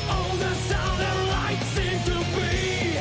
All the sound and light seem to be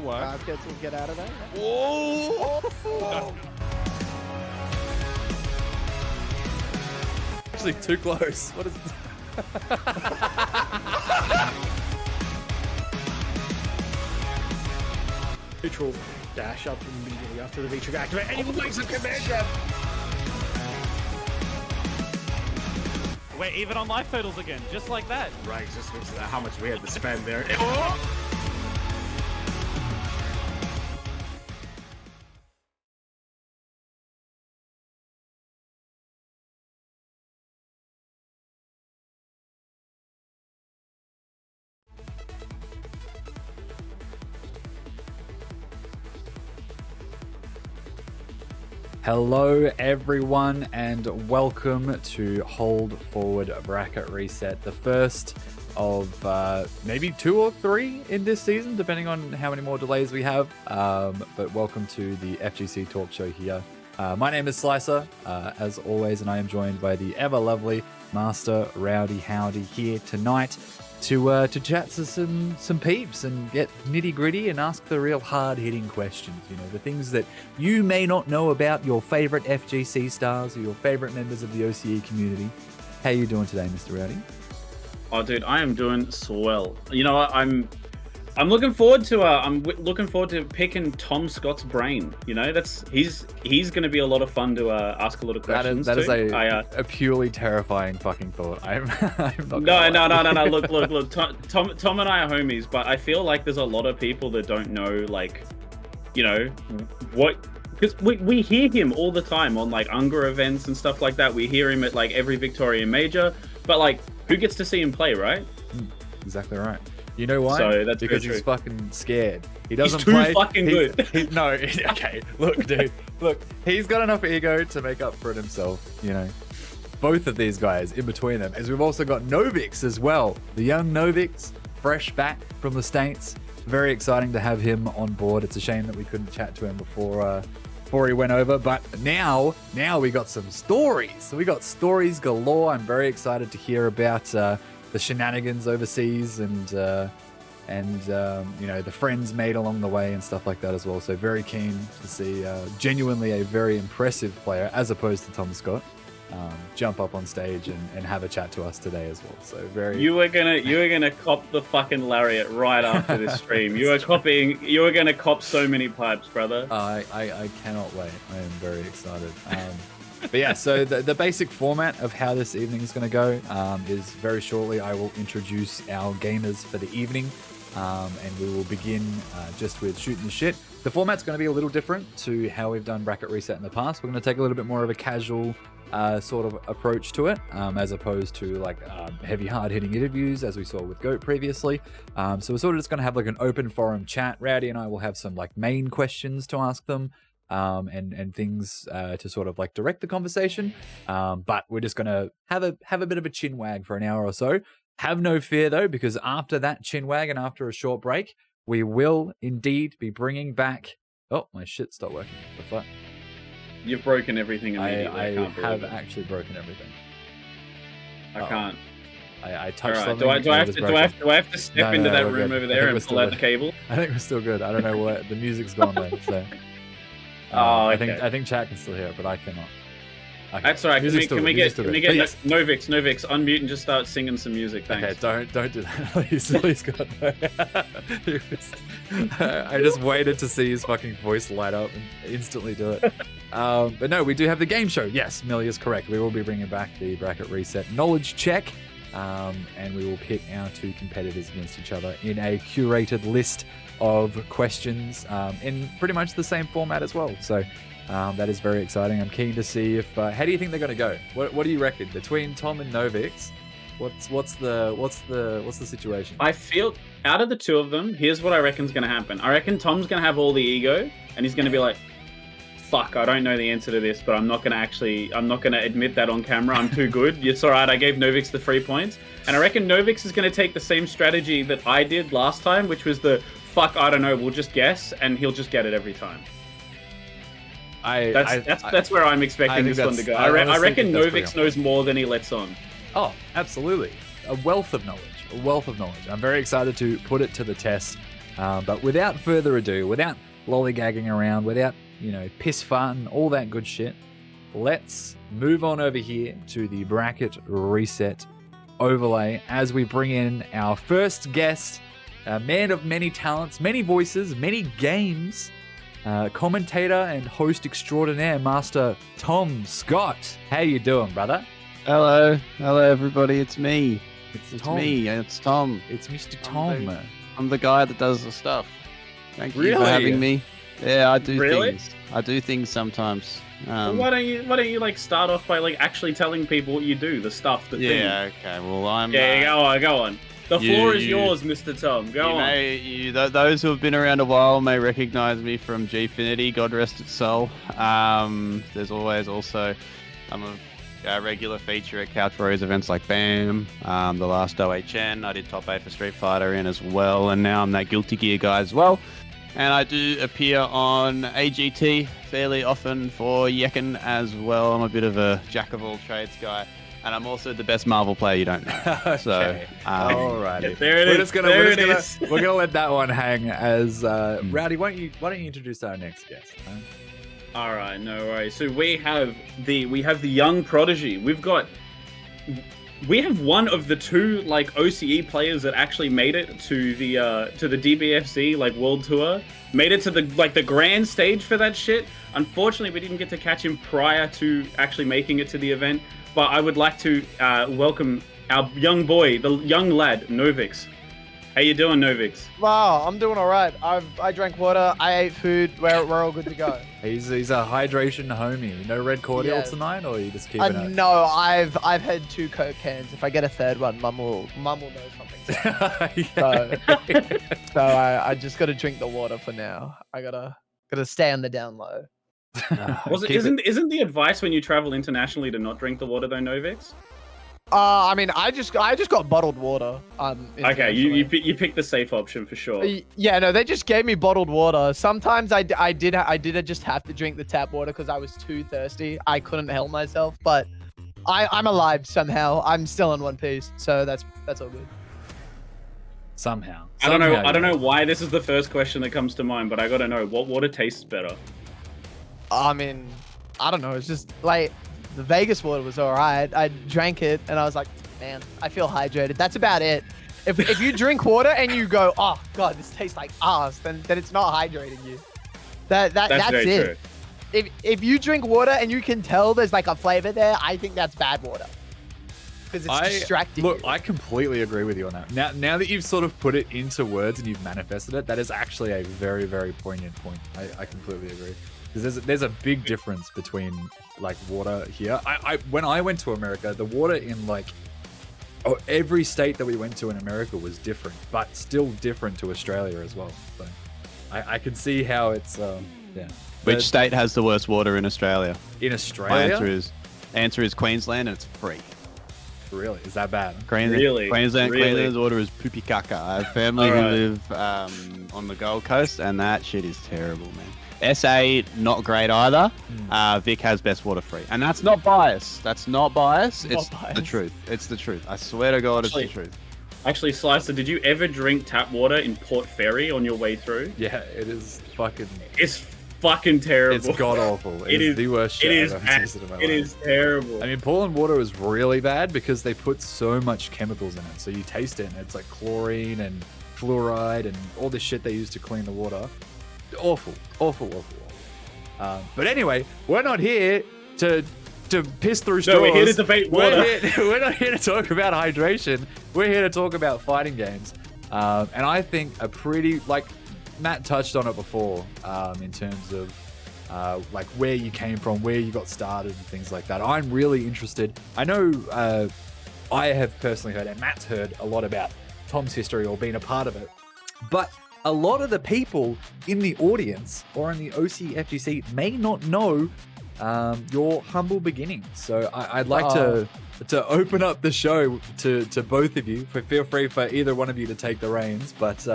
work. Baskets will get out of there. Whoa! Oh. Actually, too close. What is? Neutral dash up immediately after the V-Trigger activate, and he makes a command grab. We're even on life totals again, just like that. Right, just looks at how much we had to spend there. Hello everyone and welcome to Hold Forward Bracket Reset, the first of maybe 2 or 3 in this season, depending on how many more delays we have. But welcome to the FGC Talk Show here. My name is Slicer, as always, and I am joined by the ever lovely Master Rowdy Howdy here tonight to chat to some peeps and get nitty gritty and ask the real hard hitting questions. You know, the things that you may not know about your favorite FGC stars or your favorite members of the OCE community. How you doing today, Mr. Rowdy? Oh, dude, I am doing swell. You know what? I'm looking forward to picking Tom Scott's brain. You know, he's going to be a lot of fun to ask a lot of questions. That is a purely terrifying fucking thought. I'm not. No. Look. Tom and I are homies, but I feel like there's a lot of people that don't know, like, you know, what. Because we hear him all the time on like Unger events and stuff like that. We hear him at like every Victorian major, but like, who gets to see him play, right? Exactly right. You know why? So that's because he's fucking scared. He doesn't he's too play. Fucking good. Okay. Look, dude. Look, he's got enough ego to make up for it himself. You know, both of these guys in between them. As we've also got Novix as well, the young Novix, fresh back from the States. Very exciting to have him on board. It's a shame that we couldn't chat to him before he went over, but now we got some stories. So we got stories galore. I'm very excited to hear about the shenanigans overseas and you know, the friends made along the way and stuff like that as well. So very keen to see genuinely a very impressive player, as opposed to Tom Scott, jump up on stage and have a chat to us today as well. So very. You were gonna cop the fucking lariat right after this stream. You were gonna cop so many pipes, brother. I cannot wait. I am very excited. But yeah, so the basic format of how this evening is going to go is very shortly I will introduce our gamers for the evening, and we will begin just with shooting the shit. The format's going to be a little different to how we've done Bracket Reset in the past. We're going to take a little bit more of a casual sort of approach to it, as opposed to like heavy hard-hitting interviews as we saw with GOAT previously. So we're sort of just going to have like an open forum chat. Rowdy and I will have some like main questions to ask them. And things to sort of like direct the conversation, but we're just gonna have a bit of a chin wag for an hour or so. Have no fear though, because after that chin wag and after a short break, we will indeed be bringing back. Oh, my shit stopped working. What's that? You've broken everything immediately. I have actually broken everything. I can't. I touched Right. something. Do I have to step into that room over there and pull out the cable? I think we're still good. I don't know what the music's gone then. So. Okay. I think chat can still hear it, but I cannot. That's all right. Can we get Novix? Unmute and just start singing some music. Thanks. Okay, don't do that, please, God. No. I just waited to see his fucking voice light up and instantly do it. But no, we do have the game show. Yes, Millie is correct. We will be bringing back the Bracket Reset knowledge check, and we will pit our 2 competitors against each other in a curated list of questions in pretty much the same format as well. So that is very exciting. I'm keen to see if how do you think they're going to go? What do you reckon between Tom and Novix? What's the situation? I feel out of the 2 of them, here's what I reckon's going to happen. I reckon Tom's going to have all the ego and he's going to be like, fuck, I don't know the answer to this, but I'm not going to admit that on camera. I'm too good. It's all right. I gave Novix the 3 points. And I reckon Novix is going to take the same strategy that I did last time, which was the fuck, I don't know, we'll just guess, and he'll just get it every time. That's where I'm expecting this one to go. I reckon Novix knows more than he lets on. Oh, absolutely. A wealth of knowledge. I'm very excited to put it to the test. But without further ado, without lollygagging around, without, piss farting, all that good shit, let's move on over here to the bracket reset overlay as we bring in our first guest, a man of many talents, many voices, many games, commentator and host extraordinaire, Master Tom Scott. How you doing, brother? Hello everybody, it's me. It's Tom. It's Tom. It's Mr. Tom. I'm the guy that does the stuff. Thank you Really? for having me. Yeah, I do Really? things. I do things sometimes. Well, why don't you like start off by like actually telling people what you do, the stuff, the thing. Yeah, okay. Well, I'm. Yeah, go on. The floor is you- yours, Mr. Tom. Go on. Those who have been around a while may recognize me from Gfinity, God rest its soul. There's always also, I'm a regular feature at Couch Warriors events like BAM, the last OHN. I did top 8 for Street Fighter in as well, and now I'm that Guilty Gear guy as well. And I do appear on AGT fairly often for Yekken as well. I'm a bit of a jack of all trades guy. And I'm also the best Marvel player you don't know. Okay. So, Alrighty. There it is. We're gonna let that one hang as Rowdy. Why don't you introduce our next guest? Huh? All right, no worries. So we have the young prodigy. We have one of the two like OCE players that actually made it to the DBFC like World Tour. Made it to the grand stage for that shit. Unfortunately, we didn't get to catch him prior to actually making it to the event. But I would like to welcome our young boy, the young lad, Novix. How you doing, Novix? Wow, I'm doing all right. I drank water. I ate food. We're all good to go. He's a hydration homie. No red cordial Yeah. tonight, or are you just keeping it? No, I've had 2 Coke cans. If I get a third one, Mum will know something. So I just got to drink the water for now. I gotta stay on the down low. Isn't the advice when you travel internationally to not drink the water though, Novix? I mean, I just got bottled water. Okay, you picked the safe option for sure. Yeah, no, they just gave me bottled water. Sometimes I did just have to drink the tap water because I was too thirsty. I couldn't help myself, but I'm alive somehow. I'm still in one piece, so that's all good. Somehow. I don't know why this is the first question that comes to mind, but I gotta know what water tastes better. I mean, I don't know. It's just like the Vegas water was all right. I drank it and I was like, man, I feel hydrated. That's about it. If you drink water and you go, oh god, this tastes like ass, then it's not hydrating you. That's very it. true. If you drink water and you can tell there's like a flavor there, I think that's bad water. Because it's distracting. Look, you. I completely agree with you on that. Now that you've sort of put it into words and you've manifested it, that is actually a very, very poignant point. I completely agree. Because there's a big difference between like water here. When I went to America, the water in every state that we went to in America was different, but still different to Australia as well. So I can see how it's yeah. which state has the worst water in Australia? In My Australia? answer is Queensland, and it's free. Really? Is that bad? Really? Queensland's water is poopy caca. I have family who Alright. live on the Gold Coast, and that shit is terrible, man. SA, not great either. Vic has best water free. And that's not bias. It's the truth. It's the truth. I swear to God, it's the truth. Actually, Slicer, did you ever drink tap water in Port Fairy on your way through? Yeah, it is fucking... It's fucking terrible. It's god-awful. It is the worst shit I've ever tasted in my life. It is terrible. I mean, Portland water is really bad because they put so much chemicals in it. So you taste it and it's like chlorine and fluoride and all this shit they use to clean the water. Awful. But anyway, we're not here to piss through straws. No, we're here to debate water. We're not here to talk about hydration. We're here to talk about fighting games. And I think a pretty, like Matt touched on it before, in terms of like where you came from, where you got started and things like that. I'm really interested. I know I have personally heard, and Matt's heard a lot about Tom's history or been a part of it, but a lot of the people in the audience or in the OCFGC may not know your humble beginnings. So I'd like to open up the show to both of you. Feel free for either one of you to take the reins. But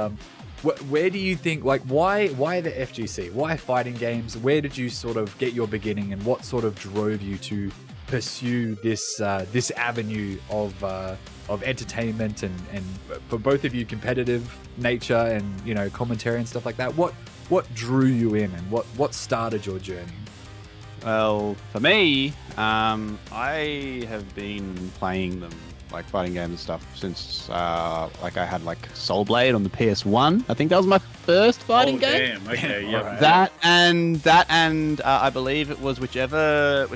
where do you think, like, why the FGC? Why fighting games? Where did you sort of get your beginning, and what sort of drove you to pursue this this avenue of entertainment and for both of you competitive nature and commentary and stuff like that? What drew you in and what started your journey? Well, for me, I have been playing them, like fighting games and stuff, since like I had like Soul Blade on the PS1. I think that was my first fighting game. Damn. Okay. Yeah. Alright. That and I believe it was whichever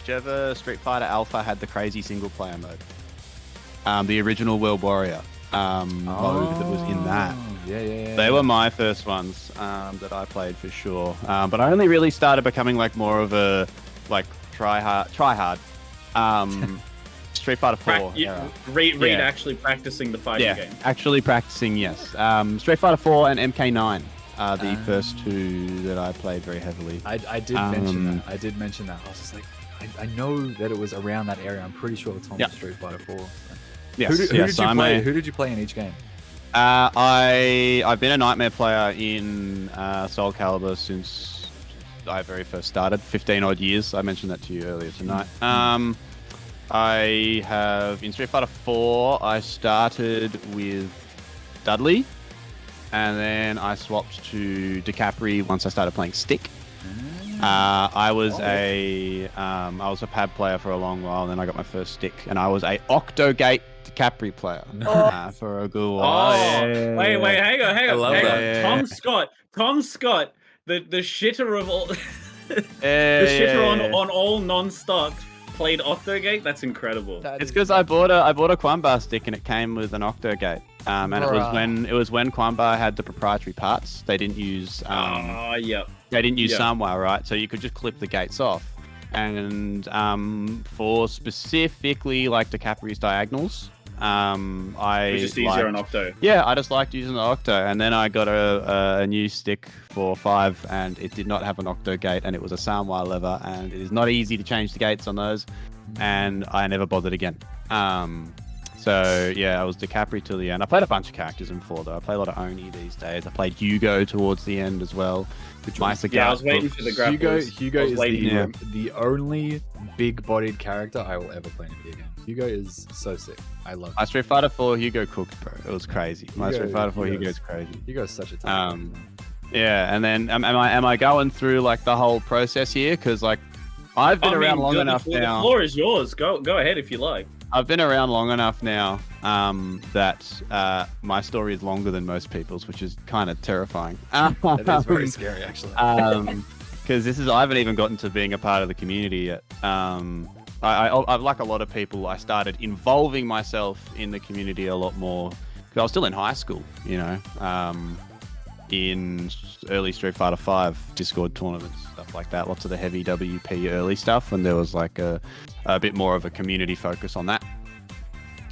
Street Fighter Alpha had the crazy single player mode. The original World Warrior mode that was in that. Yeah. They were my first ones that I played for sure. But I only really started becoming like more of a like try hard. Street Fighter 4. Read Yeah. actually practicing the fighting game. Actually practicing, yes. Street Fighter 4 and MK9 are the first two that I played very heavily. I did mention that. I did mention that. I was just like, I know that it was around that area. I'm pretty sure it's on Street Fighter 4. So. Yes, Who did you play? a- Who did you play in each game? I've been a Nightmare player in Soul Calibur since I very first started, 15 odd years. I mentioned that to you earlier tonight. I have in Street Fighter 4. I started with Dudley, and then I swapped to DiCaprio once I started playing Stick. I was a pad player for a long while, and then I got my first Stick, and I was a Octogate DiCaprio player for a good while. Oh, wait, hang on. love Hang on. that. Tom Scott, the shitter of all, the Yeah, shitter on all non-stock played Octogate. That's incredible. It's because I bought a Quanbar stick and it came with an Octogate. And it was when Quanbar had the proprietary parts. They didn't use Yep. they didn't use Samwire, right? So you could just clip the gates off. And for specifically like DiCaprio's diagonals, I It was just easier on Octo. Yeah, I just liked using the Octo, and then I got a new stick for 5, and it did not have an Octo gate, and it was a Samwire lever, and it is not easy to change the gates on those, and I never bothered again. So yeah, I was DiCaprio till the end. I played a bunch of characters in 4 though. I play a lot of Oni these days. I played Hugo towards the end as well. I was waiting for the grapples. Hugo is waiting the only big-bodied character I will ever play in a video game. Hugo is so sick. I love it. My Street Fighter 4 Hugo cooked, bro. It was crazy. My Street Fighter 4 Hugo's crazy. Hugo's such a talent. Yeah, and then am I going through like the whole process here? Because like I've been around long enough now. The floor is yours. Go ahead if you like. I've been around long enough now that my story is longer than most people's, which is kind of terrifying. That is very scary, actually. Because I haven't even gotten to being a part of the community yet. I like a lot of people, I started involving myself in the community a lot more because I was still in high school, in early Street Fighter 5 Discord tournaments, stuff like that. Lots of the heavy WP early stuff, and there was like a bit more of a community focus on that.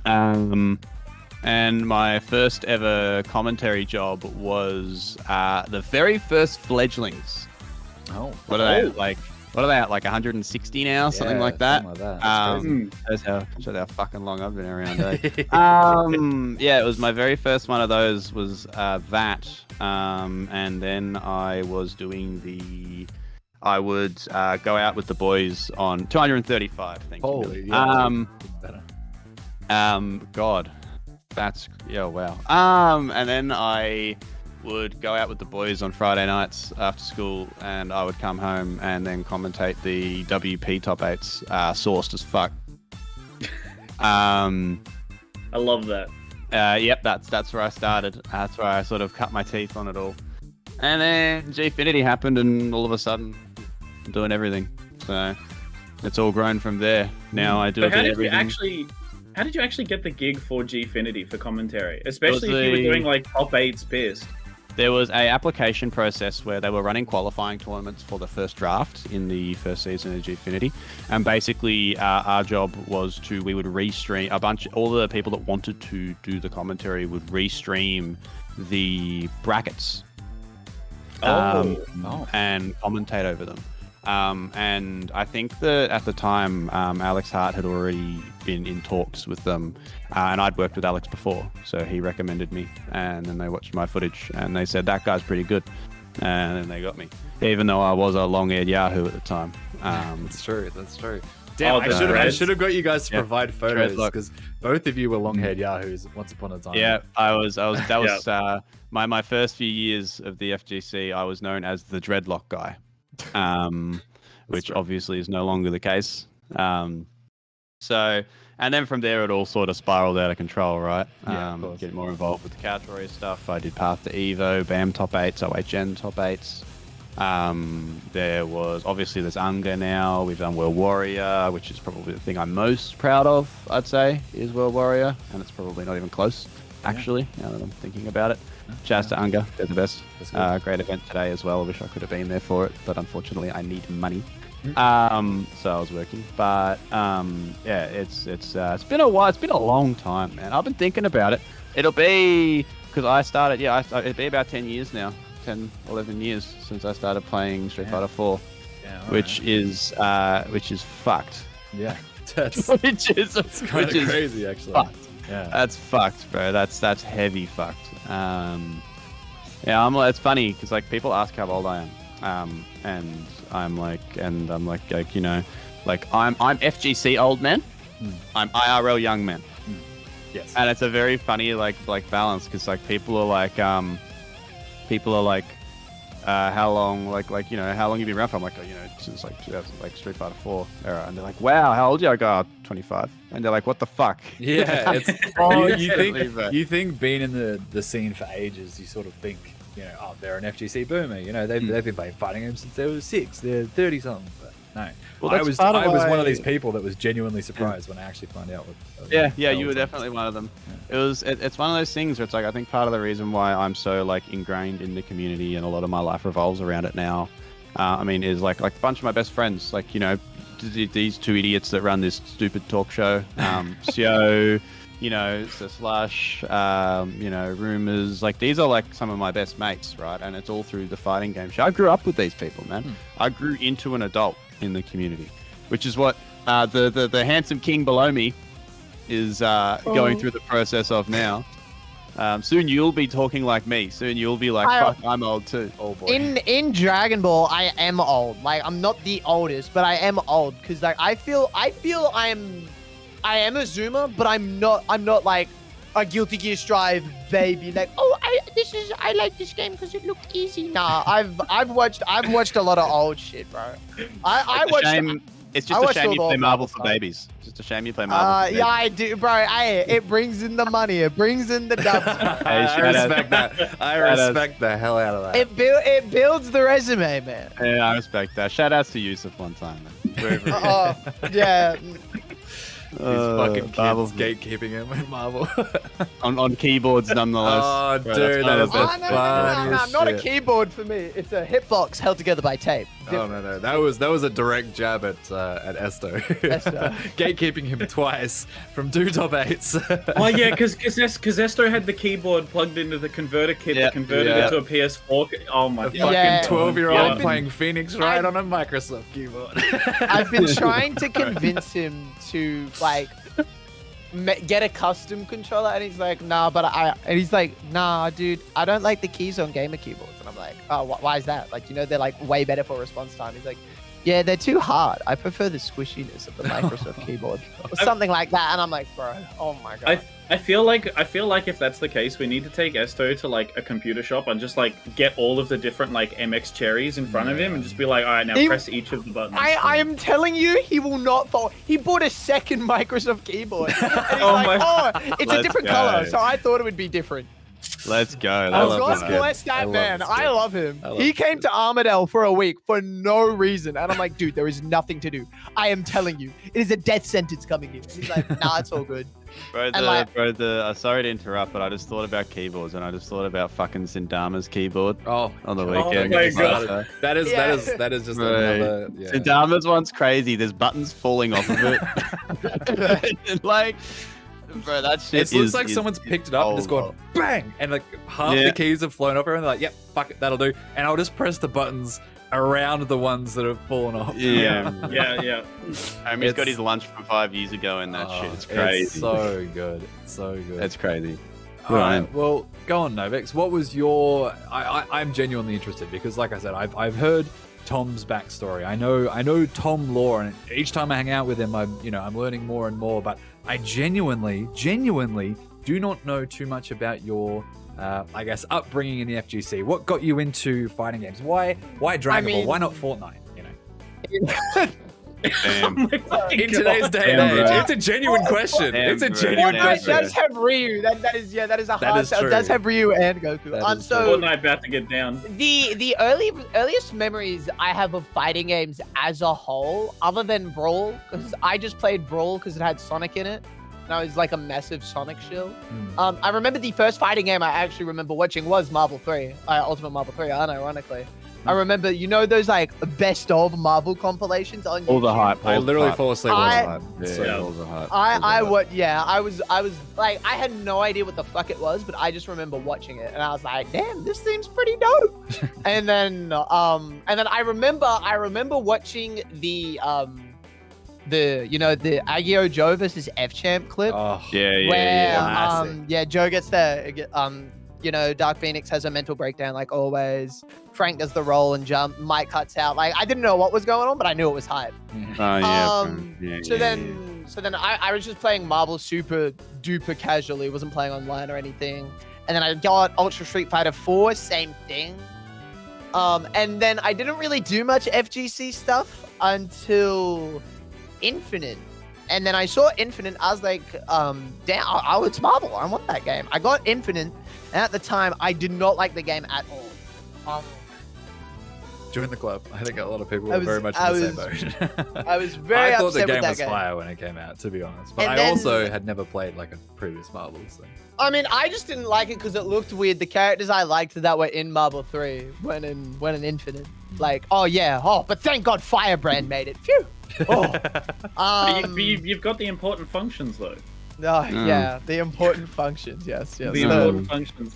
And my first ever commentary job was the very first fledglings. Oh, What are they like? What are they at? Like 160 now, something like that. Something like that. That's crazy. Shows how fucking long I've been around. Yeah, it was my very first one of those. Was that, and then I was doing I would go out with the boys on 235. Thank you. Holy, yeah. Better. God, that's wow. And then I would go out with the boys on Friday nights after school, and I would come home and then commentate the WP top 8s, sourced as fuck. I love that. Yep, that's where I started. That's where I sort of cut my teeth on it all. And then Gfinity happened, and all of a sudden, I'm doing everything. So it's all grown from there. Now I do everything. How did you actually get the gig for Gfinity for commentary? Especially if you were doing like top 8s pissed. There was a application process where they were running qualifying tournaments for the first draft in the first season of Gfinity, and basically our job was we would restream all the people that wanted to do the commentary would restream the brackets and commentate over them. And I think that at the time, Alex Hart had already been in talks with them, and I'd worked with Alex before, so he recommended me, and then they watched my footage, and they said, that guy's pretty good, and then they got me, even though I was a long-haired Yahoo at the time. That's true. Damn, Oh, I the should dreads. have got you guys to Yeah. provide photos Dreadlock. because both of you were long-haired yahoos once upon a time. Yeah, I was. That was my first few years of the FGC. I was known as the dreadlock guy, which right. obviously is no longer the case. So, and then from there, it all sort of spiraled out of control, right? Yeah, of course. Getting more involved with the Couch Warrior stuff. I did Path to Evo, BAM top 8s, OHN top 8s. There was obviously there's Unger now. We've done World Warrior, which is probably the thing I'm most proud of. I'd say is World Warrior, and it's probably not even close, actually. Now that I'm thinking about it. Shouts to Unger, they're the best. Great event today as well. I wish I could have been there for it, but unfortunately I need money. So I was working, but yeah, it's been a while. It's been a long time, man. I've been thinking about it. It'll be because I started. Yeah, it'll be about 10 years now. 10, 11 years since I started playing Street Fighter 4, which is fucked. Yeah, that's which is kind of crazy, actually. Fucked. Yeah, That's fucked, bro. That's heavy fucked. Yeah, it's funny because like people ask how old I am, and I'm like, you know, like I'm FGC old man, I'm IRL young man. yes, And it's a very funny like balance because like people are like how long you know how long you been around for? I'm like, oh, you know, since like 2000, like Street Fighter 4 era, and they're like, wow, how old are you? I go, oh, 25, and they're like, what the fuck? yeah. It's Oh, you think being in the scene for ages, you sort of think, you know, oh, they're an FGC boomer. You know, they've been playing fighting games since they were 6. They're 30 something. But no, Well, I that's was part of one of why- these people that was genuinely surprised when I actually found out. Yeah, you were definitely one of them. It's one of those things where it's like I think part of the reason why I'm so like ingrained in the community and a lot of my life revolves around it now. I mean, is like a bunch of my best friends, like, you know, these two idiots that run this stupid talk show, Sio, you know, Slush, you know, Rumors, like these are like some of my best mates, right? And it's all through the fighting game show. I grew up with these people, man. I grew into an adult in the community, which is what the handsome king below me is going through the process of now. Soon you'll be talking like me. Soon you'll be like, fuck, I'm old too. Oh boy. In Dragon Ball, I am old. Like I'm not the oldest, but I am old because like I feel I am a Zoomer, but I'm not like a Guilty Gear Strive baby. Like, oh, I like this game because it looked easy. Nah, I've watched a lot of old shit, bro. I watched. It's I just a watched shame all you the play old Marvel Marvel for stuff. babies. It's just a shame you play Marvel for Yeah, babies. I do, bro. It brings in the money. It brings in the dubs. I shout out- respect that. I shout out- respect the hell out of that. It builds the resume, man. Yeah, I respect that. Shout outs to Yusuf one time, man. Wherever he is. Oh, yeah. These fucking kids Marvel. gatekeeping him in Marvel. on keyboards nonetheless. Oh, Bro, dude, that's that one is of the the best. funniest not a shit. keyboard for me. It's a hitbox held together by tape. Oh no, that was a direct jab at Esto. Esto. Gatekeeping him twice from 2 top 8s. Oh yeah, because Esto had the keyboard plugged into the converter kit Yeah, that converted yeah. it to a PS4. Oh my The god. Yeah. fucking 12-year-old Yeah. playing Phoenix Wright on a Microsoft keyboard. I've been trying to convince him to like get a custom controller, and he's like, nah, he's like, nah, dude, I don't like the keys on gamer keyboards. And I'm like, oh, why is that? Like, you know, they're like way better for response time. He's like, yeah, they're too hard. I prefer the squishiness of the Microsoft keyboard or something like that. And I'm like, bro, oh my god. I feel like if that's the case, we need to take Esto to like a computer shop and just like get all of the different like MX cherries in front of him and just be like, all right, now press each of the buttons. I am telling you, he will not fall. He bought a second Microsoft keyboard. And he's Oh like, my- it's a Let's different go. color, so I thought it would be different. Let's go. I Let's God go. bless that man. this I kid. love him. I love He this came kid. to Armadale for a week for no reason. And I'm like, dude, there is nothing to do. I am telling you, it is a death sentence coming here. And he's like, nah, it's all good. Bro, sorry to interrupt, but I just thought about keyboards and I just thought about fucking Sindama's keyboard Oh, on the Oh weekend. my It's God. like, that is Yeah. just Right. another. Yeah. Sindama's one's crazy. There's buttons falling off of it. Like, bro, that shit It looks like someone's picked it up and just gone bang, and like half Yeah. the keys have flown off, and they're like, "Yep, fuck it, that'll do." And I'll just press the buttons around the ones that have fallen off. Yeah. yeah. He's got It's- his lunch from 5 years ago and that shit. It's Oh, crazy. It's so good. It's so good. It's crazy. All right, Right. well, go on, Novix. What was your? I'm genuinely interested because, like I said, I've heard Tom's backstory. I know Tom lore, and each time I hang out with him, I'm learning more and more. But I genuinely do not know too much about your, I guess, upbringing in the FGC. What got you into fighting games? Why Dragon Ball? Why not Fortnite? Damn. In today's day and age, it's a genuine question. It's a genuine Fortnite question. does have Ryu. That is a hard sell. true. It does have Ryu and Goku. So Fortnite about to get down. the earliest memories I have of fighting games as a whole, other than Brawl, because I just played Brawl because it had Sonic in it, and I was like a massive Sonic shill. I remember the first fighting game I actually remember watching was Marvel 3, Ultimate Marvel 3, unironically. I remember, those like best of Marvel compilations on YouTube. All the hype. I literally fall asleep. Yeah, Yeah. all the hype. I was like, I had no idea what the fuck it was, but I just remember watching it, and I was like, damn, this seems pretty dope. and then I remember watching the Agio Joe versus F Champ clip. Oh, where Joe gets Dark Phoenix has a mental breakdown like always. Frank does the roll and jump. Mike cuts out. Like, I didn't know what was going on, but I knew it was hype. So then I was just playing Marvel super duper casually. Wasn't playing online or anything. And then I got Ultra Street Fighter 4, same thing. And then I didn't really do much FGC stuff until Infinite. And then I saw Infinite. I was like, damn, oh, it's Marvel. I want that game. I got Infinite. And at the time, I did not like the game at all. Join the club. I think a lot of people were very much in the same boat. I was very upset with that game. I thought the game was fire when it came out, to be honest. But I also had never played like a previous Marvel. So. I mean, I just didn't like it because it looked weird. The characters I liked that were in Marvel 3 went in Infinite. Like, but thank God Firebrand made it. Phew. You've got the important functions though. Yeah, the important functions. Yes. The important functions.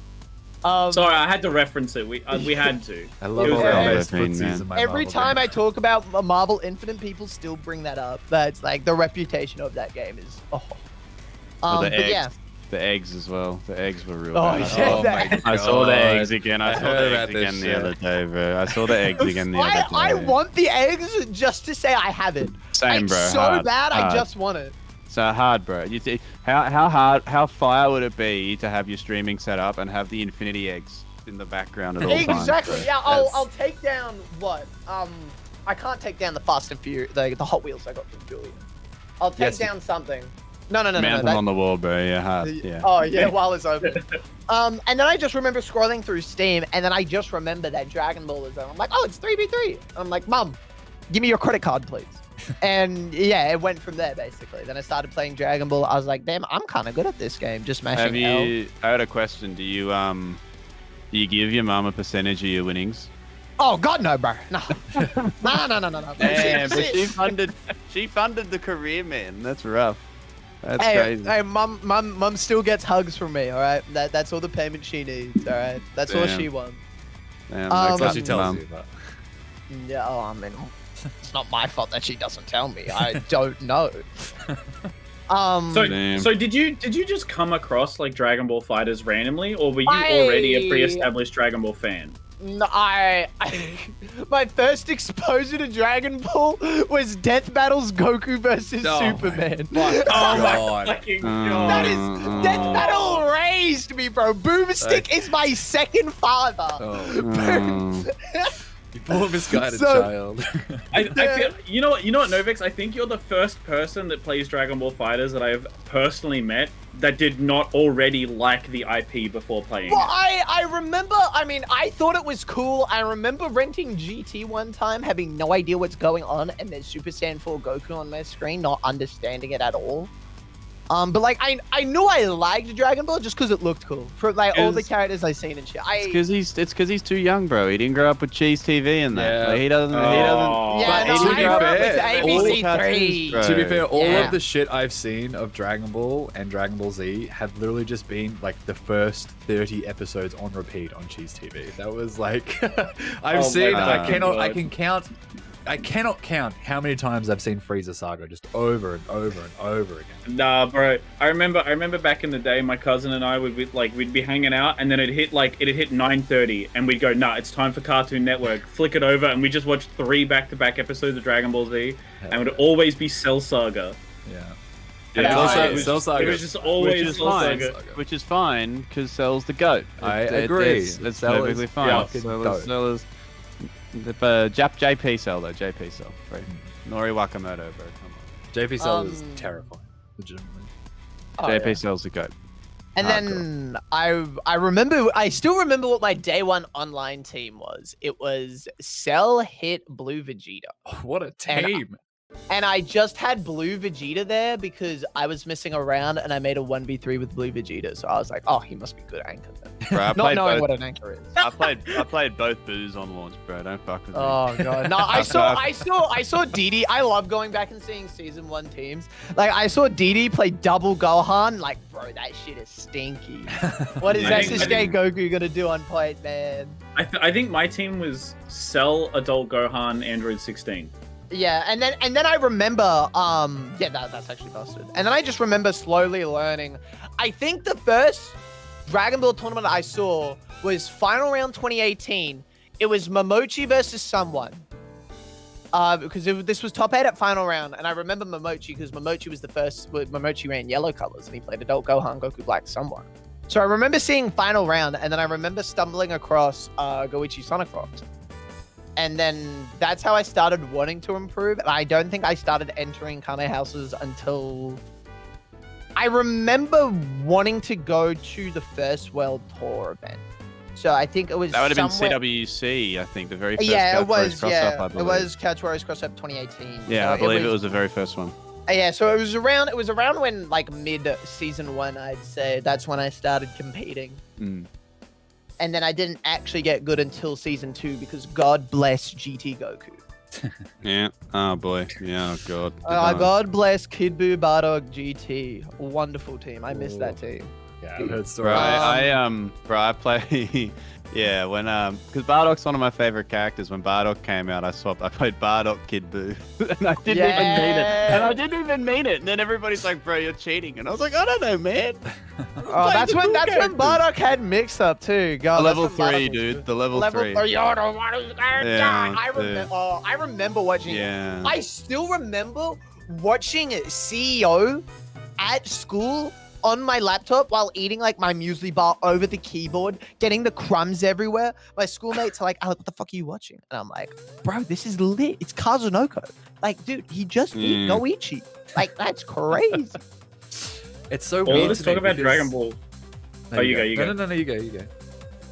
Sorry, I had to reference it. We had to. I love all the best footsies in my Every Marvel time game. I talk about Marvel Infinite, people still bring that up. That's like the reputation of that game is. The eggs as well. The eggs were real. Oh, bad. yeah, Oh my God. I saw the eggs again. I I saw heard the about eggs this again the shit. other day, bro. I saw the eggs again the other day. I want the eggs just to say I have it. Same, bro. So hard, bad, I hard. just want it. So hard, bro. You see, how fire would it be to have your streaming set up and have the infinity eggs in the background at all times? Exactly. Yeah, I'll take down what? I can't take down the Fast and Furious, the Hot Wheels I got from Julian. I'll take down something. No. Mount them on the wall, bro. Yeah, hard. Yeah. Oh yeah, while it's open. And then I just remember scrolling through Steam, and then I just remember that Dragon Ball is on. I'm like, oh, it's 3v3. I'm like, Mom, give me your credit card, please. And yeah, it went from there basically. Then I started playing Dragon Ball. I was like, damn, I'm kind of good at this game. Just mashing L. I had a question. Do you give your mum a percentage of your winnings? Oh God, no, bro. No. No. Damn, but she funded the career, man. That's rough. That's crazy. Hey, mum still gets hugs from me. All right, that's all the payment she needs. All right, that's all she wants. Damn, That's what Um, she tells you. But... Yeah. Oh, I mean, it's not my fault that she doesn't tell me. I don't know. So did you just come across like Dragon Ball Fighters randomly, or were you already a pre-established Dragon Ball fan? No, my first exposure to Dragon Ball was Death Battle's Goku versus Superman. Oh my God. fucking god! That is Death Battle raised me, bro. Boomstick is my second father. You poor misguided child. I feel you know what Novix? I think you're the first person that plays Dragon Ball Fighters that I have personally met that did not already like the IP before playing Well, it. I remember. I mean, I thought it was cool. I remember renting GT one time, having no idea what's going on, and there's Super Saiyan 4 Goku on my screen, not understanding it at all. But like I knew I liked Dragon Ball just because it looked cool. For like all the characters I've seen and shit. It's because he's too young, bro. He didn't grow up with Cheese TV and that. Yeah. Like, he doesn't. Yeah, But no, to be I fair, remember all ABC cartoons, 3. bro. To be fair, all Yeah. of the shit I've seen of Dragon Ball and Dragon Ball Z have literally just been like the first 30 episodes on repeat on Cheese TV. That was like, I've seen, my I God. can count I cannot count how many times I've seen Frieza Saga just over and over and over again. Nah, bro. I remember back in the day, my cousin and I would be we'd be hanging out, and then it'd hit 9:30, and we'd go, nah, it's time for Cartoon Network. Flick it over, and we just watched 3 back-to-back episodes of Dragon Ball Z, and it would always be Cell Saga. Yeah. Yeah, Cell Saga. It was just always Cell Saga. Which is fine because Cell's the goat. I agree. It's Cell perfectly is fine. fucking Cell dope. is, Cell is JP Cell though. JP Cell. Right. Nori Wakamoto, bro. Come on. JP Cell is terrifying. Legitimately. JP Cell's the goat. And then I still remember what my day one online team was. It was Cell hit Blue Vegeta. What a team. And I just had Blue Vegeta there because I was missing a round and I made a 1v3 with Blue Vegeta. So I was like, oh, he must be good at Anchor then. Bro, I Not played knowing both. what an Anchor is. I played both boos on launch, bro. Don't fuck with me. Oh god. No, I saw Didi. I love going back and seeing season 1 teams. Like I saw Didi play double Gohan. Like, bro, that shit is stinky. What is I SSJ Goku gonna do on point, man? I think my team was Cell, Adult Gohan, Android 16. Yeah, and then I remember, that's actually busted. And then I just remember slowly learning. I think the first Dragon Ball tournament I saw was Final Round 2018. It was Momochi versus someone. Because this was top 8 at Final Round, and I remember Momochi because Momochi was the first. Momochi ran yellow colors, and he played Adult Gohan, Goku Black, someone. So I remember seeing Final Round, and then I remember stumbling across Goichi Sonic Fox. And then that's how I started wanting to improve. And I don't think I started entering Kame houses until I remember wanting to go to the first World Tour event. So I think it was That would have somewhere... been CWC, I think, the very first it was. cross-up, I It believe. was Couch Warriors Cross Up 2018. Yeah, So I believe it was the very first one. Yeah, so it was around when like mid season 1, I'd say. That's when I started competing. Mm. And then I didn't actually get good until season 2 because God bless GT Goku. Yeah. Oh boy. Yeah. Oh god. God bless Kid Buu Bardock GT. Wonderful team. I miss that team. Yeah, I've heard stories. Bro, I play. Yeah, when because Bardock's one of my favorite characters. When Bardock came out, I played Bardock Kid Buu, and I didn't even mean it. And I didn't even mean it. And then everybody's like, "Bro, you're cheating," and I was like, "I don't know, man." Oh, that's when Bardock had mix up too. God, The level that's when 3, Bardock dude. was The level 3. You're the one who's gonna Yeah, die. I remember watching. Yeah. I still remember watching CEO at school on my laptop while eating like my muesli bar over the keyboard, getting the crumbs everywhere. My schoolmates are like, "Alec, what the fuck are you watching?" And I'm like, "Bro, this is lit. It's Kazunoko. Like, dude, he just beat Goichi. Like, that's crazy." It's so All weird this to talk me about because- Dragon Ball. No, Oh, you go. No, you go. Okay,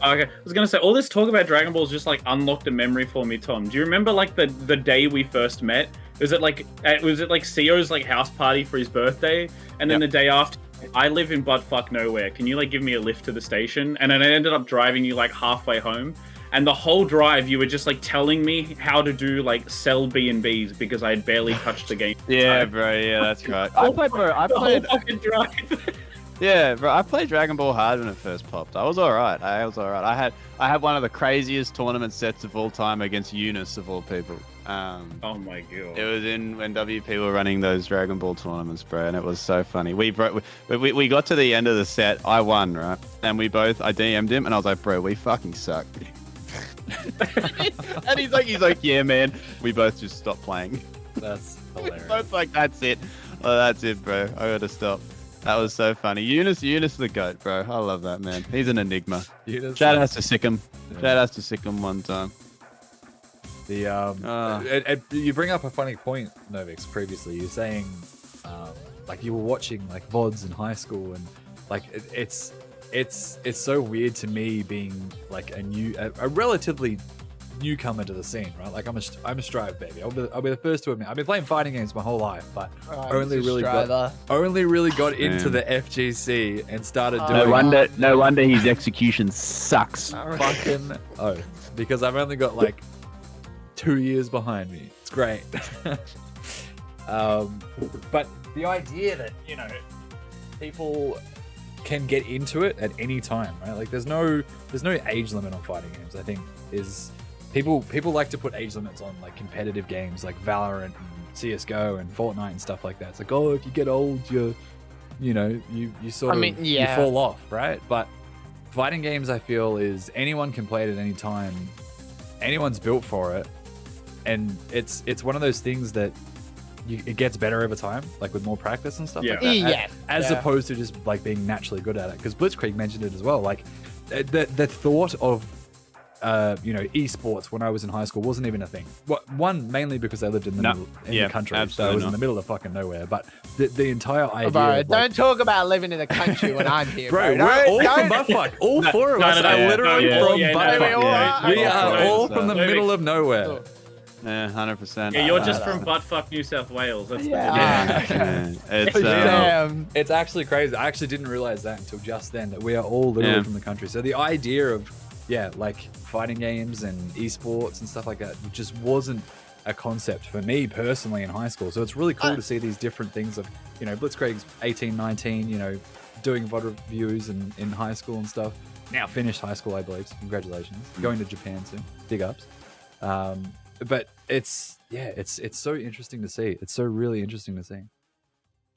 I was gonna say all this talk about Dragon Ball's just like unlocked a memory for me, Tom. Do you remember like the day we first met? Was it like CEO's like house party for his birthday, and then the day after? I live in buttfuck nowhere. Can you like give me a lift to the station? And then I ended up driving you like halfway home, and the whole drive you were just like telling me how to do like sell B&Bs because I had barely touched the game. Yeah, bro. Yeah, that's right. I played fucking drive. Yeah, bro. I played Dragon Ball hard when it first popped. I was alright. I had one of the craziest tournament sets of all time against Eunice of all people. Oh my god. It was when WP were running those Dragon Ball tournaments, bro, and it was so funny. We got to the end of the set. I won, right? And I DM'd him, and I was like, bro, we fucking suck. And he's like, yeah, man. We both just stopped playing. That's hilarious. Both like, that's it. Oh, that's it, bro. I gotta stop. That was so funny. Eunice the goat, bro. I love that man. He's an enigma. Shout out to Sikkim. Shout out to Sikkim one time. You bring up a funny point, Novix. Previously, you're saying like you were watching like VODs in high school, and like it's so weird to me being like a relatively newcomer to the scene, right? Like I'm a Strive baby. I'll be the first to admit I've been playing fighting games my whole life, but only really got into the FGC and started doing. No wonder his execution sucks. Fucking because I've only got like 2 years behind me. It's great. But the idea that people can get into it at any time, right? Like there's no age limit on fighting games. I think is people like to put age limits on like competitive games like Valorant and CS:GO and Fortnite and stuff like that. It's like, oh, if you get old, you sort of you fall off, right? But fighting games, I feel, is anyone can play it at any time. Anyone's built for it, and it's one of those things that it gets better over time, like with more practice and stuff like that. As opposed to just like being naturally good at it. Because Blitzkrieg mentioned it as well. Like the thought of esports when I was in high school wasn't even a thing. One, mainly because I lived in the middle the country, so I was in the middle of fucking nowhere. But the entire idea. Bro, don't talk about living in the country when I'm here, bro. We're all from buttfuck. All four of us are literally from buttfuck. We are all from the middle of nowhere. Yeah, 100%. Yeah, you're just from buttfuck New South Wales. That's It's actually crazy. I actually didn't realize that until just then, that we are all literally from the country. So the idea of like fighting games and esports and stuff like that just wasn't a concept for me personally in high school. So it's really cool to see these different things of, Blitzkrieg's 18, 19, doing VOD reviews in high school and stuff. Now finished high school, I believe. So congratulations. Going to Japan soon. Big ups. But it's so interesting to see. It's so really interesting to see.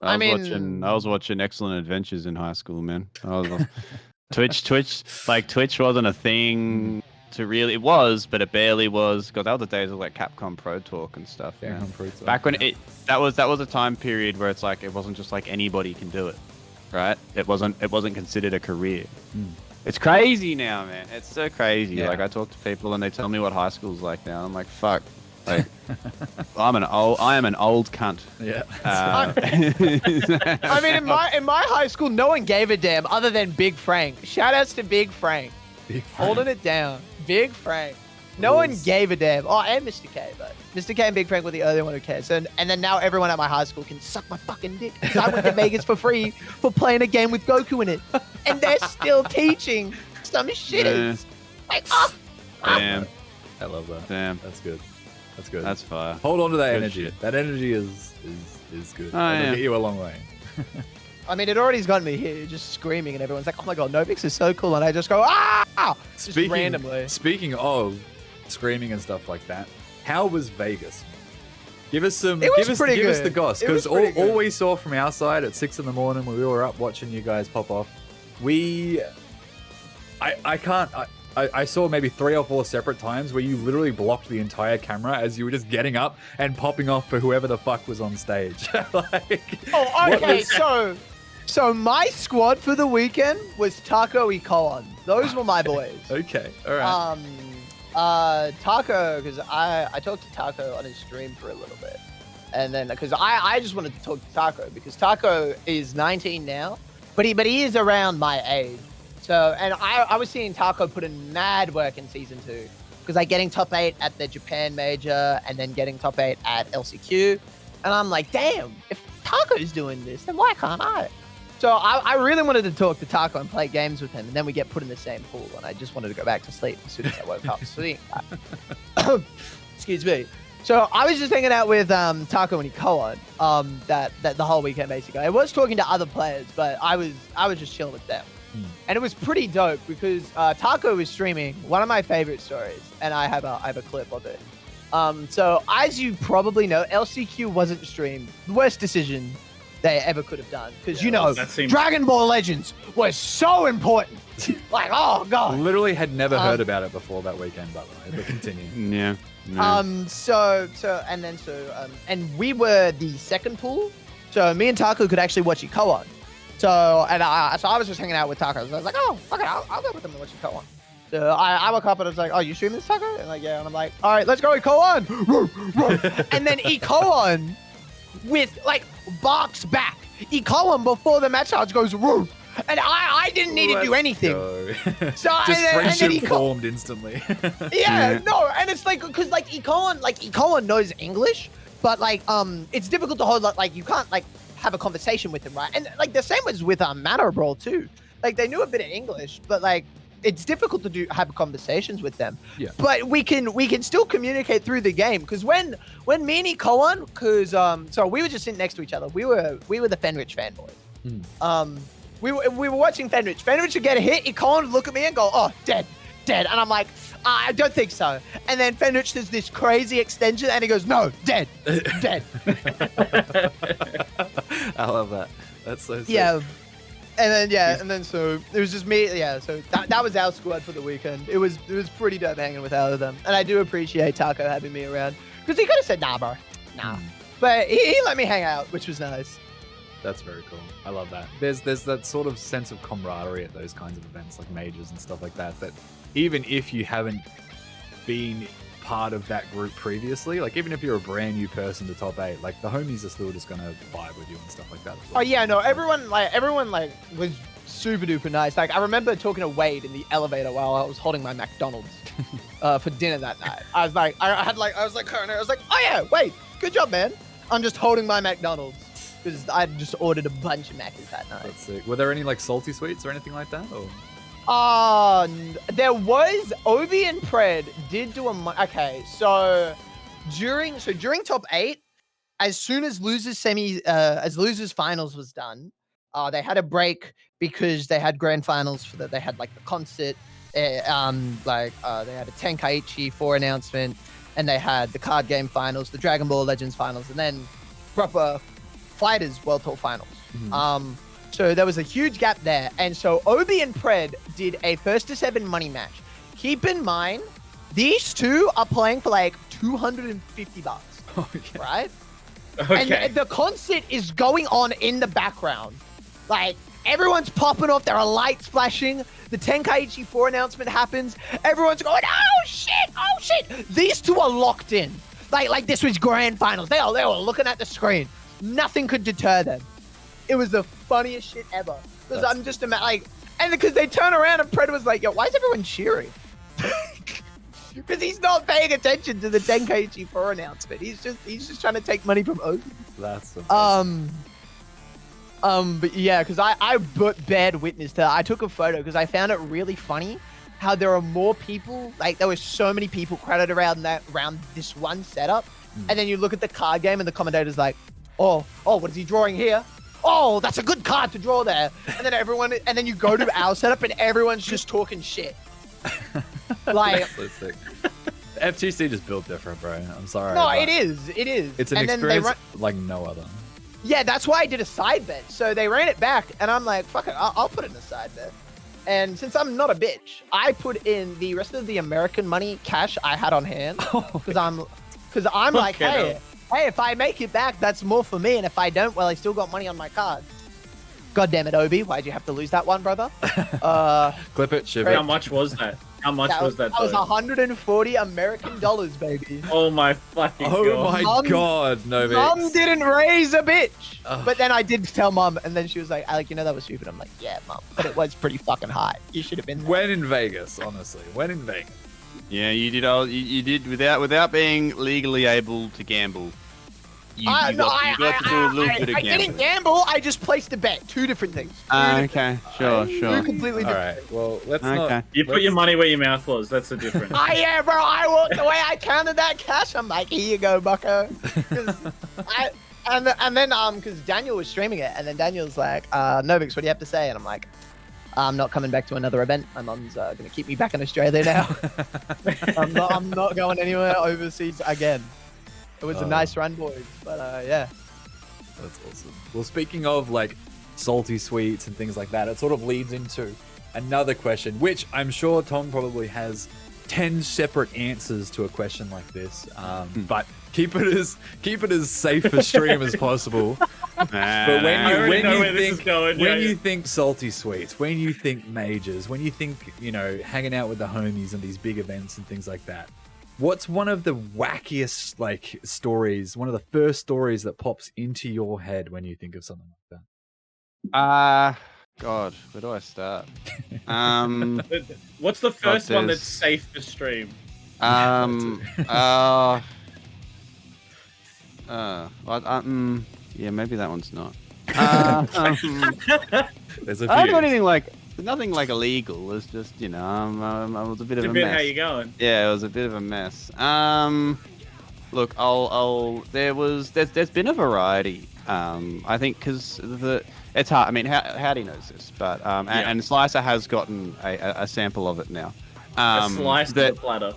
I was watching Excellent Adventures in high school, man. Twitch wasn't a thing it was, but it barely was, because that was the days of like Capcom Pro Talk and stuff. Back when that was a time period where it's like it wasn't just like anybody can do it, right? It wasn't considered a career. It's crazy now, man. It's so crazy. Yeah. Like I talk to people and they tell me what high school's like now. I'm like, fuck. Like, I am an old cunt. Yeah. I mean, in my high school, no one gave a damn other than Big Frank. Shout outs to Big Frank. Holding it down. Big Frank. No one gave a damn. Oh, and Mr. K, but Mr. K and Big Frank were the only one who cared. So, and then now everyone at my high school can suck my fucking dick. Because I went to Vegas for free for playing a game with Goku in it. And they're still teaching some shit. Like, damn. I love that. Damn. That's good. That's good. That's fire. Hold on to that Good energy. shit. That energy is good. Oh, It'll get you a long way. I mean, it already's gotten me here, just screaming, and everyone's like, "Oh my god, Novix is so cool!" And I just go, "Ah!" Just randomly. Speaking of screaming and stuff like that, how was Vegas? Give us some. It was give pretty us good. the goss, because all we saw from our side at 6 a.m. when we were up watching you guys pop off, I saw maybe 3 or 4 separate times where you literally blocked the entire camera as you were just getting up and popping off for whoever the fuck was on stage. So my squad for the weekend was Taco and Koan. Those were my boys. Okay, all right. Taco, because I talked to Taco on his stream for a little bit. And then, because I just wanted to talk to Taco, because Taco is 19 now, but he is around my age. So, and I was seeing Taco put in mad work in Season 2, because like getting top 8 at the Japan Major, and then getting top 8 at LCQ. And I'm like, damn, if Taco's doing this, then why can't I? So I really wanted to talk to Taco and play games with him, and then we get put in the same pool, and I just wanted to go back to sleep as soon as I woke up. Excuse me. So I was just hanging out with Taco and Koan that the whole weekend basically. I was talking to other players, but I was just chilling with them. And it was pretty dope because Taco was streaming one of my favorite stories, and I have a clip of it. So as you probably know, LCQ wasn't streamed. The worst decision they ever could have done, because Dragon Ball Legends was so important. Like, oh god. Literally had never heard about it before that weekend, by the way. But continue. Yeah. And we were the second pool, so me and Taco could actually watch Koan. So I was just hanging out with Taco. So I was like, oh, okay, I'll go with him and watch Koan. So I woke up and I was like, oh, you streaming this, Taco? And like, yeah. And I'm like, all right, let's go Koan. And then Koan with like barks back. Koan before the match starts goes woo. And I didn't need to do anything. So just friendship formed instantly. No, and it's like, because like Koan knows English, but like it's difficult to hold, like you can't like have a conversation with him, right? And like the same was with Mana Brawl too. Like they knew a bit of English, but like it's difficult to have conversations with them. Yeah. But we can still communicate through the game, because when me and Koan, because so we were just sitting next to each other. We were the Fenrich fanboys. We were watching Fenrich. Fenrich would get a hit. Koan would look at me and go, oh, dead. dead. And I'm like, I don't think so. And then Fenrich does this crazy extension and he goes, no, dead, dead. I love that. That's so sick. Yeah. And then so it was just me. Yeah, so that was our squad for the weekend. It was pretty dope hanging with all of them. And I do appreciate Taco having me around. Because he could have said, nah, bro. Nah. But he let me hang out, which was nice. That's very cool. I love that. There's that sort of sense of camaraderie at those kinds of events, like majors and stuff like that, that even if you haven't been part of that group previously, like even if you're a brand new person to top 8, like the homies are still just gonna vibe with you and stuff like that as well. Oh yeah, no, everyone was super duper nice. Like I remember talking to Wade in the elevator while I was holding my McDonald's for dinner that night. I was like, I was like, oh yeah, Wade, good job, man. I'm just holding my McDonald's because I just ordered a bunch of Mackies that night. That's sick. Were there any like salty sweets or anything like that? Or? There was Obi and Pred did do okay. So during top 8, as soon as losers finals was done, they had a break because they had grand finals for that. They had like the concert, they had a Tenkaichi 4 announcement, and they had the card game finals, the Dragon Ball Legends finals, and then proper Fighters World Tour finals. Mm-hmm. So there was a huge gap there. And so Obi and Pred did a 1st to 7 money match. Keep in mind, these two are playing for like $250, Okay. right? Okay. And the concert is going on in the background. Like, everyone's popping off. There are lights flashing. The Tenkaichi 4 announcement happens. Everyone's going, oh shit, oh shit. These two are locked in. Like this was grand finals. They were looking at the screen. Nothing could deter them. It was the funniest shit ever. Because I'm just and because they turn around and Pred was like, yo, why is everyone cheering? Because he's not paying attention to the Tenkaichi 4 announcement. He's just trying to take money from Obi. That's amazing. But yeah, because I bared witness to that. I took a photo because I found it really funny how there are more people, like there were so many people crowded around this one setup. And then you look at the card game and the commentator's like, oh, what is he drawing here? Oh, that's a good card to draw there. And then you go to our setup and everyone's just talking shit. Like, That's sick. FGC just built different, bro. I'm sorry. No, but it is. It's an experience like no other. Yeah, that's why I did a side bet. So they ran it back and I'm like, fuck it, I'll put it in a side bet. And since I'm not a bitch, I put in the rest of the American money cash I had on hand. Because I'm like, hey, if I make it back, that's more for me. And if I don't, well, I still got money on my card. God damn it, Obi. Why'd you have to lose that one, brother? Clip it, shiv How it. much was that? How much was that? That was 140 American dollars, baby. Oh my fucking god. Oh my god, Novix. Mom didn't raise a bitch. But then I did tell Mom, and then she was like, Alec, that was stupid. I'm like, yeah, Mom, but it was pretty fucking high. You should have been there. When in Vegas, honestly. When in Vegas. Yeah, you did. You did without being legally able to gamble. You got to do a little bit of I didn't gambling. gamble. I just placed a bet. 2 different things. Okay, sure. Two completely All different. right, well, let's Okay. not... You put your money where your mouth was. That's the difference. Yeah, bro. I walked away. I counted that cash. I'm like, here you go, bucko. And then because Daniel was streaming it, and then Daniel's like, Novix, what do you have to say? And I'm like, I'm not coming back to another event. My mom's gonna keep me back in Australia now. I'm not going anywhere overseas again. It was a nice run, boys. But yeah. That's awesome. Well, speaking of like salty sweets and things like that, it sort of leads into another question, which I'm sure Tom probably has 10 separate answers to a question like this. But keep it as safe for stream as possible. But when you think salty sweets, when you think majors, when you think, hanging out with the homies and these big events and things like that, what's one of the wackiest stories, one of the first stories that pops into your head when you think of something like that? God, where do I start? What's the first one that's safe to stream? Yeah, maybe that one's not. There's a few. I don't got anything nothing illegal. It's just, I was a bit of a mess. How you going? Yeah, it was a bit of a mess. Look, there's been a variety. I think because it's hard. I mean, Howdy knows this, but and Slicer has gotten a sample of it now. A slice of the platter.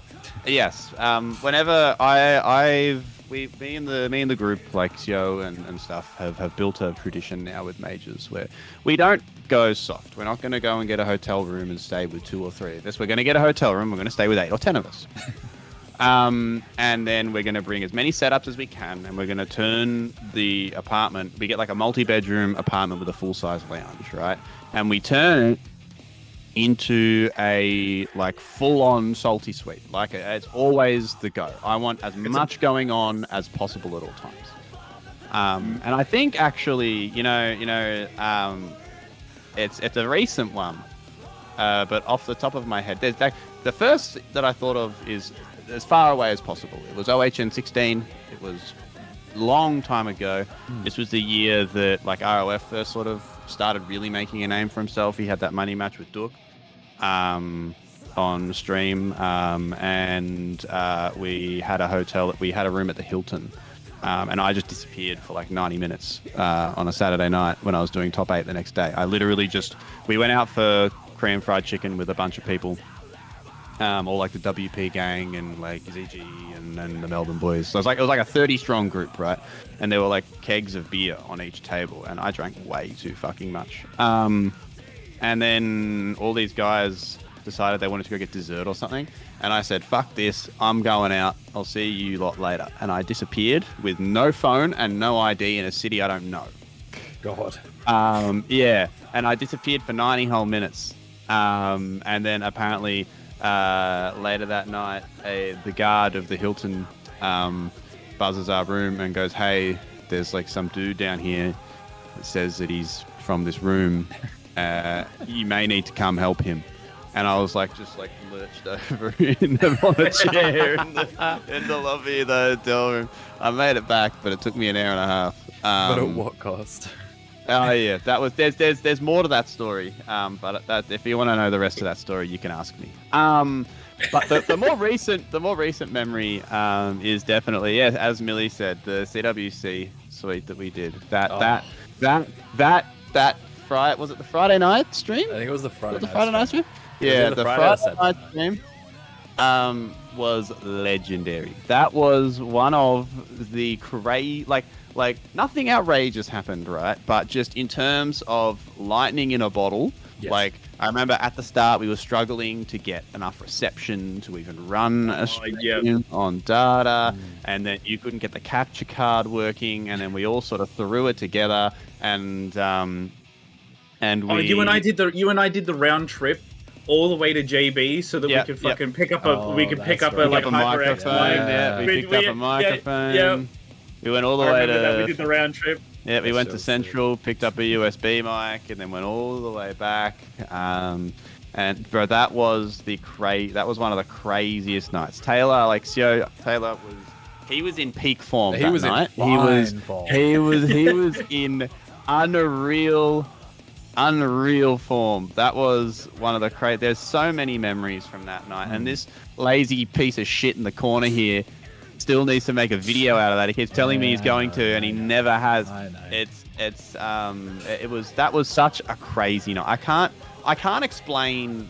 Yes. Whenever me and the group, like Sio and stuff, have built a tradition now with majors where we don't go soft. We're not going to go and get a hotel room and stay with 2 or 3 of us. We're going to get a hotel room. We're going to stay with 8 or 10 of us. And then we're going to bring as many setups as we can, and we're going to turn the apartment. We get like a multi-bedroom apartment with a full-size lounge, right? And we turn it into a like full-on salty suite. Like it's always the go. I want as much going on as possible at all times. And I think actually, it's a recent one, but off the top of my head, there's the first that I thought of is as far away as possible. It was OHN 16. It was a long time ago. This was the year that like ROF first sort of started really making a name for himself. He had that money match with Duke on stream, and we had a room at the Hilton, and I just disappeared for like 90 minutes on a Saturday night when I was doing top 8 the next day. I literally we went out for Korean fried chicken with a bunch of people, all like the WP gang and like ZG and the Melbourne boys. So it was like a 30 strong group, right? And there were like kegs of beer on each table, and I drank way too fucking much. And then all these guys decided they wanted to go get dessert or something, and I said, fuck this, I'm going out, I'll see you lot later. And I disappeared with no phone and no ID in a city I don't know. God. Yeah, and I disappeared for 90 whole minutes. And then apparently later that night, the guard of the Hilton buzzes our room and goes, hey, there's like some dude down here that says that he's from this room. You may need to come help him. And I was like, just like lurched over on a chair in the lobby of the hotel room. I made it back, but it took me an hour and a half. But at what cost? Oh yeah, that was there's more to that story. But if you want to know the rest of that story, you can ask me. But the more recent memory is definitely, yeah, as Millie said, the CWC suite that we did. That Friday, was it the Friday night stream? I think it was the Friday night stream. Yeah, the Friday night stream was legendary. That was one of the like nothing outrageous happened, right? But just in terms of lightning in a bottle, yes. Like I remember at the start we were struggling to get enough reception to even run a stream on data, and then you couldn't get the capture card working, and then we all sort of threw it together, and you and I did the round trip all the way to JB so that we could fucking pick up a we picked up a microphone. We went all the way to. We did the round trip. Yeah, we went to Central, picked up a USB mic, and then went all the way back. And bro, that was one of the craziest nights. Taylor was in peak form that night. He was in unreal form. That was one of the there's so many memories from that night, and this lazy piece of shit in the corner here still needs to make a video out of that. He keeps telling me he's going to, and he never has. I know. That was such a crazy night. I can't explain.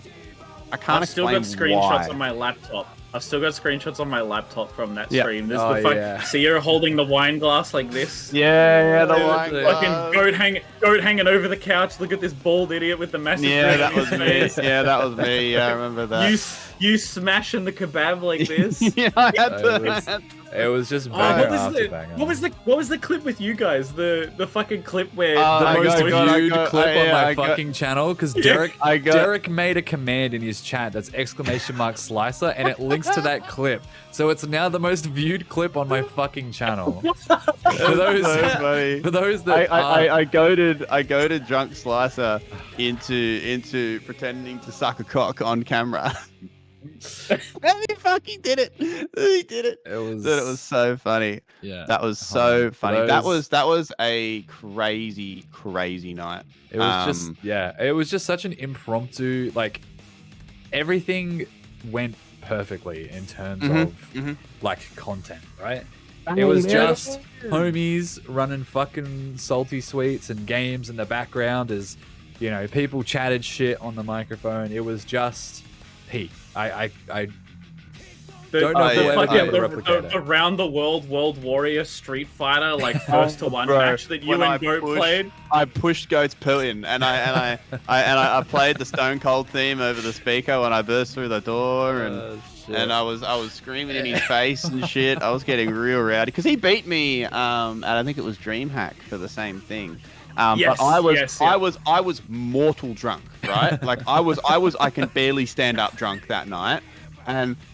I've still got screenshots why. on my laptop. I've still got screenshots on my laptop from that stream. There's So you're holding the wine glass like this. Yeah, the wine glass. Fucking goat hanging over the couch. Look at this bald idiot with the massive grin on his face. Yeah, that was me. Yeah, I remember that. You smashing the kebab like this. Yeah, I had to. It was just banger after banger. What was the clip with you guys? The fucking clip where the most viewed clip on my fucking channel, because Derek made a command in his chat that's _slicer, and it links to that clip. So it's now the most viewed clip on my fucking channel. For those that I goaded drunk Slicer into pretending to suck a cock on camera. And he fucking did it. He did it. It was so funny. Yeah, that was so funny. That was a crazy night. It was it was just such an impromptu. Like everything went perfectly in terms of like content, right? It was just homies running fucking salty sweets and games in the background as, people chatted shit on the microphone. It was just peak. I The, don't know if yeah, we'll ever fucking be able to replicate the it. round the world World Warrior Street Fighter like first to one Bro, match that you when I and Goat pushed- played. I pushed Goat's Putin, and I played the Stone Cold theme over the speaker when I burst through the door, and I was screaming in his face and shit. I was getting real rowdy because he beat me, and I think it was DreamHack for the same thing. Yes, but I was yes, yeah. I was mortal drunk, right? Like I can barely stand up drunk that night,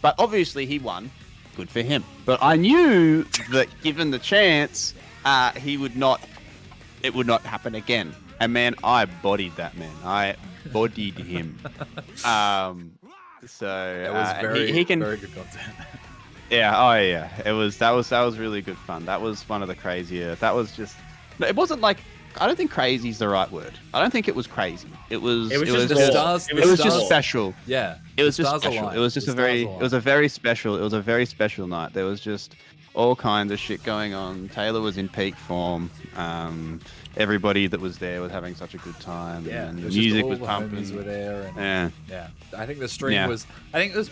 but obviously he won. Good for him. But I knew that given the chance, it would not happen again. And man, I bodied that man. I bodied him. So That was very, he can. very good content. Yeah. Oh yeah. That was really good fun. That was one of the crazier. That was just. It wasn't like. I don't think crazy is the right word. I don't think it was crazy. It was just the raw. stars. It was just raw. special. Yeah. It was the just stars special. aligned. It was just The a very. stars It was a very special. It was a very special night. There was just all kinds of shit going on. Taylor was in peak form. Everybody that was there was having such a good time. Yeah, And it the was just music all was the pumping. homies were there. And, Yeah. yeah. I think the stream Yeah. was. I think it was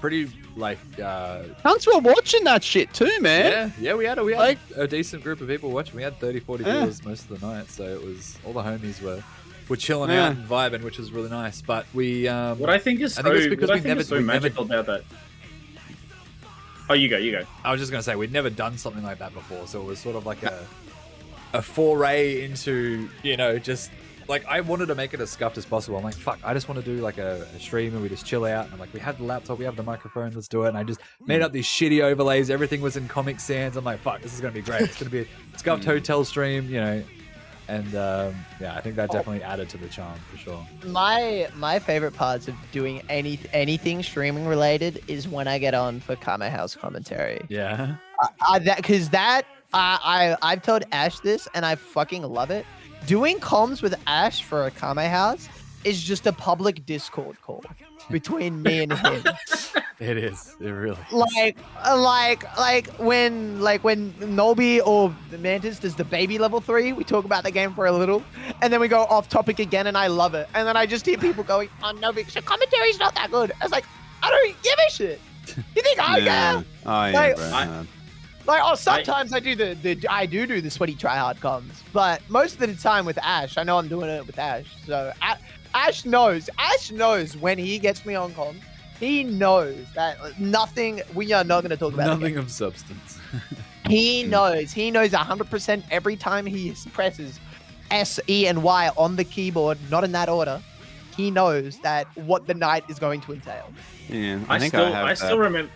pretty like. Cunts were watching that shit too, man. Yeah, we had Like- a decent group of people watching. We had 30, 40 Yeah. viewers most of the night, so it was all the homies were chilling Yeah. out and vibing, which was really nice. But we What I think is I so, think it's because what I we think never- is so we never- magical about that. Oh, you go. I was just gonna say we'd never done something like that before, so it was sort of like a foray into just like I wanted to make it as scuffed as possible. I'm like, fuck, I just want to do like a stream and we just chill out. And I'm like, we have the laptop, we have the microphone, let's do it. And I just made up these shitty overlays. Everything was in Comic Sans. I'm like, fuck, this is gonna be great. It's gonna be a scuffed hotel stream, And yeah, I think that definitely added to the charm for sure. My favorite parts of doing anything streaming related is when I get on for Kame House commentary. Yeah. I've told Ash this and I fucking love it. Doing comms with Ash for a Kame House is just a public Discord call between me and him. It is. It really is. like when Nolby or the Mantis does the baby level 3, we talk about the game for a little, and then we go off topic again, and I love it. And then I just hear people going, "Oh, Novix, your commentary's not that good." I was like, I don't give a shit. You think I care? Oh yeah, Like, bro. Sometimes I do I do the sweaty tryhard comms, but most of the time with Ash, I know I'm doing it with Ash. So Ash knows when he gets me on comms. He knows that we are not going to talk about Nothing it. of substance. He knows 100% every time he presses S, E, and Y on the keyboard, not in that order. He knows that what the night is going to entail. Yeah, I think still remember.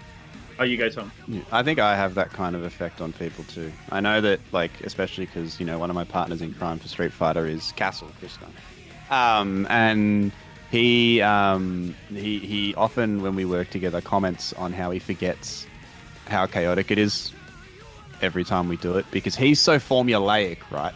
Oh, you go, Tom. I think I have that kind of effect on people too. I know that, like, especially because one of my partners in crime for Street Fighter is Castle Krishna, and he often when we work together comments on how he forgets how chaotic it is every time we do it because he's so formulaic, right?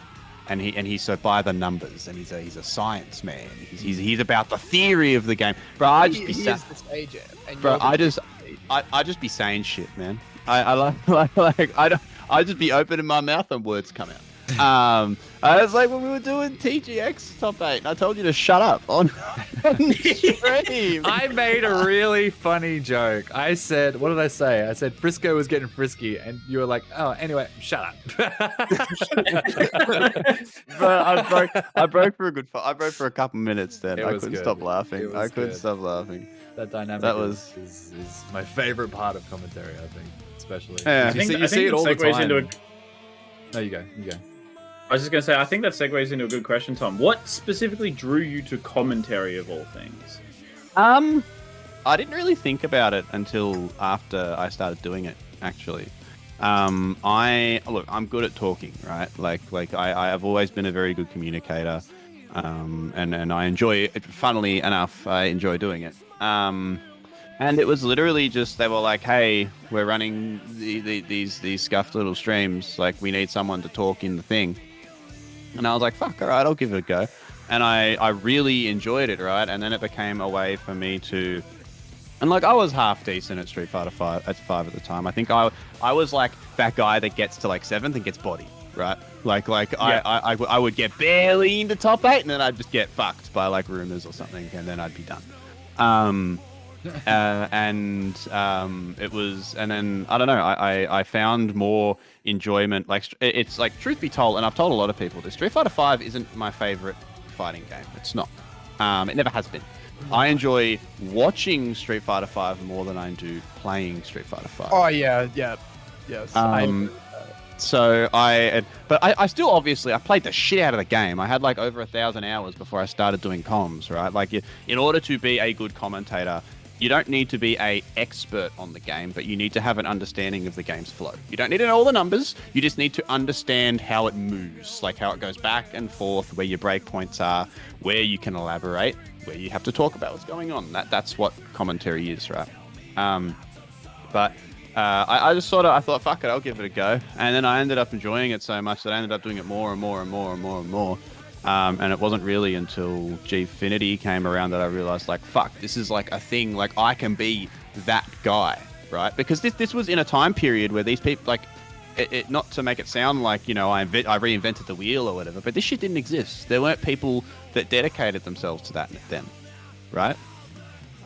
And he's so by the numbers, and he's a science man. He's about the theory of the game, bro. I just He be is the stager. And bro. you're the- I just be saying shit, man. I just be opening my mouth and words come out. I was like when we were doing TGX top 8, and I told you to shut up on stream. I made a really funny joke. I said, what did I say? I said Frisco was getting frisky, and you were like, oh, anyway, shut up. Bro, I broke for a couple minutes then. It I was couldn't good. stop laughing. It was I couldn't good. stop laughing. That dynamic That is my favorite part of commentary, I think, especially. Yeah. You see it all the segues time. into No, you go. I was just going to say, I think that segues into a good question, Tom. What specifically drew you to commentary of all things? I didn't really think about it until after I started doing it, actually. I'm good at talking, right? Like I've always been a very good communicator, and I enjoy it. Funnily enough, I enjoy doing it. And it was literally just they were like, "Hey, we're running these scuffed little streams. Like, we need someone to talk in the thing." And I was like, "Fuck, all right, I'll give it a go." And I really enjoyed it, right? And then it became a way for me to, and like I was half decent at Street Fighter 5 at the time. I think I was like that guy that gets to like 7th and gets bodied, right? I would get barely into top 8, and then I'd just get fucked by like rumors or something, and then I'd be done. It was, and then I don't know. I found more enjoyment. Like it's like, truth be told, and I've told a lot of people this. Street Fighter V isn't my favorite fighting game. It's not. It never has been. I enjoy watching Street Fighter V more than I do playing Street Fighter V. Oh yeah, yes. So I still obviously I played the shit out of the game. I had like over 1,000 hours before I started doing comms, right? Like in order to be a good commentator, you don't need to be an expert on the game, but you need to have an understanding of the game's flow. You don't need to know all the numbers. You just need to understand how it moves, like how it goes back and forth, where your breakpoints are, where you can elaborate, where you have to talk about what's going on. That's what commentary is, right? I just I thought, fuck it, I'll give it a go. And then I ended up enjoying it so much that I ended up doing it more and more and more and more and more. And it wasn't really until Gfinity came around that I realized, like, fuck, this is like a thing. Like, I can be that guy, right? Because this was in a time period where these people, like, it not to make it sound like, you know, I reinvented the wheel or whatever, but this shit didn't exist. There weren't people that dedicated themselves to that then, right?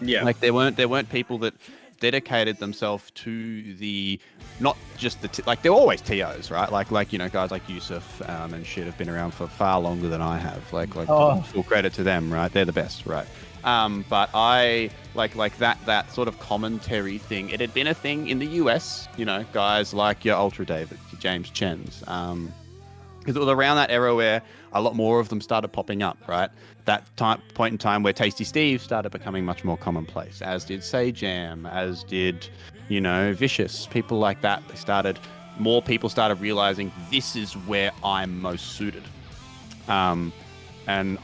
Yeah. Like, there weren't people that dedicated themselves to the, not just the like, there were always TOs, right? Like you know, guys like Yusuf and shit have been around for far longer than I have. Full credit to them, right? They're the best, right? But I like that sort of commentary thing. It had been a thing in the US, you know, guys like your Ultra David, your James Chens, because it was around that era where a lot more of them started popping up, right? That point in time where Tasty Steve started becoming much more commonplace, as did Say Jam, as did, you know, Vicious, people like that. More people started realizing this is where I'm most suited. And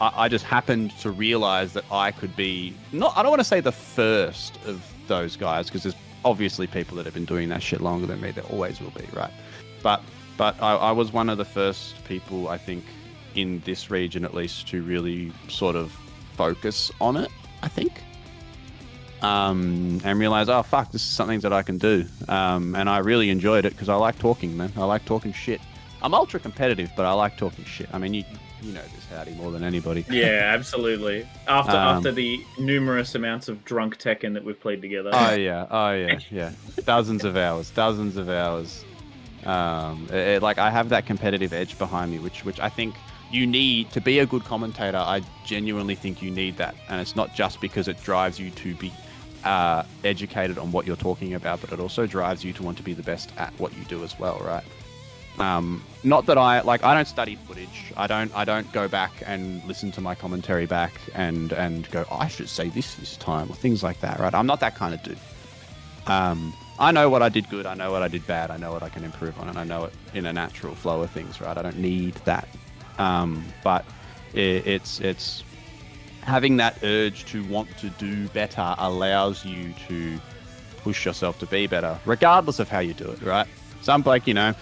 I just happened to realize that I could be, I don't want to say the first of those guys, because there's obviously people that have been doing that shit longer than me. There always will be, right? But I was one of the first people, I think, in this region at least, to really sort of focus on it, I think. And realize, oh fuck, this is something that I can do. And I really enjoyed it because I like talking, man. I like talking shit. I'm ultra competitive, but I like talking shit. I mean, you know this, Howdy, more than anybody. Yeah, absolutely. After the numerous amounts of drunk Tekken that we've played together. Oh yeah. Dozens of hours. Like, I have that competitive edge behind me, which I think you need to be a good commentator. I genuinely think you need that, and it's not just because it drives you to be educated on what you're talking about, but it also drives you to want to be the best at what you do as well, right? Not that I don't study footage. I don't go back and listen to my commentary back and go, oh, I should say this time, or things like that, right? I'm not that kind of dude. I know what I did good, I know what I did bad, I know what I can improve on, and I know it in a natural flow of things, right? I don't need that. But it's having that urge to want to do better allows you to push yourself to be better, regardless of how you do it, right? Some, like, you know,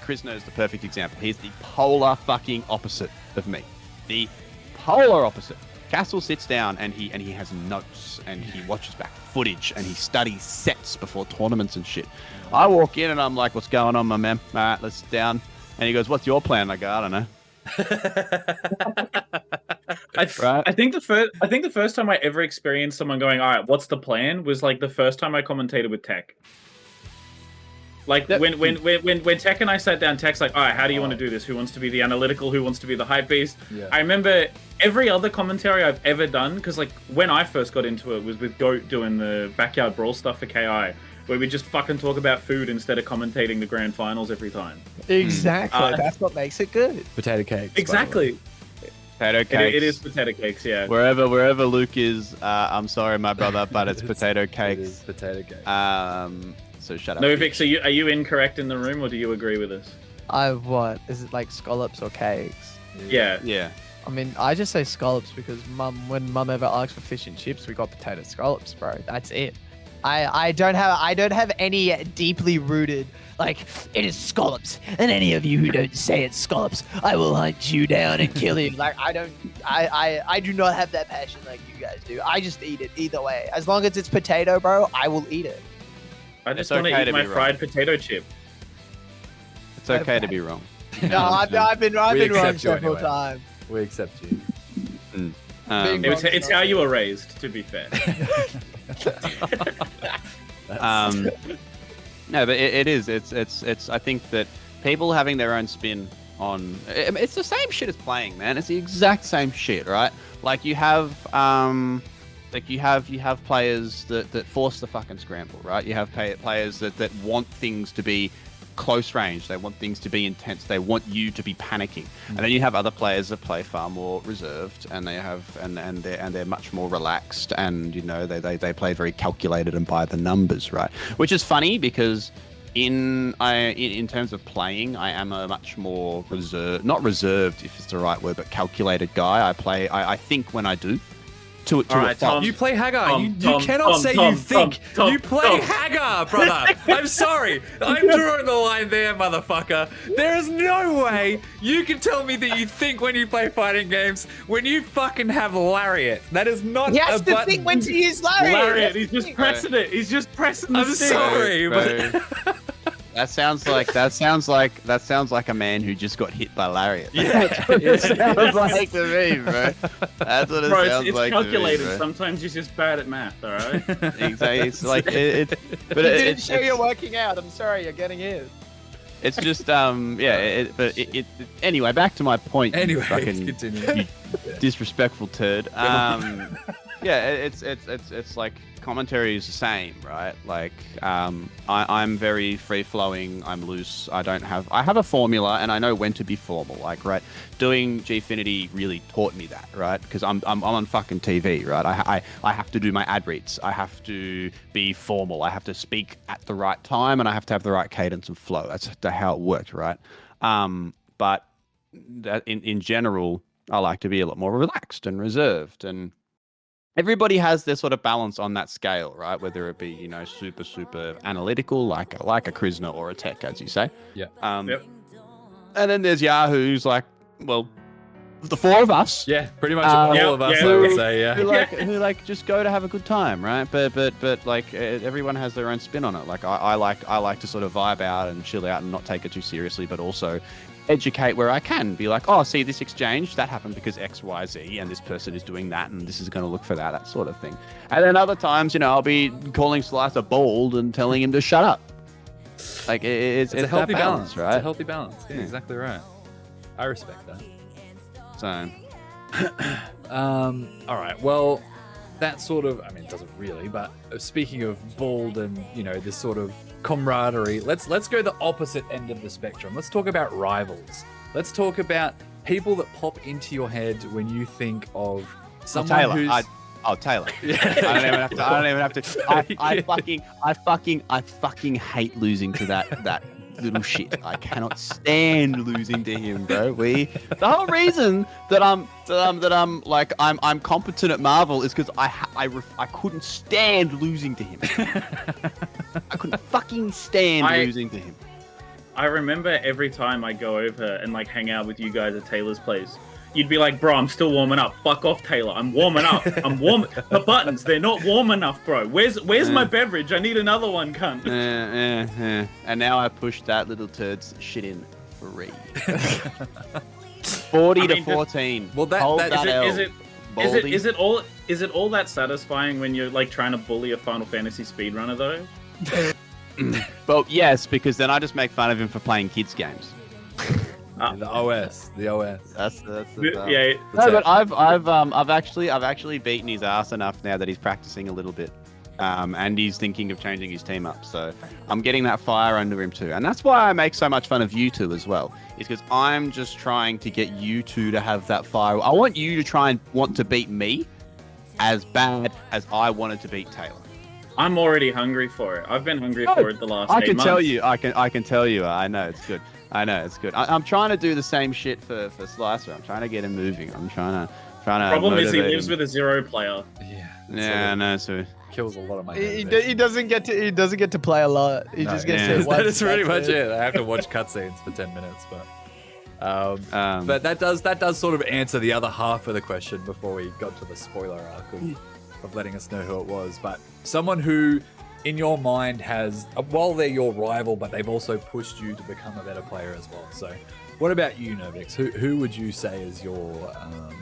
Chris knows the perfect example. He's the polar fucking opposite of me. The polar opposite. Castle sits down and he has notes and he watches back footage and he studies sets before tournaments and shit. I walk in and I'm like, what's going on, my man? All right, let's sit down. And he goes, what's your plan? I go, I don't know. I think the first time I ever experienced someone going, all right, what's the plan, was like the first time I commentated with Tech. Like, when Tech and I sat down, Tech's like, all right, how do you want to do this? Who wants to be the analytical? Who wants to be the hype beast? Yeah. I remember every other commentary I've ever done, because like when I first got into it was with Goat doing the Backyard Brawl stuff for KI, where we just fucking talk about food instead of commentating the grand finals every time. Exactly. That's what makes it good. Potato cakes. Exactly. Potato cakes. It is potato cakes, yeah. Wherever Luke is, I'm sorry, my brother, but it's potato cakes. It is potato cakes. So shut up. Novix, are you incorrect in the room, or do you agree with us? What? Is it like scallops or cakes? Yeah. I mean, I just say scallops because when mum ever asks for fish and chips, we got potato scallops, bro. That's it. I don't have any deeply rooted, like, it is scallops, and any of you who don't say it's scallops, I will hunt you down and kill you. Like, I do not have that passion like you guys do. I just eat it either way. As long as it's potato, bro, I will eat it. I just want to eat my fried potato chip. It's okay to be wrong. No, I've been wrong several times. We accept you. Being It's, wrong is it's not how good. you were raised, to be fair. No, but it is. It's. I think that people having their own spin on it's the same shit as playing, man. It's the exact same shit, right? Like you have you have players that force the fucking scramble, right? You have players that want things to be close range. They want things to be intense. They want you to be panicking. And then you have other players that play far more reserved, and they have and they're much more relaxed, and you know they play very calculated and by the numbers, right? Which is funny because in terms of playing, I am a much more not reserved if it's the right word, but calculated guy. I think when I do. To All right, a fault. Tom. You play Hagar. Tom, you Tom, cannot Tom, say Tom, you think. Tom, you play Tom. Hagar, brother. I'm sorry. I'm drawing the line there, motherfucker. There is no way you can tell me that you think when you play fighting games when you fucking have Lariat. That is not He has a to button. think when to use Lariat. Lariat, he's just pressing it. He's just pressing the I'm stick. sorry, Bro, but that sounds like a man who just got hit by Lariat. yeah, It sounds like to me, bro. That's what it Bro, sounds it's like calculated. to me, bro. Sometimes you're just bad at math, all right? Exactly. It's like but You didn't show you're working out. I'm sorry, you're getting hit. it's just anyway. Back to my point. you anyway, fucking continue. disrespectful turd. Yeah, it's like commentary is the same, right? Like I'm very free flowing. I'm loose. I have a formula, and I know when to be formal. Like, right, doing Gfinity really taught me that, right? Because I'm on fucking TV, right? I have to do my ad reads. I have to be formal. I have to speak at the right time, and I have to have the right cadence and flow. That's how it worked, right? But that in general, I like to be a lot more relaxed and reserved, and everybody has their sort of balance on that scale, right? Whether it be, you know, super analytical, like a Krishna or a Tech, as you say. Yeah. Yep. And then there's Yahoo, who's like, well, the four of us. Yeah, pretty much Um, all of us, yeah. I would say, yeah. Who like just go to have a good time, right? But like everyone has their own spin on it. Like I like to sort of vibe out and chill out and not take it too seriously, but also educate where I can. Be like, oh, see, this exchange that happened because X, Y, Z, and this person is doing that, and this is going to look for that sort of thing. And then other times, you know, I'll be calling Slicer bald and telling him to shut up. Like it's a healthy that balance, right? It's a healthy balance. Yeah, Yeah. exactly right. I respect that. So. All right. Well, that sort of, I mean, it doesn't really, but speaking of bald and, you know, this sort of camaraderie, let's go the opposite end of the spectrum. Let's talk about rivals. Let's talk about people that pop into your head when you think of someone Taylor. who's... Taylor. I don't even have to. I fucking hate losing to that little shit. I cannot stand losing to him, bro. The whole reason that I'm competent at Marvel is because I couldn't stand losing to him. I couldn't fucking stand losing to him. I remember every time I go over and like hang out with you guys at Taylor's place, you'd be like, bro, I'm still warming up. Fuck off, Taylor. I'm warming up. I'm warm. The buttons, they're not warm enough, bro. Where's my beverage? I need another one, cunt. And now I pushed that little turd's shit in free. 40 to 14. Well, Hold that- that L, Baldy. Is it all that satisfying when you're like trying to bully a Final Fantasy speedrunner though? Well, yes, because then I just make fun of him for playing kids games. The OS. That's Yeah. No, but I've actually beaten his ass enough now that he's practicing a little bit, and he's thinking of changing his team up. So I'm getting that fire under him too, and that's why I make so much fun of you two as well. Is because I'm just trying to get you two to have that fire. I want you to try and want to beat me as bad as I wanted to beat Taylor. I'm already hungry for it. I've been hungry for it the last 8 I months. can tell you. I can tell you. I know it's good. I'm trying to do the same shit for Slicer. I'm trying to get him moving. I'm trying to. Problem is he motivate lives him. with a 0 player. Yeah. Yeah, no, so Kills a lot of my He doesn't get to play a lot. He just gets to watch. That is pretty that's much it. I have to watch cutscenes for 10 minutes, but but that does sort of answer the other half of the question before we got to the spoiler arc of letting us know who it was. But someone who, in your mind, has while they're your rival, but they've also pushed you to become a better player as well. So What about you, Novix? Who would you say is your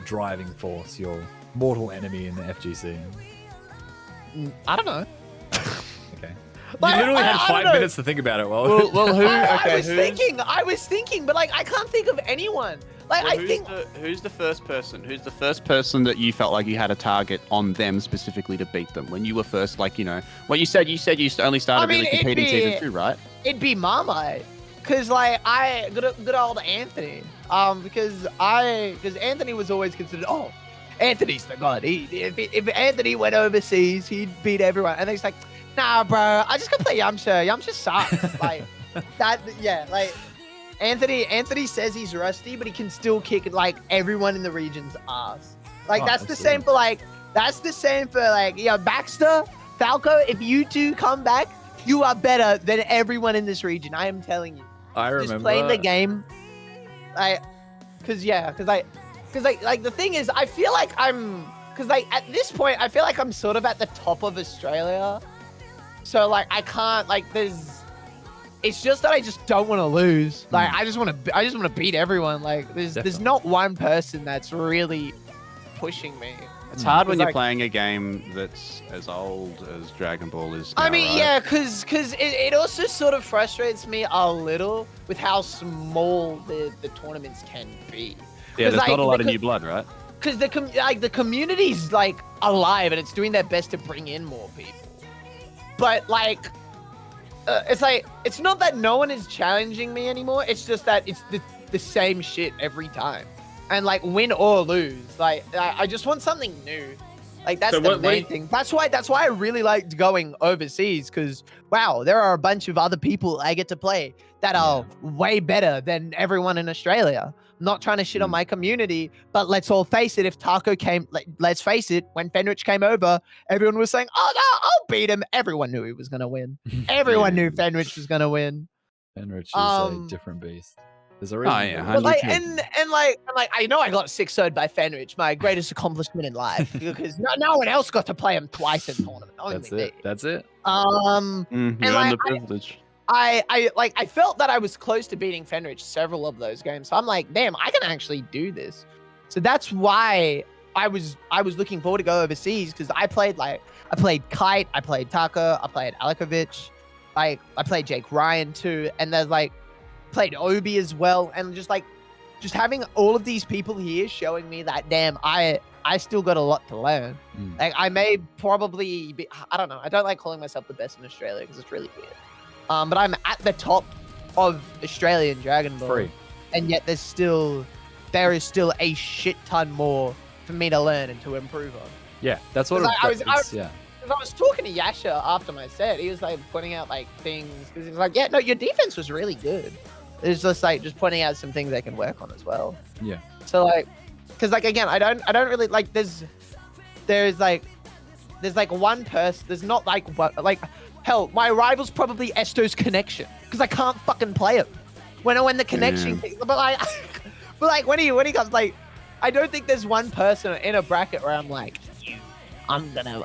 driving force, your mortal enemy in the FGC? I don't know. Okay. Like, You literally I had don't 5 know. minutes to think about it. Well, Well, who? I Okay, I was thinking, but like I can't think of anyone. Like I think who's the first person? Who's the first person that you felt like you had a target on them specifically to beat them when you were first, like, you know, what you said you only started I mean, really competing season 2, right? it'd be Marmite, cause like good old Anthony, because Anthony was always considered, oh, Anthony's the god. If Anthony went overseas, he'd beat everyone, and he's like, nah, bro, I just gotta play Yamcha. Yamcha sucks. Like that, yeah, like. Anthony says he's rusty, but he can still kick like everyone in the region's ass. Like that's the same for Baxter, Falco. If you two come back, you are better than everyone in this region. I am telling you. I remember Just playing the game, cause the thing is, I feel like at this point, I feel like I'm sort of at the top of Australia. So like I can't it's just that I just don't want to lose. Like I just want to beat everyone. Like there's not one person that's really pushing me. It's hard when you're playing a game that's as old as Dragon Ball is now, I mean, right? yeah, because it also sort of frustrates me a little with how small the tournaments can be. Yeah, there's like, not a lot of new blood, right? Because the community's like alive and it's doing their best to bring in more people. But like, it's not that no one is challenging me anymore. It's just that it's the same shit every time. And like win or lose, like I just want something new. Like that's the main thing. That's why I really liked going overseas, because wow, there are a bunch of other people I get to play that are way better than everyone in Australia. I'm not trying to shit on my community, but let's all face it. If Taco let's face it, when Fenrich came over, everyone was saying, "Oh no, I'll beat him." Everyone knew he was gonna win. Everyone knew Fenrich was gonna win. Fenrich is a different beast. There's a reason. Oh yeah, But like, and like I know I got 6-0'd by Fenrich, my greatest accomplishment in life, because no one else got to play him twice in tournament. That's it. That's it. you earned the privilege. I felt that I was close to beating Fenrich several of those games. So I'm like, damn, I can actually do this. So that's why I was looking forward to go overseas, because I played Kite, I played Taka, I played Alikovic, I played Jake Ryan too, and there's like played Obi as well, and just having all of these people here showing me that damn I still got a lot to learn. Like I may probably be, I don't know, I don't like calling myself the best in Australia because it's really weird. But I'm at the top of Australian Dragon Ball, and yet there is still a shit ton more for me to learn and to improve on. Yeah, that's what I was talking to Yasha after my set. He was like pointing out like things, because he was like, "Yeah, no, your defense was really good." It's just like pointing out some things they can work on as well. Yeah. So like, because like again, I don't really like there's one person. There's not like what like. Hell, my rival's probably Esto's connection, because I can't fucking play him. When the connection, but like when he comes, like I don't think there's one person in a bracket where I'm like, I'm gonna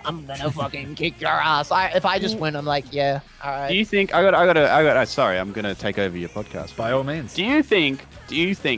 fucking kick your ass. If I just win, I'm like, yeah, all right. Do you think I got? Sorry, I'm gonna take over your podcast. By all means. Do you think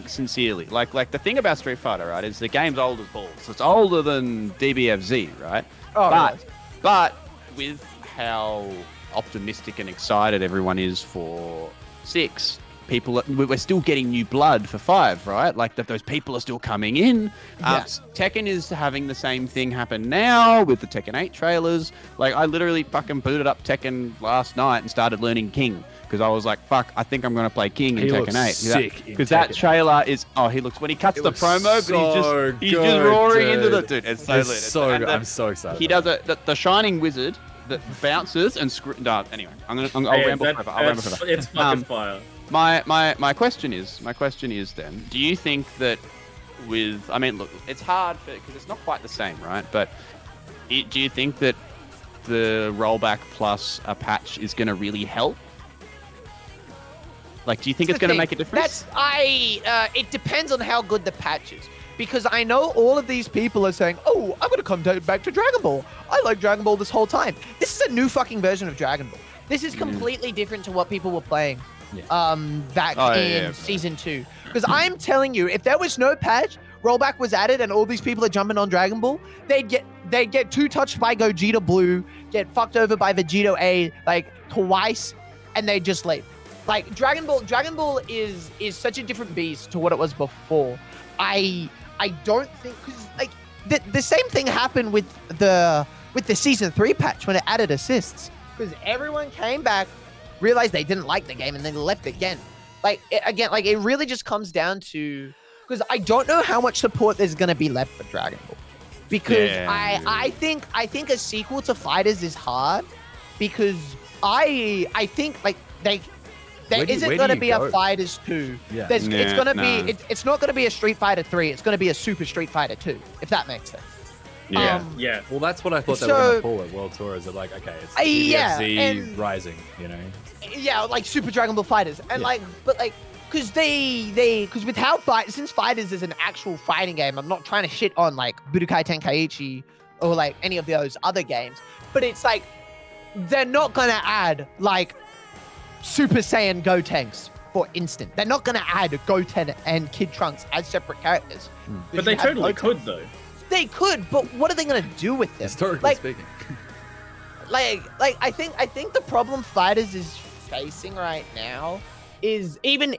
sincerely, like the thing about Street Fighter, right, is the game's old as balls. It's older than DBFZ, right? Oh, but with how optimistic and excited everyone is for 6, we're still getting new blood for 5, right? Like those people are still coming in. Tekken is having the same thing happen now with the Tekken 8 trailers. Like I literally fucking booted up Tekken last night and started learning King, because I was like, fuck, I think I'm going to play King in Tekken 8. Sick. Because that trailer is, he looks, when he cuts the promo, but he's just roaring into the, dude, it's so lit. I'm so excited. He does the Shining Wizard that bounces and anyway, I'll ramble forever. It's fucking fire. My question is then, do you think that look, it's hard because it's not quite the same, right? But do you think that the rollback plus a patch is going to really help? Like, do you think it's going to make a difference? It depends on how good the patch is. Because I know all of these people are saying, oh, I'm going to come back to Dragon Ball. I like Dragon Ball this whole time. This is a new fucking version of Dragon Ball. This is completely different to what people were playing back Oh, in yeah. season 2. Because I'm telling you, if there was no patch, rollback was added, and all these people are jumping on Dragon Ball, they'd get two touched by Gogeta Blue, get fucked over by Vegito A like twice, and they'd just leave. Like Dragon Ball is such a different beast to what it was before. I don't think, because like the same thing happened with the season 3 patch when it added assists, because everyone came back, realized they didn't like the game, and then left again. Like it really just comes down to, because I don't know how much support there's gonna be left for Dragon Ball, because I think a sequel to Fighters is hard, because I think like there isn't going to be a Fighters 2. Yeah. It's going to be it's not going to be a Street Fighter 3. It's going to be a Super Street Fighter 2, if that makes sense. Yeah. Yeah. Well, that's what I thought they were going to call it. World Tour is like, okay, it's DBFZ Rising, you know? Yeah, like Super Dragon Ball Fighters, and because because with how since Fighters is an actual fighting game, I'm not trying to shit on like Budokai Tenkaichi or like any of those other games, but it's like they're not going to add like Super Saiyan Gotenks, for instance. They're not going to add Goten and Kid Trunks as separate characters. But they totally could, though. They could, but what are they going to do with them? Historically speaking. I think the problem Fighters is facing right now is even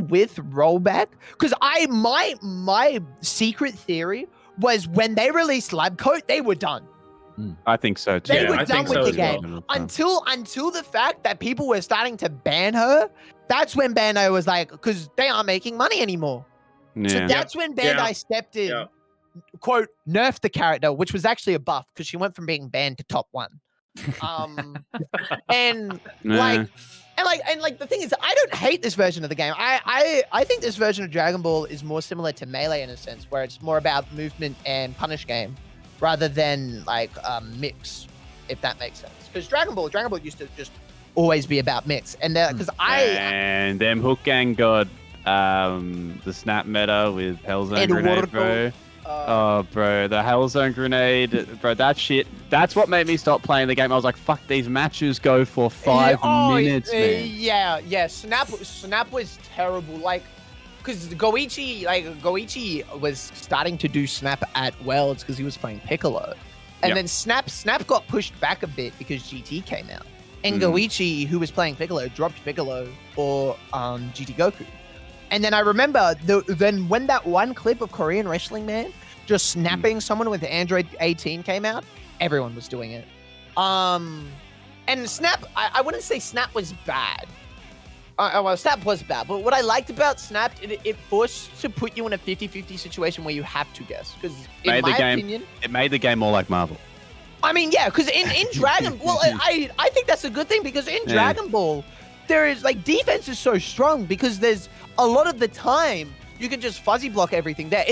with rollback, because my secret theory was when they released Lab Coat, they were done. I think so too. They were I done think with so the as game well. until the fact that people were starting to ban her. That's when Bandai was like, because they aren't making money anymore. Yeah. So that's when Bandai stepped in, quote, nerfed the character, which was actually a buff because she went from being banned to top 1. And the thing is, I don't hate this version of the game. I think this version of Dragon Ball is more similar to Melee in a sense, where it's more about movement and punish game, rather than like mix, if that makes sense. Because Dragon Ball used to just always be about mix, and because and them Hook Gang got the snap meta with Hellzone Grenade, bro. Bro, the Hellzone Grenade, bro, that shit, that's what made me stop playing the game. I was like, fuck, these matches go for 5 minutes, man. Yeah, Snap was terrible, like, because Goichi was starting to do Snap at Worlds because he was playing Piccolo. And then Snap got pushed back a bit because GT came out. And Goichi, who was playing Piccolo, dropped Piccolo for GT Goku. And then I remember then when that one clip of Korean Wrestling Man just snapping someone with Android 18 came out, everyone was doing it. And Snap, I wouldn't say Snap was bad. Well, Snap was bad, but what I liked about Snap, it forced to put you in a 50-50 situation where you have to guess. Because in my opinion, it made the game more like Marvel. I mean, yeah, because in Dragon Ball, I think that's a good thing, because in Dragon Ball, there is like defense is so strong because there's a lot of the time you can just fuzzy block everything. There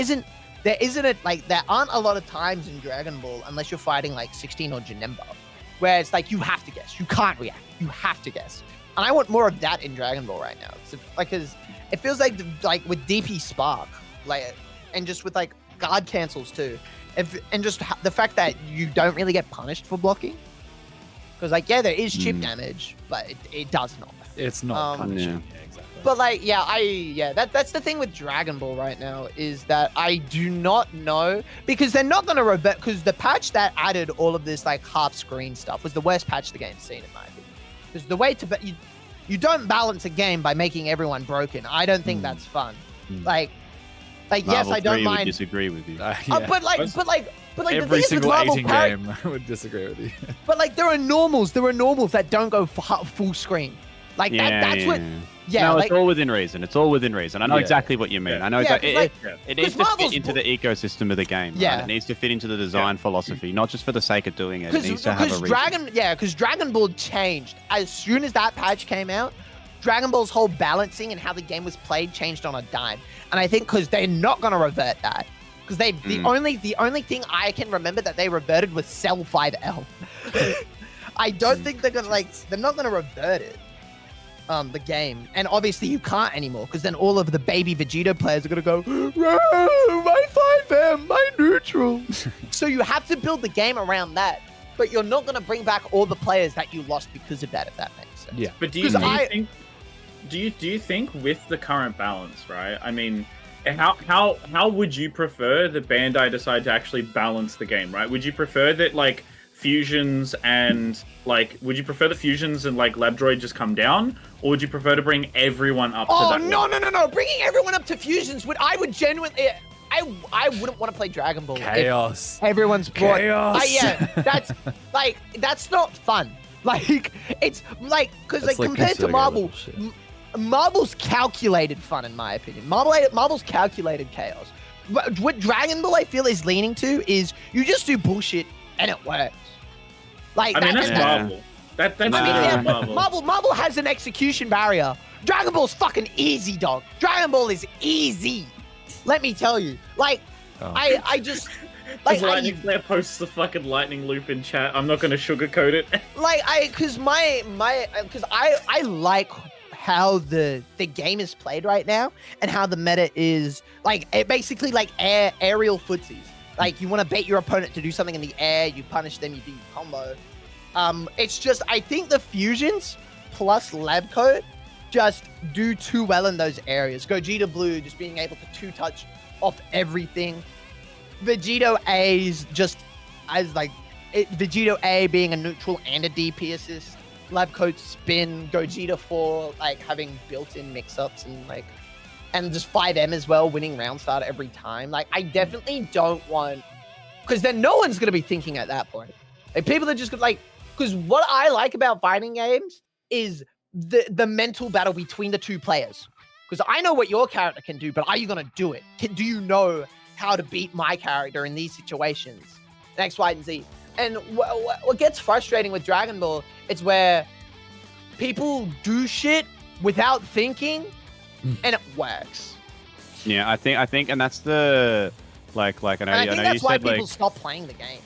aren't a lot of times in Dragon Ball unless you're fighting like 16 or Janemba, where it's like you have to guess, you can't react, you have to guess. And I want more of that in Dragon Ball right now. So, like, cause it feels like with DP Spark, like, and just with like guard cancels too, and just the fact that you don't really get punished for blocking, because like there is chip damage, but it does not. It's not punishing. Yeah. Yeah, exactly. But like, that's the thing with Dragon Ball right now, is that I do not know, because they're not gonna revert, because the patch that added all of this like half screen stuff was the worst patch the game's seen in my opinion. Because the way to you don't balance a game by making everyone broken. I don't think that's fun. Like yes, I don't mind. Would disagree with you. But like every the thing single is with 18 game, I would disagree with you. But like there are normals that don't go full screen. Like that's what. Yeah, no, like, it's all within reason. It's all within reason. I know exactly what you mean. I know it needs to fit into the ecosystem of the game. Yeah, right? It needs to fit into the design philosophy, not just for the sake of doing it. It needs to have a reason. Because Dragon Ball changed as soon as that patch came out. Dragon Ball's whole balancing and how the game was played changed on a dime, and I think because they're not gonna revert that, because the only thing I can remember that they reverted was Cell 5L. I don't think they're not gonna revert it. The game, and obviously you can't anymore, because then all of the baby Vegeta players are gonna go, my 5M, my neutral. So you have to build the game around that, but you're not gonna bring back all the players that you lost because of that, if that makes sense. But do you think do you think with the current balance, right? I mean, how would you prefer the Bandai decide to actually balance the game, right? Would you prefer that like fusions and like like Lab Droid just come down, or would you prefer to bring everyone up to that no. Bringing everyone up to fusions I would genuinely I wouldn't want to play Dragon Ball. Chaos. If everyone's brought. Chaos. Yeah, that's not fun. Like it's like because like compared to Marvel, Marvel's calculated fun in my opinion. Marvel's calculated chaos. But what Dragon Ball I feel is leaning to is you just do bullshit and it works. Like I mean that's Marvel. That's Marvel. Marvel has an execution barrier. Dragon Ball's fucking easy, dog. Dragon Ball is easy. Let me tell you. Like, I just like Lightning Flare posts the fucking lightning loop in chat. I'm not gonna sugarcoat it. Like because I like how the game is played right now and how the meta is like basically like aerial footsies. Like you want to bait your opponent to do something in the air, you punish them, you do your combo. It's just I think the fusions plus lab coat just do too well in those areas. Gogeta Blue just being able to two-touch off everything. Vegito A's just as like Vegito A being a neutral and a DP assist. Lab coat spin, Gogeta 4 like having built-in mix-ups and just 5M as well, winning round start every time. Like I definitely don't want, because then no one's gonna be thinking at that point. Like people are just like, because what I like about fighting games is the mental battle between the two players. Because I know what your character can do, but are you gonna do it? Do you know how to beat my character in these situations? X, Y, and Z. And what gets frustrating with Dragon Ball, it's where people do shit without thinking, and it works. Yeah, I think, and that's the like, I know, and I think that's you why said people like stop playing the game.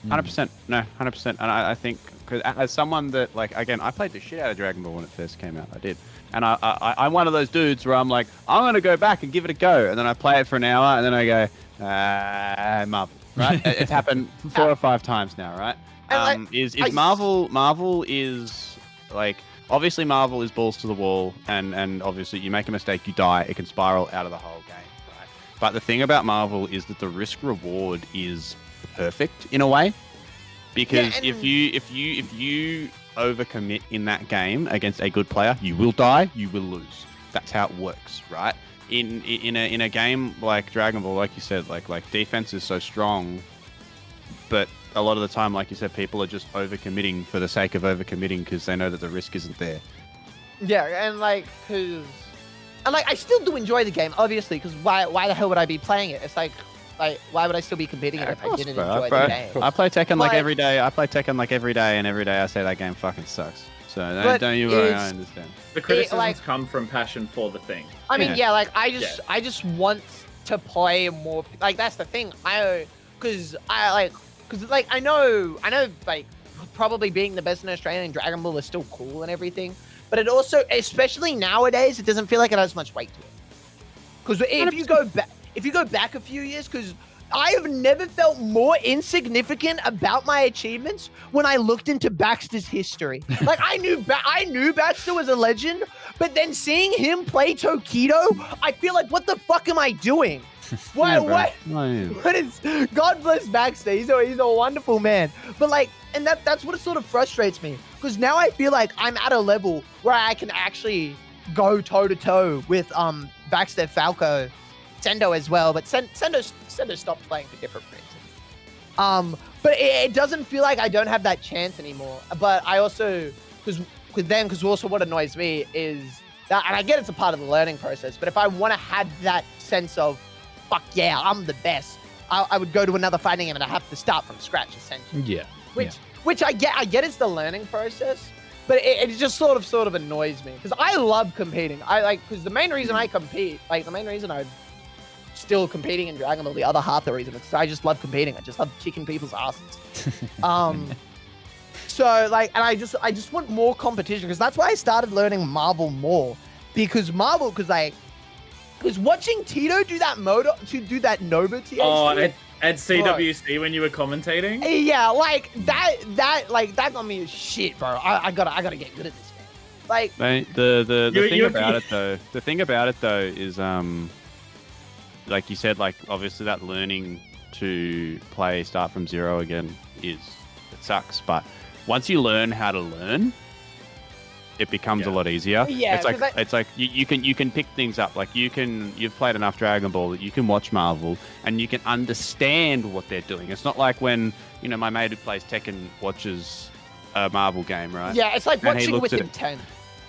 100%, no, 100%, and I think because as someone that like again, I played the shit out of Dragon Ball when it first came out. I did, and I'm one of those dudes where I'm like, I'm gonna go back and give it a go, and then I play it for an hour, and then I go, Marvel. Right, it's happened 4 or 5 times now, right? Marvel is like obviously Marvel is balls to the wall, and obviously you make a mistake, you die, it can spiral out of the whole game, right? But the thing about Marvel is that the risk reward is perfect in a way, because if you overcommit in that game against a good player, you will die, you will lose. That's how it works, right? In a game like Dragon Ball, like you said, like defense is so strong, but a lot of the time, like you said, people are just overcommitting for the sake of overcommitting because they know that the risk isn't there. Yeah, and like, I still do enjoy the game, obviously, because why the hell would I be playing it? It's like why would I still be competing it if I didn't enjoy the game? I play Tekken like every day. I play Tekken like every day, and every day I say that game fucking sucks. So don't you worry, I understand. The criticisms come from passion for the thing. I mean, I just want to play more. Like that's the thing. I know, like probably being the best in Australia in Dragon Ball is still cool and everything, but it also, especially nowadays, it doesn't feel like it has much weight to it. Because if you go back a few years, because I have never felt more insignificant about my achievements when I looked into Baxter's history. Like I knew Baxter was a legend, but then seeing him play Tokido, I feel like, what the fuck am I doing? What is? God bless Baxter. He's a wonderful man. But like, and that's what sort of frustrates me, because now I feel like I'm at a level where I can actually go toe to toe with Baxter, Falco, Sendo as well, but Sendo stopped playing for different reasons. But it doesn't feel like I don't have that chance anymore. But I also, because also what annoys me is that, and I get it's a part of the learning process, but if I want to have that sense of, fuck yeah, I'm the best, I would go to another fighting game and I have to start from scratch, essentially. Yeah. Which I get it's the learning process, but it just sort of annoys me, because I love competing. Because the main reason I compete, the main reason I'm still competing in Dragon Ball, the other half the reason, is I just love competing. I just love kicking people's asses. So like, and I just want more competition, because that's why I started learning Marvel more, because watching Tito do that Nova THC. Oh, at CWC when you were commentating? Yeah, like that got me as shit, bro. I gotta get good at this game. Like, The thing about it though is like you said, like obviously that learning to start from zero again it sucks, but once you learn how to learn, it becomes a lot easier. Yeah, it's like you can pick things up. Like you've played enough Dragon Ball that you can watch Marvel and you can understand what they're doing. It's not like when my mate who plays Tekken watches a Marvel game, right? yeah, it's like And he watching looks with at it. intent.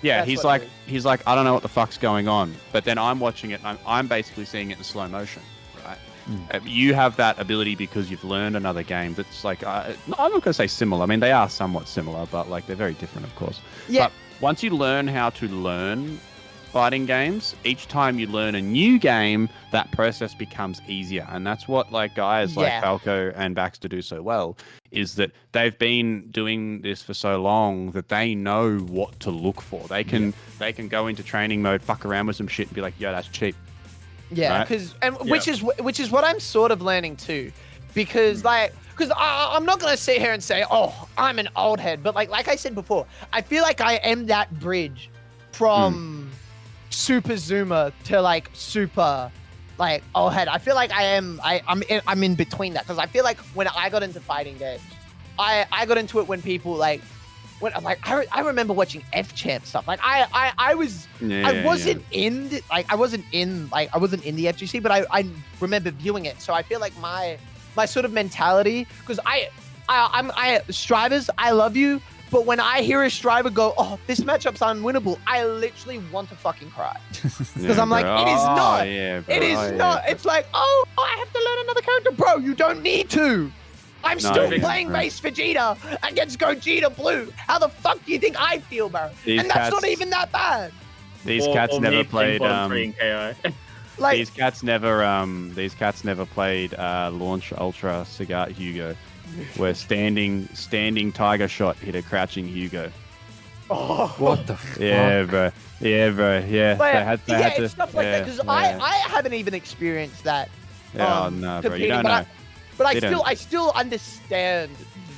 Yeah, That's he's what like it is. I don't know what the fuck's going on, but then I'm watching it and I'm basically seeing it in slow motion, right? You have that ability because you've learned another game that's like I'm not gonna say similar. I mean, they are somewhat similar, but like they're very different, of course. Yeah. But once you learn how to learn fighting games, each time you learn a new game, that process becomes easier, and that's what like guys like Falco and Baxter do so well. Is that they've been doing this for so long that they know what to look for. They can go into training mode, fuck around with some shit, and be like, "Yo, that's cheap." Yeah, Right? which is what I'm sort of learning too, because I'm not gonna sit here and say, oh, I'm an old head, but like I said before, I feel like I am that bridge from super zoomer to like super like old head. I feel like I'm in between that, because I feel like when I got into fighting games, I got into it when people like. I remember watching F Champ stuff. Like I wasn't in the FGC, but I remember viewing it. So I feel like my sort of mentality, because I'm Strivers, I love you, but when I hear a Striver go, oh, this matchup's unwinnable, I literally want to fucking cry, because I'm like, it is not. It is not. It's like, oh, I have to learn another character, bro. You don't need to. I'm still playing base Vegeta against Gogeta Blue. How the fuck do you think I feel, bro? And that's not even that bad. These cats never played. Like, these cats never played Launch Ultra Sagat Hugo, where standing Tiger Shot hit a crouching Hugo. Oh. What the fuck? Yeah, bro. Yeah. But, it's stuff like that, because I haven't even experienced that. Yeah, no, bro. You don't know. But I still understand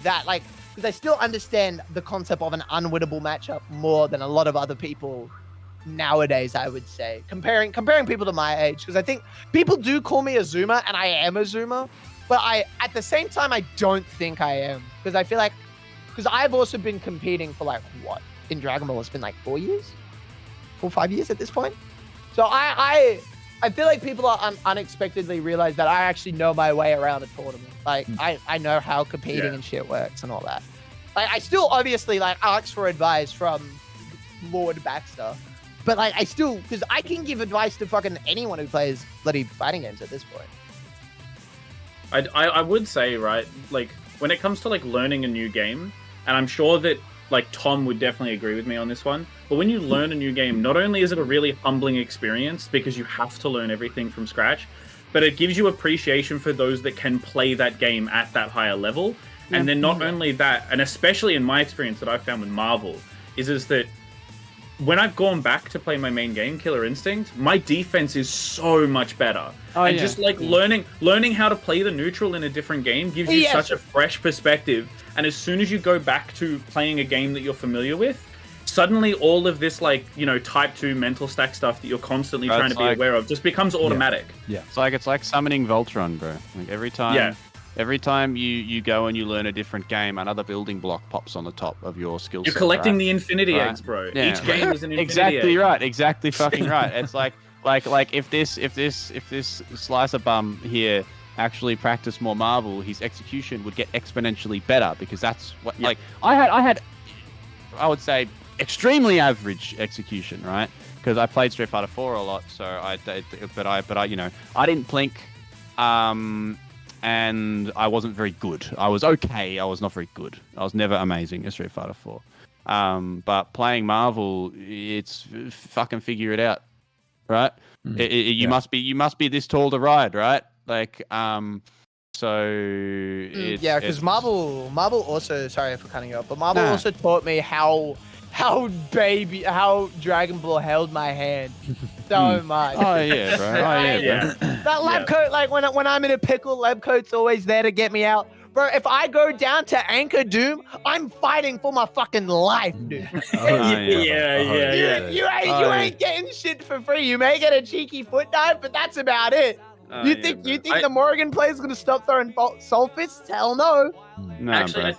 that, like, because I still understand the concept of an unwinnable matchup more than a lot of other people nowadays, I would say. Comparing people to my age, because I think people do call me a zoomer, and I am a zoomer, but at the same time, I don't think I am, because I feel like, because I've also been competing for like, what, in Dragon Ball, it's been like 4 years? 4 or 5 years at this point? So I feel like people are unexpectedly realize that I actually know my way around a tournament. Like, I know how competing and shit works and all that. Like, I still obviously like ask for advice from Lord Baxter, but like I still, because I can give advice to fucking anyone who plays bloody fighting games at this point. I would say, right, like when it comes to like learning a new game, and I'm sure that like Tom would definitely agree with me on this one, but when you learn a new game, not only is it a really humbling experience because you have to learn everything from scratch, but it gives you appreciation for those that can play that game at that higher level. And then not only that, and especially in my experience that I've found with Marvel, is that when I've gone back to play my main game, Killer Instinct, my defense is so much better. Just like learning how to play the neutral in a different game gives you such a fresh perspective. And as soon as you go back to playing a game that you're familiar with, suddenly all of this like, type 2 mental stack stuff that you're constantly trying to be aware of just becomes automatic. Yeah. It's like summoning Voltron, bro. Like every time you go and you learn a different game, another building block pops on the top of your skill set. You're collecting the Infinity Eggs, bro. Yeah. Each game is an Infinity Exactly Egg. right. Exactly fucking right. It's like if this slicer bum here actually practiced more Marvel, his execution would get exponentially better, because that's what like I would say extremely average execution, right? Because I played Street Fighter 4 a lot, so I didn't blink. And I wasn't very good. I was okay. I was not very good. I was never amazing at Street Fighter 4. But playing Marvel, it's fucking figure it out, right? You must be this tall to ride, right? Like, because Marvel also, sorry for cutting you off, but Marvel also taught me how Dragon Ball held my hand so much. Oh yeah, bro. Bro. That lab coat, like when I'm in a pickle, lab coat's always there to get me out. Bro, if I go down to Anchor Doom, I'm fighting for my fucking life, dude. Yeah. You ain't getting shit for free. You may get a cheeky foot dive, but that's about it. You think the Morrigan player's gonna stop throwing soul fists? Hell no. No, Actually, bro.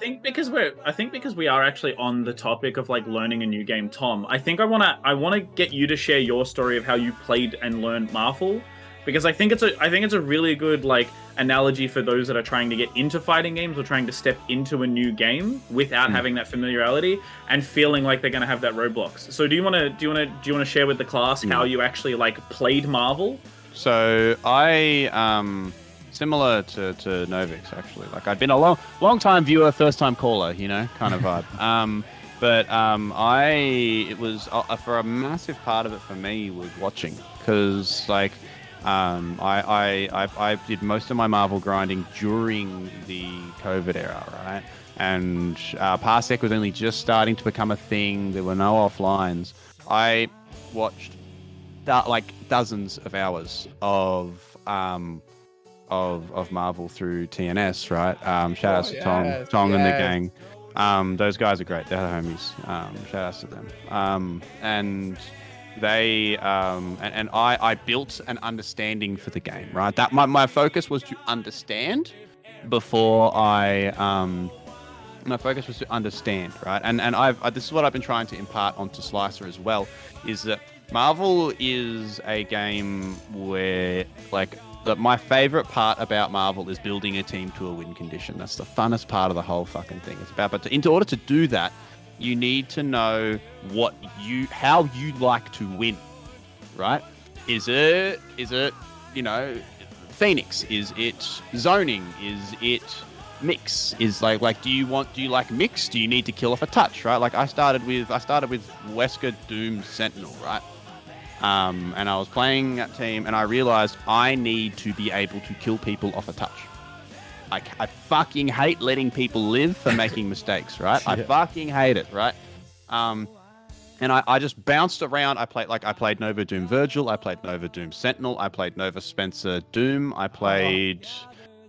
I think because we are actually on the topic of like learning a new game, Tom. I think I wanna get you to share your story of how you played and learned Marvel, because I think it's a really good like analogy for those that are trying to get into fighting games or trying to step into a new game without having that familiarity and feeling like they're gonna have that roadblocks. So do you wanna share with the class how you actually like played Marvel? So I, similar to Novix actually. Like I'd been a long time viewer, first time caller, you know, kind of vibe. It was for a massive part of it for me was watching, because like I did most of my Marvel grinding during the COVID era, right? And Parsec was only just starting to become a thing. There were no offlines. I watched like dozens of hours of Marvel through TNS, right? Shout outs to Tong and the gang. Those guys are great. They're homies. Shout outs to them. And they and I built an understanding for the game, right? That my focus was to understand before my focus was to understand, right? And this is what I've been trying to impart onto Slicer as well, is that Marvel is a game where, like, my favorite part about Marvel is building a team to a win condition. That's the funnest part of the whole fucking thing. It's about, but in order to do that, you need to know how you like to win, right? Is it, you know, Phoenix? Is it zoning? Is it mix? Is like do you like mix? Do you need to kill off a touch, right? Like I started with Wesker Doom Sentinel, right? And I was playing that team, and I realized I need to be able to kill people off a touch. I fucking hate letting people live for making mistakes, right? I fucking hate it, right? And I just bounced around. I played Nova Doom Virgil. I played Nova Doom Sentinel. I played Nova Spencer Doom. I played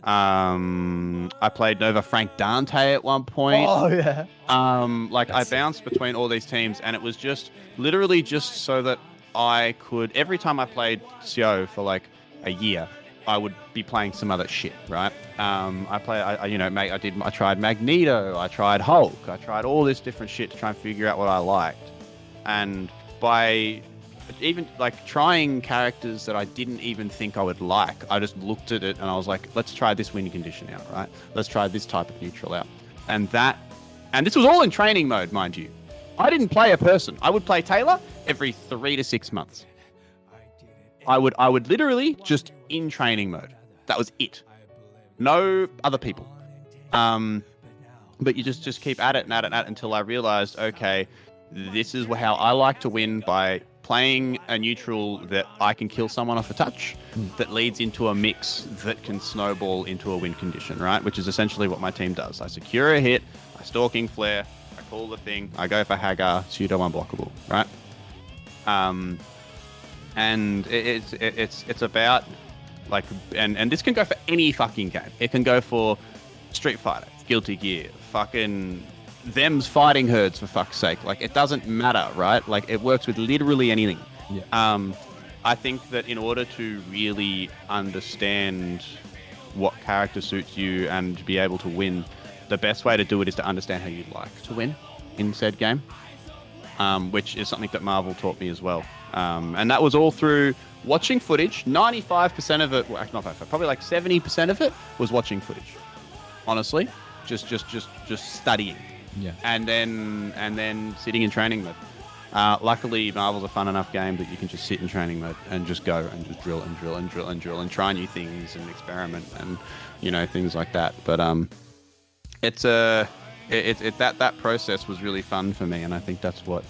Nova Frank Dante at one point. Oh yeah. I bounced between all these teams, and it was just literally just so that I could, every time I played CO for like a year, I would be playing some other shit, right? I tried Magneto, I tried Hulk, I tried all this different shit to try and figure out what I liked. And by even like trying characters that I didn't even think I would like, I just looked at it and I was like, let's try this win condition out, right? Let's try this type of neutral out. And this was all in training mode, mind you. I didn't play a person. I would play Taylor every 3 to 6 months. I would literally just in training mode. That was it. No other people. But you just keep at it and at it and at it until I realized, okay, this is how I like to win, by playing a neutral that I can kill someone off a touch, that leads into a mix that can snowball into a win condition, right? Which is essentially what my team does. I secure a hit, I stalking flare, I call the thing, I go for Hagar, pseudo unblockable, right? And it's about like, and this can go for any fucking game. It can go for Street Fighter, Guilty Gear, fucking them's fighting herds, for fuck's sake. Like, it doesn't matter, right? Like, it works with literally anything. Yeah. I think that in order to really understand what character suits you and be able to win, the best way to do it is to understand how you'd like to win in said game, which is something that Marvel taught me as well. And that was all through watching footage. 95% of it, well, not 95%, probably like 70% of it was watching footage. Honestly, just studying. Yeah. And then sitting in training mode. Luckily, Marvel's a fun enough game that you can just sit in training mode and just go and just drill and drill and drill and drill and try new things and experiment and, you know, things like that. But that process was really fun for me, and I think that's what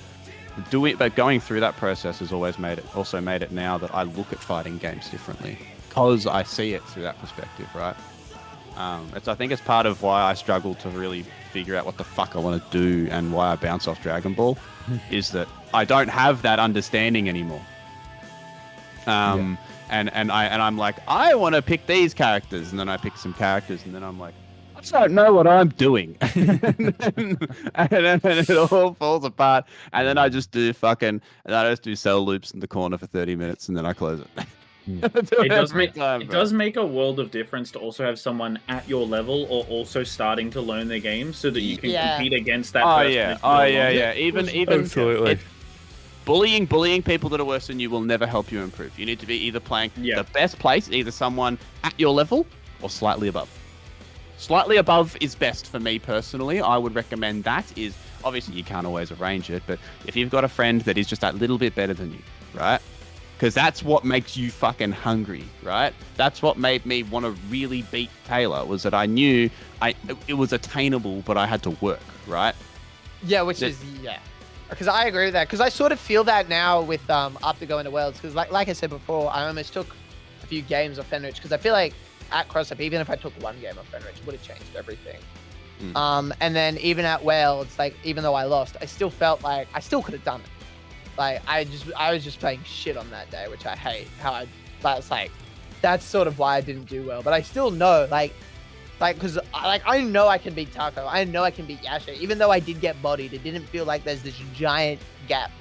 but going through that process has always made it now that I look at fighting games differently, because I see it through that perspective, right? I think it's part of why I struggle to really figure out what the fuck I want to do and why I bounce off Dragon Ball, is that I don't have that understanding anymore. And I'm like, I want to pick these characters, and then I pick some characters, and then I'm like, I don't know what I'm doing. and then it all falls apart. And then I just do cell loops in the corner for 30 minutes and then I close it. It does make a world of difference to also have someone at your level or also starting to learn the game so that you can compete against that person. Even Absolutely. Bullying people that are worse than you will never help you improve. You need to be either playing the best place, either someone at your level or slightly above. Slightly above is best for me personally. I would recommend that. Is obviously you can't always arrange it, but if you've got a friend that is just that little bit better than you, right? Because that's what makes you fucking hungry, right? That's what made me want to really beat Taylor, was that I knew it was attainable, but I had to work, right? Yeah, because I agree with that. Because I sort of feel that now with after going to Worlds. Because like I said before, I almost took a few games off Fenrich. Because I feel like at Cross-Up, even if I took one game off Fenrich, it would have changed everything. And then even at Worlds, like even though I lost, I still felt like I still could have done it. Like I was just playing shit on that day, which I hate. That's sort of why I didn't do well. But I still know, because I know I can beat Taco. I know I can beat Yasha. Even though I did get bodied, it didn't feel like there's this giant gap.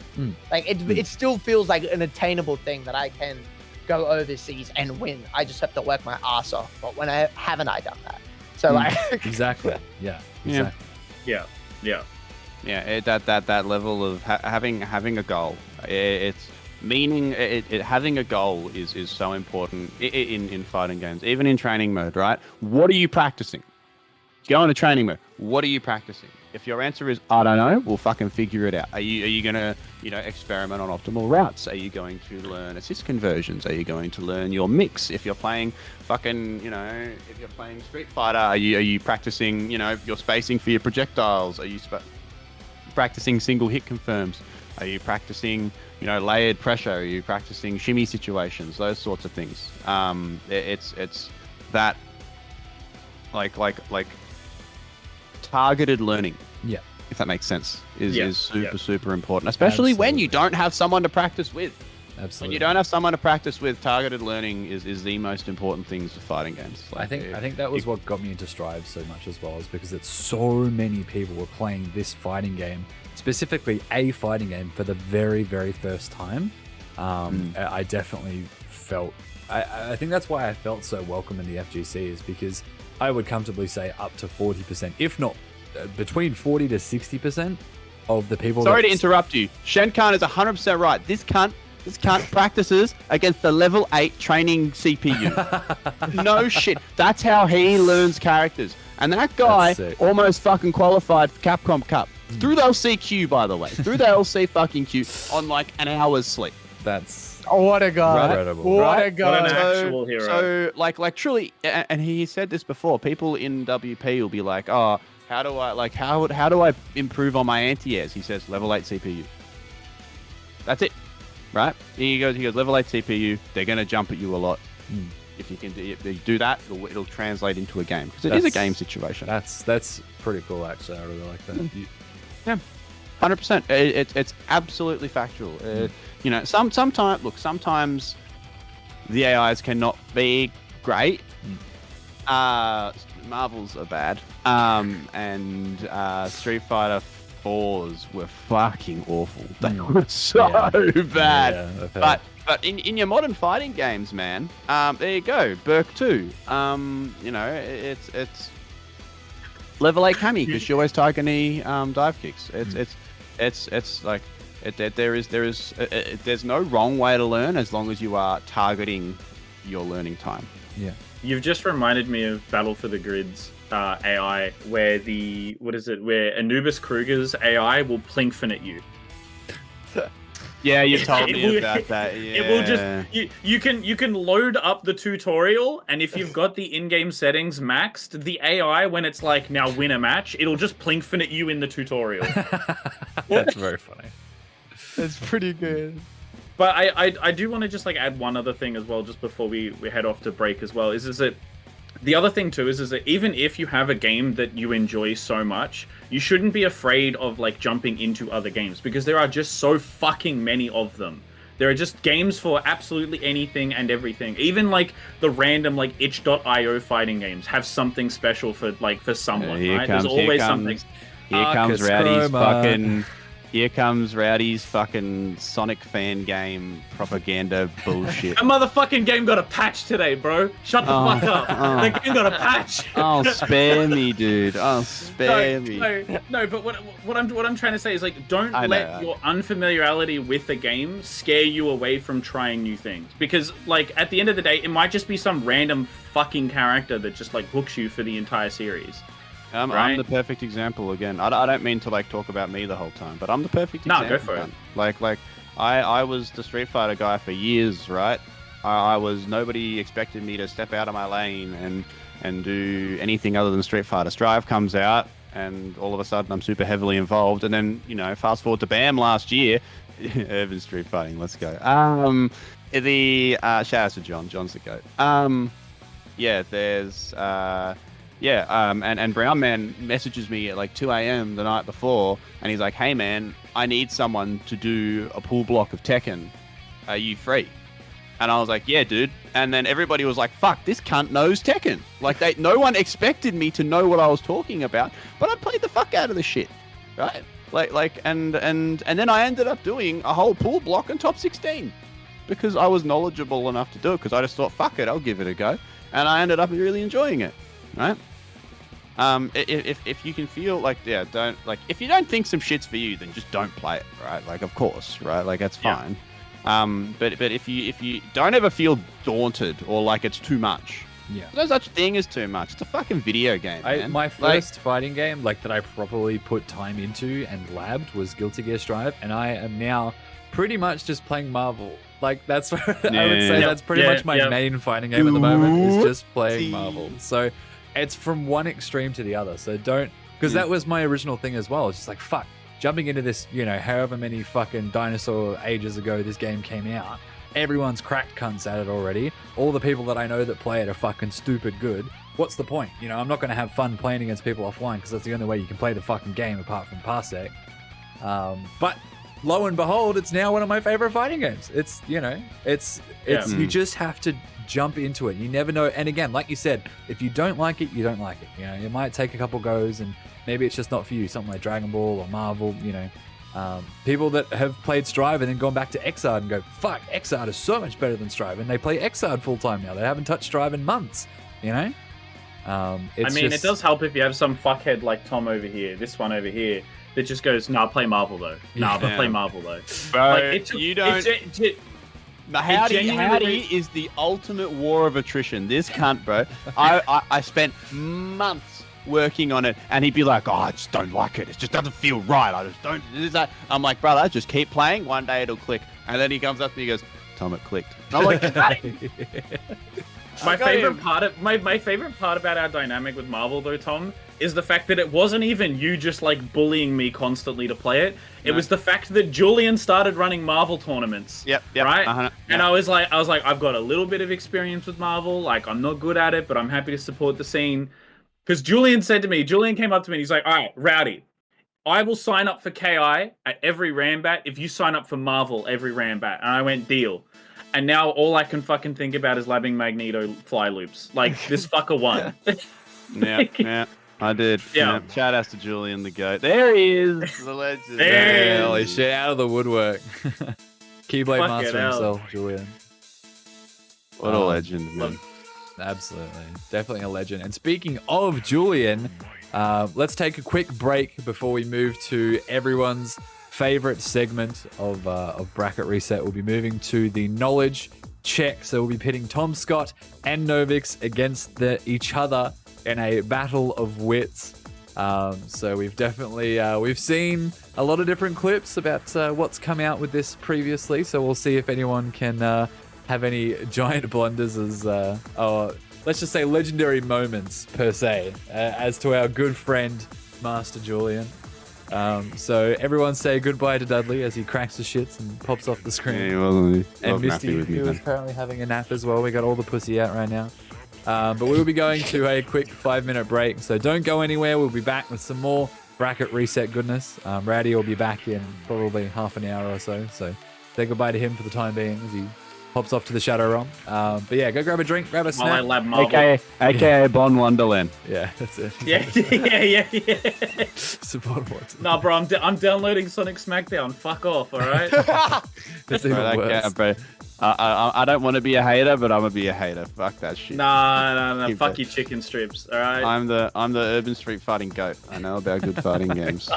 It still feels like an attainable thing that I can go overseas and win. I just have to work my ass off. But when haven't I done that? So Exactly. Yeah. Exactly. Yeah, that level of having a goal. Having a goal is so important in fighting games, even in training mode, right? What are you practicing? Go into training mode. What are you practicing? If your answer is I don't know, we'll fucking figure it out. Are you gonna experiment on optimal routes? Are you going to learn assist conversions? Are you going to learn your mix? If you're playing if you're playing Street Fighter, are you practicing your spacing for your projectiles? Are you practicing single hit confirms? Are you practicing layered pressure? Are you practicing shimmy situations? Those sorts of things. It's that like targeted learning. Yeah, if that makes sense, is super important, especially when you don't have someone to practice with. Absolutely. When you don't have someone to practice with, targeted learning is the most important things for fighting games. I think that was what got me into Strive so much as well, is because it's so many people were playing this fighting game, specifically a fighting game, for the very, very first time. I definitely felt, I think that's why I felt so welcome in the FGC, is because I would comfortably say up to 40%, if not between 40 to 60% of the people. Sorry to interrupt you. Shenkan is 100% right. This cunt practices against the level 8 training CPU. No shit. That's how he learns characters. And that guy almost fucking qualified for Capcom Cup. Through the LCQ, by the way. Through the LC fucking Q on like an hour's sleep. That's what a guy. incredible. What a guy. What an actual hero. So like truly, and he said this before, people in WP will be like, oh, how do I improve on my anti-airs? He says level 8 CPU. That's it. Right? He goes level 8 CPU, they're going to jump at you a lot. If you can do that, it'll translate into a game, because it is a game situation. That's pretty cool, actually. I really like that. Yeah, 100%. It's absolutely factual. Sometimes the AIs cannot be great. Marvels are bad. And Street Fighter 4s were fucking awful. They were so bad. But in your modern fighting games, man, there you go. Burke 2. It's level 8 Kami, because she always Tiger Knee dive kicks. There's no wrong way to learn as long as you are targeting your learning time. Yeah. You've just reminded me of Battle for the Grids AI, where where Anubis Kruger's AI will plinkfin at you. Yeah, you told me about that. Yeah. It will just you can load up the tutorial, and if you've got the in-game settings maxed, the AI, when it's like, now win a match, it'll just plinkfin at you in the tutorial. That's very funny. That's pretty good. But I do want to just add one other thing as well, just before we head off to break as well, is that the other thing too is that even if you have a game that you enjoy so much, you shouldn't be afraid of jumping into other games, because there are just so fucking many of them. There are just games for absolutely anything and everything. Even like the random like itch.io fighting games have something special for someone, right? There's always something. Here comes Rowdy's fucking Sonic fan game propaganda bullshit. That motherfucking game got a patch today, bro. Shut the fuck up. That game got a patch. Oh, spare me, dude. Oh, spare me. No, but what I'm trying to say is like, don't let your unfamiliarity with the game scare you away from trying new things. Because like at the end of the day, it might just be some random fucking character that just like hooks you for the entire series. I'm the perfect example again. I don't mean to like talk about me the whole time, but I'm the perfect example. No, go for it. Like I was the Street Fighter guy for years, right? Nobody expected me to step out of my lane and do anything other than Street Fighter. Strive comes out, and all of a sudden I'm super heavily involved. And then fast forward to BAM last year, Urban Street Fighting. Let's go. Shout out to John. John's the goat. And Brown Man messages me at like 2 a.m. the night before, and he's like, "Hey man, I need someone to do a pool block of Tekken. Are you free?" And I was like, "Yeah, dude." And then everybody was like, "Fuck, this cunt knows Tekken." Like no one expected me to know what I was talking about, but I played the fuck out of the shit, right? And then I ended up doing a whole pool block in top 16 because I was knowledgeable enough to do it. Because I just thought, "Fuck it, I'll give it a go," and I ended up really enjoying it, right? If you can feel like, if you don't think some shit's for you, then just don't play it, right? Like, of course, right? Like, that's fine. But if you don't ever feel daunted or like it's too much, there's no such thing as too much. It's a fucking video game, man. My first fighting game, that I properly put time into and labbed was Guilty Gear Strive, and I am now pretty much just playing Marvel. Like, that's what I would say. That's pretty much my main fighting game at the moment, is just playing Marvel. So it's from one extreme to the other. So don't, because that was my original thing as well. It's just like, fuck, jumping into this, however many fucking dinosaur ages ago this game came out. Everyone's cracked cunts at it already. All the people that I know that play it are fucking stupid good. What's the point? I'm not going to have fun playing against people offline because that's the only way you can play the fucking game apart from Parsec. But lo and behold, it's now one of my favorite fighting games. It's, you just have to jump into it. You never know. And again, like you said, if you don't like it, you don't like it. You might take a couple goes and maybe it's just not for you. Something like Dragon Ball or Marvel, people that have played Strive and then gone back to Xrd and go, fuck, Xrd is so much better than Strive. And they play Xrd full time now. They haven't touched Strive in months, It does help if you have some fuckhead like Tom over here, this one over here, that just goes, "Nah, play Marvel though. Nah, but play Marvel though." Bro, Howdy is the ultimate war of attrition. This cunt, bro. I spent months working on it, and he'd be like, "Oh, I just don't like it. It just doesn't feel right. I just don't." I'm like, "Brother, just keep playing. One day it'll click." And then he comes up to me and goes, "Tom, it clicked." And I'm like, My favorite part about our dynamic with Marvel, though, Tom, is the fact that it wasn't even you just like bullying me constantly to play it. It was the fact that Julian started running Marvel tournaments. Yep. Right. And I was like, I've got a little bit of experience with Marvel. Like, I'm not good at it, but I'm happy to support the scene. Because Julian came up to me and he's like, "All right, Rowdy, I will sign up for KI at every Rambat if you sign up for Marvel every Rambat." And I went, "Deal." And now all I can fucking think about is labbing Magneto fly loops. Like, this fucker won. Yeah, I did. Yeah. Shout outs to Julian the GOAT. There he is, the legend. Holy shit, out of the woodwork. Keyblade master himself, Julian. What a legend, man. Absolutely. Definitely a legend. And speaking of Julian, let's take a quick break before we move to everyone's favorite segment of Bracket Reset. We'll be moving to the knowledge check. So we'll be pitting Tom Scott and Novix against each other in a battle of wits. So we've definitely we've seen a lot of different clips about what's come out with this previously. So we'll see if anyone can have any giant blunders or let's just say legendary moments per se, as to our good friend Master Julian. So everyone say goodbye to Dudley as he cracks the shits and pops off the screen. Yeah, he wasn't. And Misty, who is currently having a nap as well. We got all the pussy out right now. But we'll be going to a quick 5-minute break. So don't go anywhere. We'll be back with some more Bracket Reset goodness. Rowdy will be back in probably half an hour or so. So say goodbye to him for the time being as he hops off to the Shadow Realm. But yeah, go grab a drink, grab a While I snack. lab Marvel. AKA Bon Wonderland. Yeah, that's it. Yeah. Support works. Nah, bro, I'm downloading Sonic Smackdown. Fuck off, all right? That's even Right, worse. okay, bro. I don't want to be a hater, but I'm gonna be a hater. Fuck that shit. Nah. Keep Fuck it. your chicken strips, all right? I'm the urban street fighting goat. I know about good fighting games.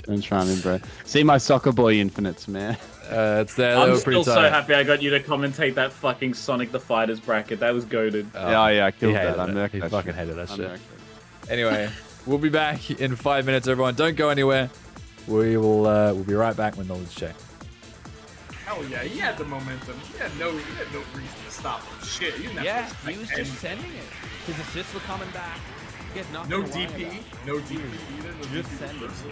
Don't try me, bro. See my soccer boy infinites, man. It's there. I'm They were pretty still so tight. happy I got you to commentate that fucking Sonic the Fighters bracket. That was goaded. Yeah, I He killed hated that. I it. murked He that fucking shit. hated that I shit. murked it. Anyway, we'll be back in 5 minutes, everyone. Don't go anywhere. We'll be right back with Knowledge Check. Hell yeah, he had the momentum. He had no reason to stop him. Shit, he didn't have Yeah, to he was and just sending it. His assists were coming back. He had nothing no to worry DP, about. no DP either. No Just DP send it. reversal.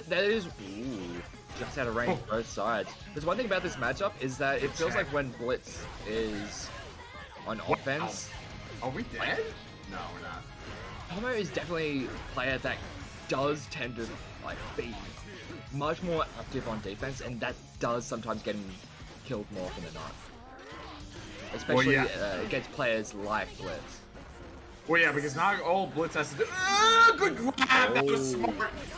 That is just out of range both sides. There's one thing about this matchup is that it feels like when Blitz is on offense, Are we dead? No, we're not. Tomo is definitely a player that does tend to like be much more active on defense, and that does sometimes get him killed more often than not. Especially against players like Blitz. Well, yeah, because now all Blitz has to do. Good grab! That was smart.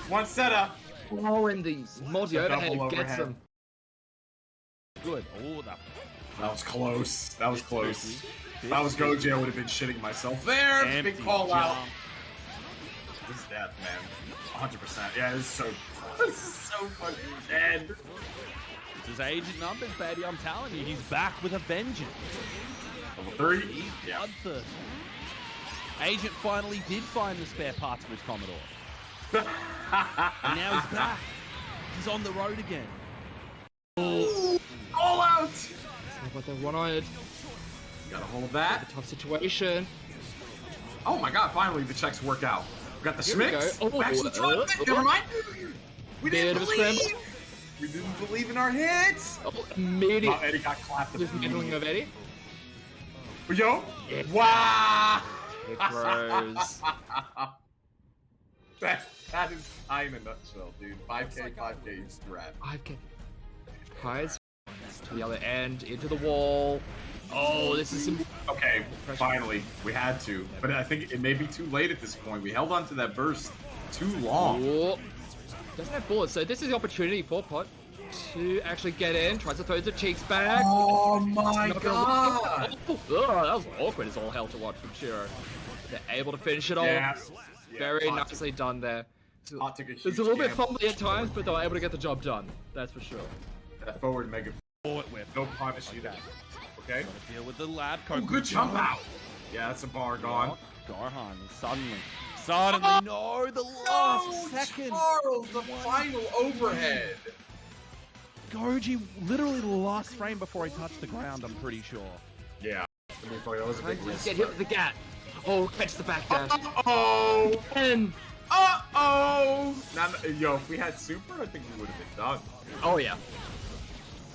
One setup. Oh, and the multi overhead Double gets overhead. him. Good. Oh, that. That was close. That was close. If I was Gojo, I would have been shitting myself there. Empty Big call out. jump. This is death, man. 100%. Yeah, this is so. This is so fucking dead. It's his agent numbers, baby. I'm telling you, he's back with a vengeance. Level 3. He's Yeah. bloodthirsty. Agent finally did find the spare parts for his Commodore. And now he's back. He's on the road again. All out. Look what they wanted. Got a hold of that. Tough situation. Oh my god, finally the checks work out. We got the Here we Schmicks. go. Oh, Actually dropped it. Never mind. We Bit didn't of a scramble. believe. We didn't believe in our hits. Oh, immediate. Oh, Eddie got clapped. Just handling of Eddie. Yo. Wow. It grows. That is I in a nutshell, dude. 5k, 5k strat. 5K. Highs to the other end, into the wall. Oh, this is some. Okay, finally, we had to. But I think it may be too late at this point. We held on to that burst too long. Oh. Doesn't have bullets, so this is the opportunity for Pot to actually get in. Tries to throw the cheeks back. Oh my Not gonna god. work. Oh, that was awkward as all hell to watch from Shiro. They're able to finish it off. Yeah. Very Pot nicely done there. Pot took a huge It's a little bit gamble. fumbly at times, but they were able to get the job done. That's for sure. That forward mega. Bullet whip. No punish either. Okay. Deal with the lab Oh, coat. good jump out. Yeah, that's a bar gone. Garhan, suddenly, no, the last second. Charles, the final overhead. Goji, literally the last frame before he touched the ground, I'm pretty sure. Yeah. I mean, that was a big risk. Get hit with the gat. Oh, catch the backdash. Oh. And Uh-oh. Yo, if we had super, I think we would have been done. oh yeah.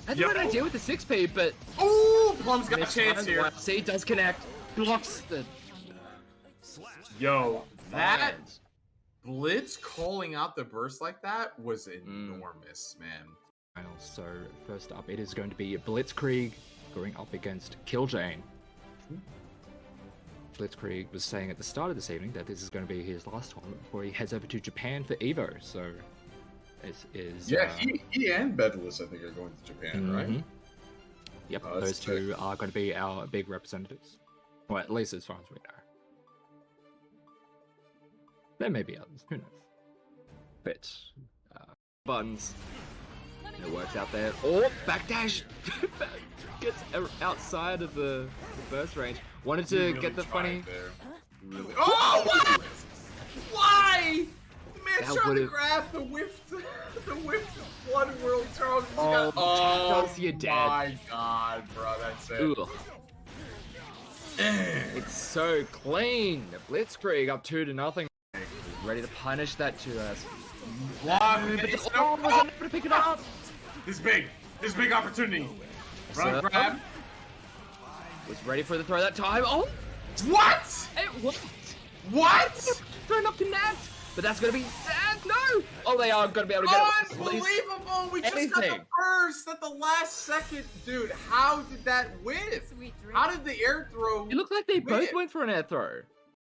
I had Yo. no idea with the 6P, but Ooh, Plum's got a this chance time, here. See, does connect. Blocks the. Yo, that Blitz calling out the burst like that was enormous, man. So first up, it is going to be Blitzkrieg going up against Killjane. Blitzkrieg was saying at the start of this evening that this is going to be his last tournament before he heads over to Japan for Evo. So it is. Yeah, he and Bedless, I think, are going to Japan, right? Mhm. Yep, Oh, that's those two are going to be our big representatives. Well, at least as far as we know. There may be others, who knows. But, buttons. It works out there. Oh, backdash! Gets outside of the burst range. Wanted to Really get the tried funny... there. Really. Oh, what? Why? Man, That trying to would've- grab the whiff, one world Charles. Oh, does you dead. My God, bro, that's it. Ugh. It's so clean. Blitzkrieg up 2-0. Ready to punish that 2S. Block, But face, the, no- was able to pick it up. This is big. This is a big opportunity. Run, So- grab. Was ready for the throw that time. Oh, What? it worked. What? throw not connect. But that's gonna be no. Oh, they are gonna be able to get it. Unbelievable! We just got the burst at the last second, dude. How did that win? How did the air throw? It looked like they both went for an air throw.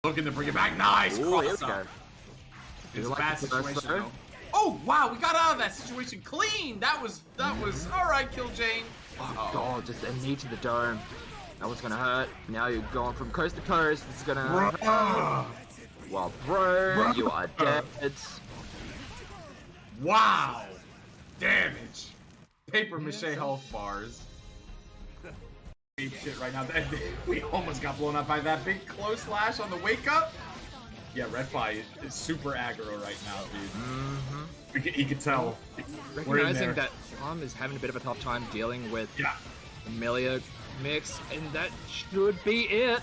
Looking to bring it back. Nice cross up. It's a bad situation though. Oh wow, we got out of that situation clean. That was all right. Kill Jane. Oh god, just a knee to the dome. That was gonna hurt. Now you're going from coast to coast. This is gonna hurt. Well, bro, you are dead. Wow, damage. Paper mache health bars. Shit right now. We almost got blown up by that big close slash on the wake up. Yeah, Redfire is super aggro right now, dude. You can tell. Recognizing that Tom is having a bit of a tough time dealing with Amelia mix, and that should be it.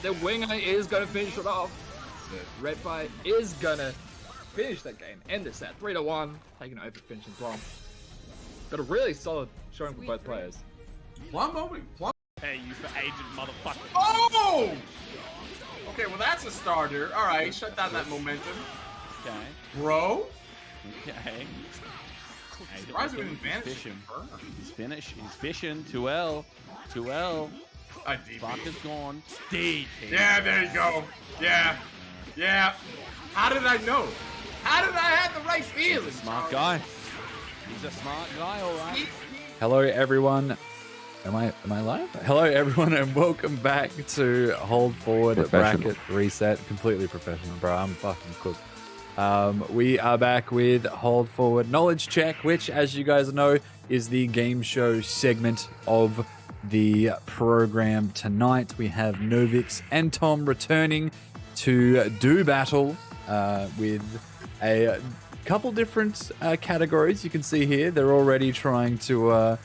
The winger is gonna finish it off. Redfire is gonna finish that game, end the set 3-1, taking over finishing Plum. Got a really solid showing from both players. Plum. Hey, you for agent motherfucker. Oh! Okay, well that's a starter. All right, shut down that momentum. Okay. Bro. Okay. Surprised we didn't vanish. He's finished. He's fishing. 2L. 2L. Spark is gone. DP. Yeah, there you go. Yeah. Yeah. How did I know? How did I have the right feeling? Smart guy. He's a smart guy, all right. Hello, everyone. Am I live? Hello, everyone, and welcome back to Hold Forward Bracket Reset. Completely professional, bro. I'm fucking cooked. We are back with Hold Forward Knowledge Check, which, as you guys know, is the game show segment of the program tonight. We have Novix and Tom returning to do battle with a couple different categories. You can see here they're already trying to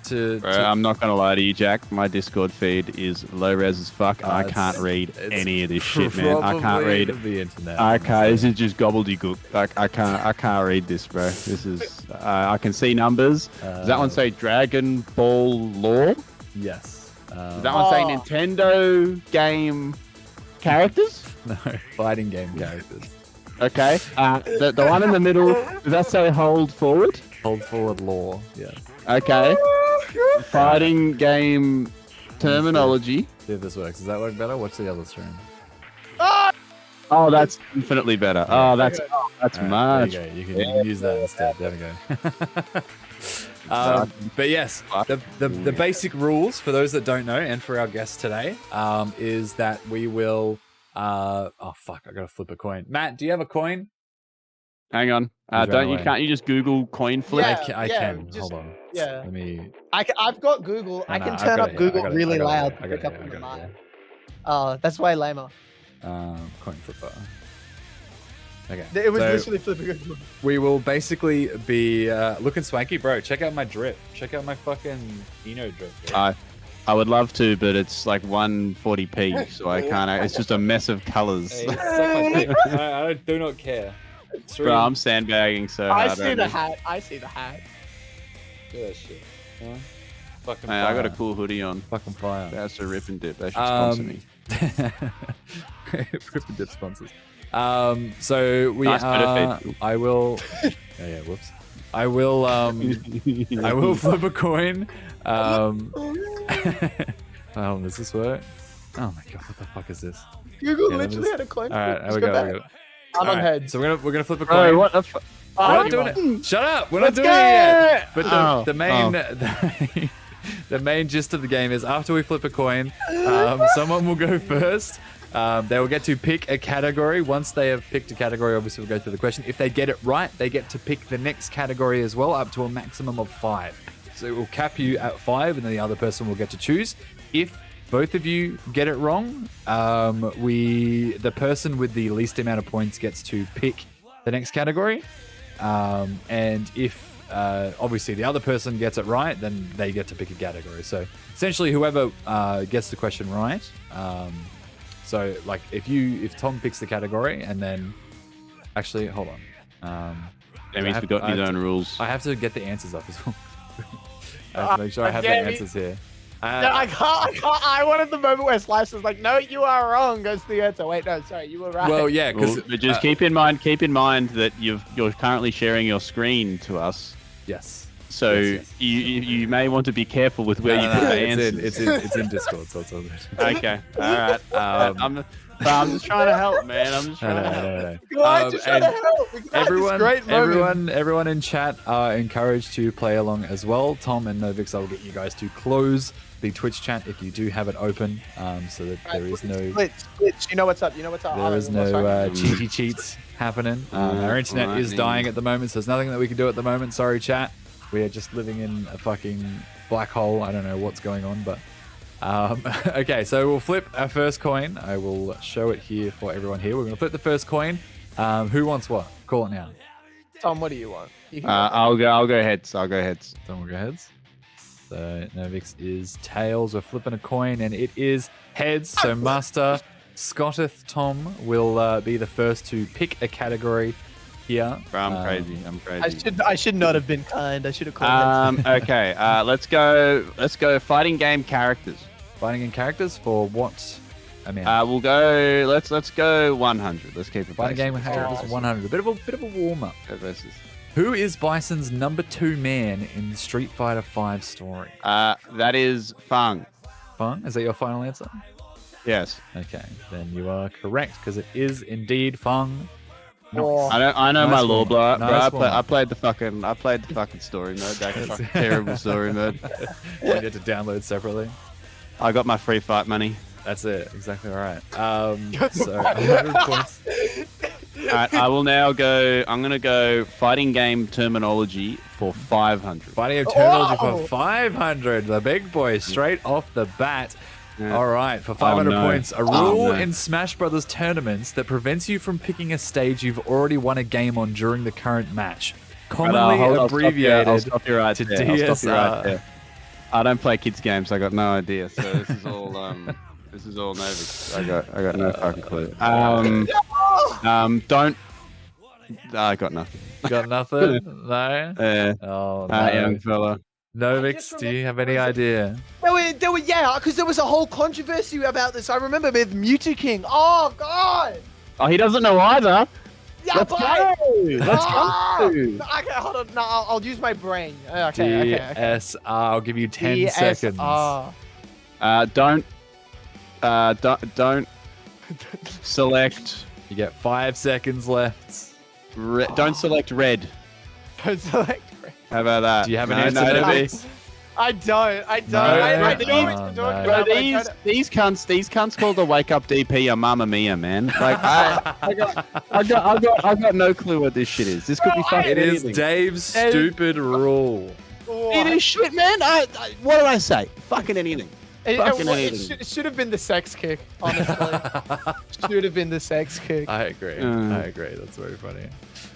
Bro, I'm not gonna lie to you, Jack. My Discord feed is low res as fuck. I can't read any of this shit, man. I can't read the internet. I can't. This is just gobbledygook. Like I can't read this, bro. This is. I can see numbers. Does that one say Dragon Ball Lore? Yes. Does that one say Nintendo game characters? No, fighting game characters. Okay. The one in the middle. Does that say Hold Forward? Hold Forward Lore. Yeah. Okay. Fighting game terminology. See if this works. Does that work better? What's the other stream? Oh, that's infinitely better. Oh, that's much. There you go. You can use that instead. There we go. But yes, the basic rules for those that don't know, and for our guests today, is that we will. Oh fuck! I gotta flip a coin. Matt, do you have a coin? Hang on. Can't you just Google coin flip? Yeah, I can. Just, Hold on. Yeah. Let me. I've got Google. I can turn up Google really loud to pick up on the mic. Oh, that's way lamer. Coin flipper. Okay. It was literally flipping a coin. We will basically be looking swanky, bro. Check out my drip. Check out my fucking Eno drip. Bro. I would love to, but it's like 140p, so I can't. It's just a mess of colors. Hey, I do not care. Bro, I'm sandbagging so hard. I see the hat. I see the hat. Look at that shit. Huh? Fucking hey, I got a cool hoodie on. Fucking fire. That's a Rip and Dip. They should sponsor me. Rip and Dip sponsors. So we nice are. I will. Yeah. Whoops. I will. I will flip a coin. Does this work? Oh my god! What the fuck is this? Google literally had a coin. All right, we go. I'm on head. So we're gonna flip a coin. Bro, what the fuck? We're not doing it. Shut up! We're not doing it yet. But the main gist of the game is after we flip a coin, someone will go first. They will get to pick a category. Once they have picked a category, obviously we'll go through the question. If they get it right, they get to pick the next category as well, up to a maximum of 5. So it will cap you at 5, and then the other person will get to choose. If both of you get it wrong, the person with the least amount of points gets to pick the next category. And if obviously the other person gets it right, then they get to pick a category. So essentially, whoever gets the question right. So like if Tom picks the category, and then actually hold on. He's forgotten his own rules. I have to get the answers up as well. I have to make sure I have the answers here. I can't. I wanted the moment where Slice was like, "No, you are wrong." Goes the answer. Wait, no, sorry, you were right. Well, yeah, because But just keep in mind that you're currently sharing your screen to us. yes. So Yes. you may want to be be with where you put the answers. It's in Discord, so it's all good. Okay, all right. I'm just trying to help, man. I'm just trying to help. Why just trying to help? We got this great moment. Everyone in chat are encouraged to play along as well. Tom and Novix, I will get you guys to close the Twitch chat if you do have it open, so that there is no Glitch. You know what's up. You know what's up. there is no cheaty cheats happening. Our internet is dying at the moment, so there's nothing that we can do at the moment. Sorry, chat. We are just living in a fucking black hole. I don't know what's going on, but okay. So we'll flip our first coin. I will show it here for everyone here. We're gonna flip the first coin. Who wants what? Call it now. Tom, what do you want? You can I'll go heads. I'll go heads. Tom will go heads. So Novix is tails. We're flipping a coin, and it is heads. So Master Scotteth Tom will be the first to pick a category here. I'm crazy. I should not have been kind. I should have called heads. Okay. Let's go. Fighting game characters. Fighting in characters for what? I mean, We'll go. Let's go 100. Let's keep it. fighting game characters 100. A bit of a warm up. Versus. Who is Bison's number 2 man in the Street Fighter V story? That is Fang. Fang? Is that your final answer? Yes. Okay, then you are correct because it is indeed Fang. Oh, I know Nice my lore, one. bro. Nice I played the fucking story mode. That fucking terrible story mode. You had to download separately. I got my free fight money. That's it. Exactly right. So 100 points. Alright, I'm gonna go fighting game terminology for 500. Fighting game terminology for 500. The big boy straight off the bat. Yeah. All right, for 500 no. points, a rule no. in Smash Brothers tournaments that prevents you from picking a stage you've already won a game on during the current match. Commonly abbreviated I'll stop you right to there. I'll stop you right DSR. there. I don't play kids games. I got no idea. So this is all Novix. I got no fucking clue. Don't. I got nothing. Got nothing? No? Oh, no. Young fella. Novix, do you have any idea? yeah, because there was a whole controversy about this. I remember with Mewtwo King. Oh God. Oh, he doesn't know either. Yeah, Let's but go. Let's go. Okay, hold on. No, I'll use my brain. Okay. DSR. I'll give you 10 DSR. seconds. Don't select. You get 5 seconds left. Don't select red. Don't select. How about that? Do you have an No, answer, no, Novix? I don't. I No, know what no, you're talking no. about, Bro, but I don't- these cunts called the wake up DP a Mamma Mia, man. Like I got no clue what this shit is. This could be fucking It is anything. Dave's stupid rule. It is shit, man. What did I say? Fucking anything. Fucking anything. It should have been the sex kick, honestly. Should have been the sex kick. I agree. I agree. That's very funny.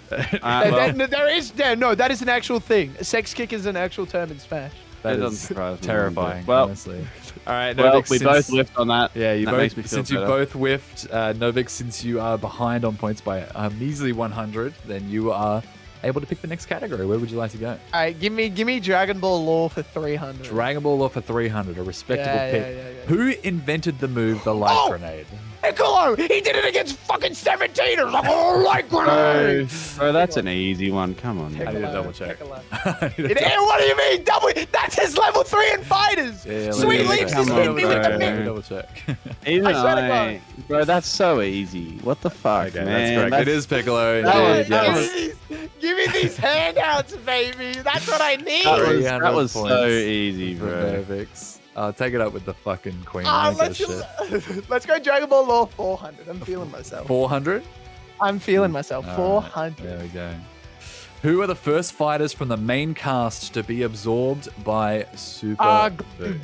That is an actual thing. A sex kick is an actual term in Smash. That doesn't is surprise me. terrifying, Well- honestly. All right, Well, Novix, we both whiffed on that. Yeah, That makes me feel since you better. both whiffed, Novix, since you are behind on points by a measly 100, then you are able to pick the next category. Where would you like to go? All right, give me Dragon Ball lore for 300. Dragon Ball for 300, a respectable Yeah, pick. yeah. Who invented the move, the light grenade? Piccolo! He did it against fucking 17! It was like, oh, light grenade! Bro, that's an easy one. Come on, man. I need to double check. Piccolo. I need to What do you mean? That's his level 3 in fighters! Yeah, Sweet let me Leaps double just check. hit me with the Let me big... double check. Even I swear to God. bro, that's so easy. What the fuck, Okay, man? that's correct. It is Piccolo. That indeed, was- yes. Give me these handouts, baby! That's what I need! That was so 300 easy, for bro. Novix. I'll take it up with the fucking queen. I don't give a shit. Let's go Dragon Ball lore 400. I'm feeling myself. 400? I'm feeling myself. All right, 400. There we go. Who are the first fighters from the main cast to be absorbed by Super Boo?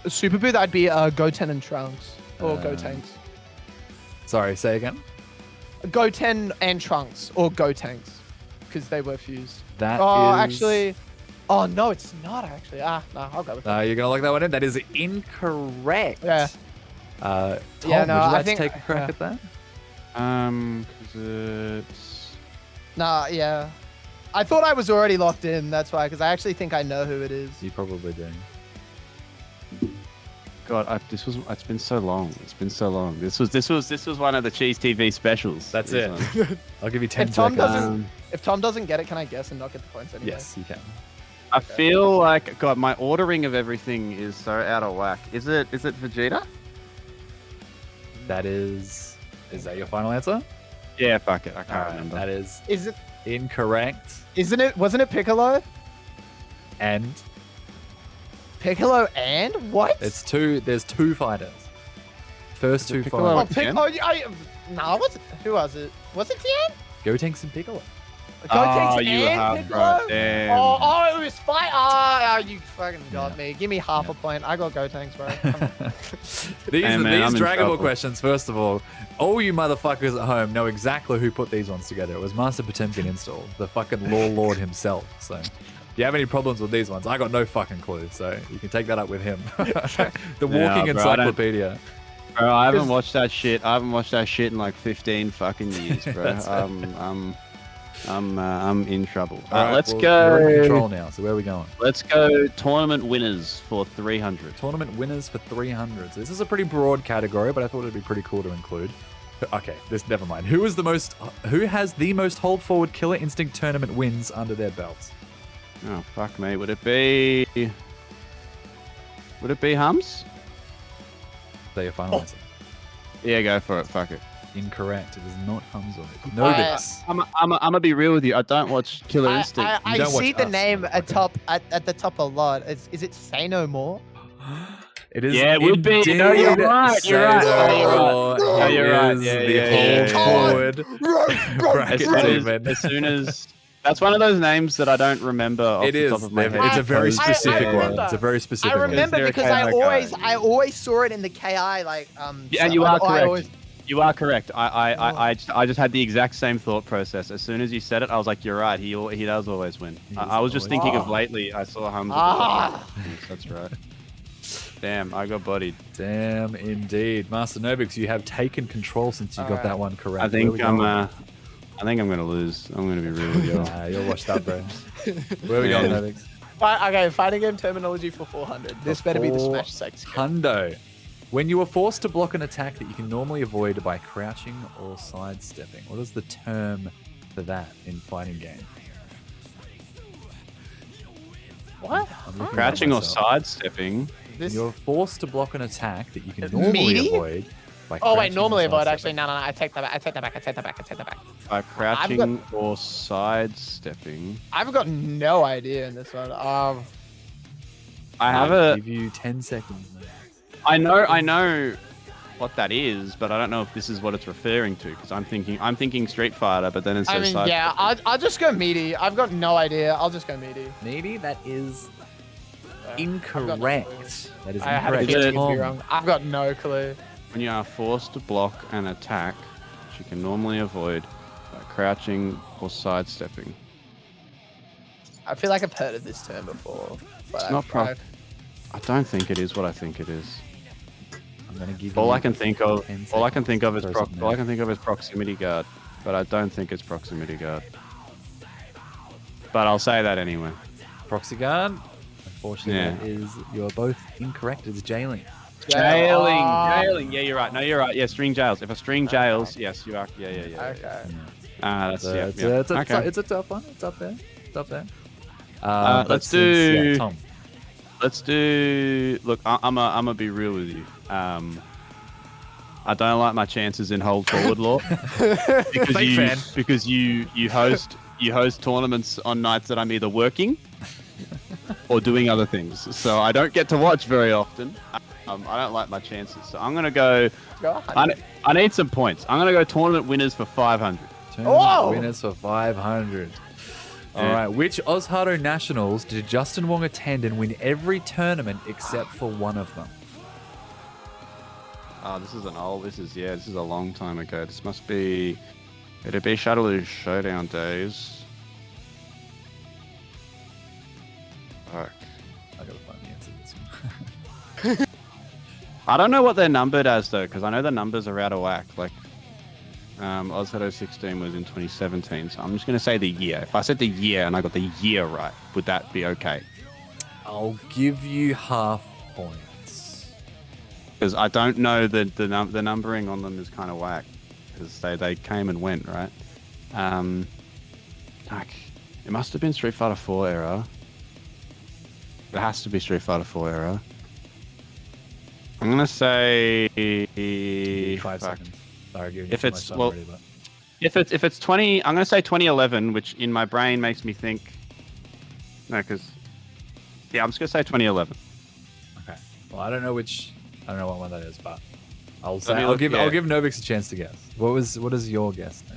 Super Boo, that'd be Goten and Trunks. Or Gotenks. Sorry, say again? Goten and Trunks. Or Gotenks. Because they were fused. That Oh, is- actually... Oh, no, it's not actually. No, I'll go with that. You're going to lock that one in? That is incorrect. Yeah. Tom, Yeah, no, would you I like think- to take a crack at that? 'Cause it's Nah, yeah. I thought I was already locked in. That's why, because I actually think I know who it is. You probably do. God, it's been so long. It's been so long. This was one of the Cheese TV specials. That's This it. one. I'll give you 10 If Tom seconds. doesn't, if Tom doesn't get it, can I guess and not get the points anyway? Yes, you can. I feel like God, my ordering of everything is so out of whack. Is it Vegeta? That is that your final answer? Yeah, fuck it. I can't Alright, remember. that is Is it? incorrect. Isn't it? Wasn't it Piccolo? And Piccolo and what? there's two fighters. First two Piccolo Oh, fighters. Tien? No, was it? Who was it? Was it Tien? Gotenks and Piccolo. Gotenks you and have, Piccolo? bro. Damn. Oh, it was fight. Oh, you fucking got me. Give me half a point. I got Gotenks, bro. These Hey, man, I'm in Dragon Ball trouble. questions, first of all you motherfuckers at home know exactly who put these ones together. It was Master Potemkin install, the fucking Law Lord himself. So if you have any problems with these ones, I got no fucking clue. So you can take that up with him. The walking Bro, I don't- encyclopedia. Bro, I haven't watched that shit. I haven't watched that shit in like 15 fucking years, bro. That's I'm in trouble. All right, let's well, go. You're in control now. So where are we going? Let's go tournament winners for 300. Tournament winners for 300. So this is a pretty broad category, but I thought it'd be pretty cool to include. Okay, never mind. Who has the most hold forward killer instinct tournament wins under their belts? Oh fuck me. Would it be Hums? Is that your final answer? Yeah, go for it. Fuck it. Incorrect. It is not Hamza. Novix. I'm gonna be real with you. I don't watch Killer Instinct. I don't watch see the us, name motherfucker. at the top a lot. Is it Say No More? It is. Yeah, it would be. No, you're right. You're right. No, you're right. It is Yeah, the yeah, hold yeah, forward bracket statement. As soon as that's one of those names that I don't remember off It the is. top of my head. It's a very specific one. remember. It's a very specific I remember Is there a because KI I always saw it in the KI Yeah, so you are I correct. always- You are correct. I just had the exact same thought process. As soon as you said it, I was like, "You're right. He does always win." I was just thinking of lately. I saw Hums. That's right. Damn, I got bodied. Damn, indeed. Master Novix, you have taken control since you got that one correct. I think Where are we going? I think I'm gonna lose. I'm gonna be real with you. Nah, you're washed up, bro. Where are we going, Yeah. Novix? Okay, fighting game terminology for 400. This better be the Smash 6. Hundo. When you are forced to block an attack that you can normally avoid by crouching or sidestepping. What is the term for that in fighting game? What? I'm looking Crouching at or myself. sidestepping. This... You're forced to block an attack that you can normally Meaty? avoid by Oh wait, crouching or normally avoid. sidestepping. Actually, no. I take that back. I take that back. I take that back. I take that back. By crouching or sidestepping. I've got no idea in this one. I have I'll a. give you 10 seconds. I know what that is, but I don't know if this is what it's referring to because I'm thinking Street Fighter, but then it says I mean, side. yeah, I'll just go meaty. I've got no idea. I'll just go meaty. Meaty? That is incorrect. That is I have a incorrect. feeling it's Tom. be wrong. I've got no clue. When you are forced to block an attack, which you can normally avoid by crouching or sidestepping. I feel like I've heard of this term before. But It's not I don't think it is what I think it is. I'm gonna give All you I can think of, 10 all I can think of is seconds. all I can think of is proximity guard, but I don't think it's proximity guard. But I'll say that anyway. Proxy guard. Unfortunately, Yeah. you're both incorrect. It's jailing. Jailing. Yeah, you're right. No, you're right. Yeah, string jails. If a string jails, yes, you are. Yeah. Okay. That's So yeah. it's, yeah. Okay. it's a tough one. It's up there. It's up there. Let's do- Tom. Let's do. Look, I'm gonna be real with you. I don't like my chances in hold forward law because Fake fan. because you host tournaments on nights that I'm either working or doing other things, so I don't get to watch very often. I don't like my chances, so I'm gonna go. Go I need some points. I'm gonna go tournament winners for 500. Whoa! Winners for 500. All Yeah. right. Which Ozhado Nationals did Justin Wong attend and win every tournament except for one of them? Oh, this is a long time ago. This must be. It'd be Shuttle Showdown days. Fuck. I gotta find the answer to this one. I don't know what they're numbered as though, because I know the numbers are out of whack. Like, Ozhado 16 was in 2017, so I'm just gonna say the year. If I said the year and I got the year right, would that be okay? I'll give you half points. because I don't know the numbering on them is kind of whack because they came and went, right? Like, it must have been Street Fighter 4 era. It has to be Street Fighter 4 era. I'm gonna say 5 seconds. Sorry, giving you if too it's much time well, already, but... if it's 20, I'm gonna say 2011, which in my brain makes me think. No, because I'm just gonna say 2011. Okay. Well, I don't know what one that is, but I'll give Novix a chance to guess. What is your guess, Novix?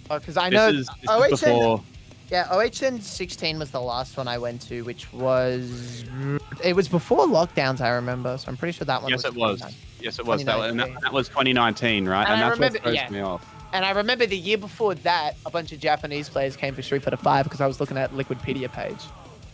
Because I know This is before. Yeah, OHN 16 was the last one I went to, which was before lockdowns. I remember, so I'm pretty sure that one. Yes, it was. Yes, it was. That was 2019, right? And And I that's remember- what throws yeah. me off. And I remember the year before that, a bunch of Japanese players came for Street Fighter 5 because I was looking at Liquidpedia page.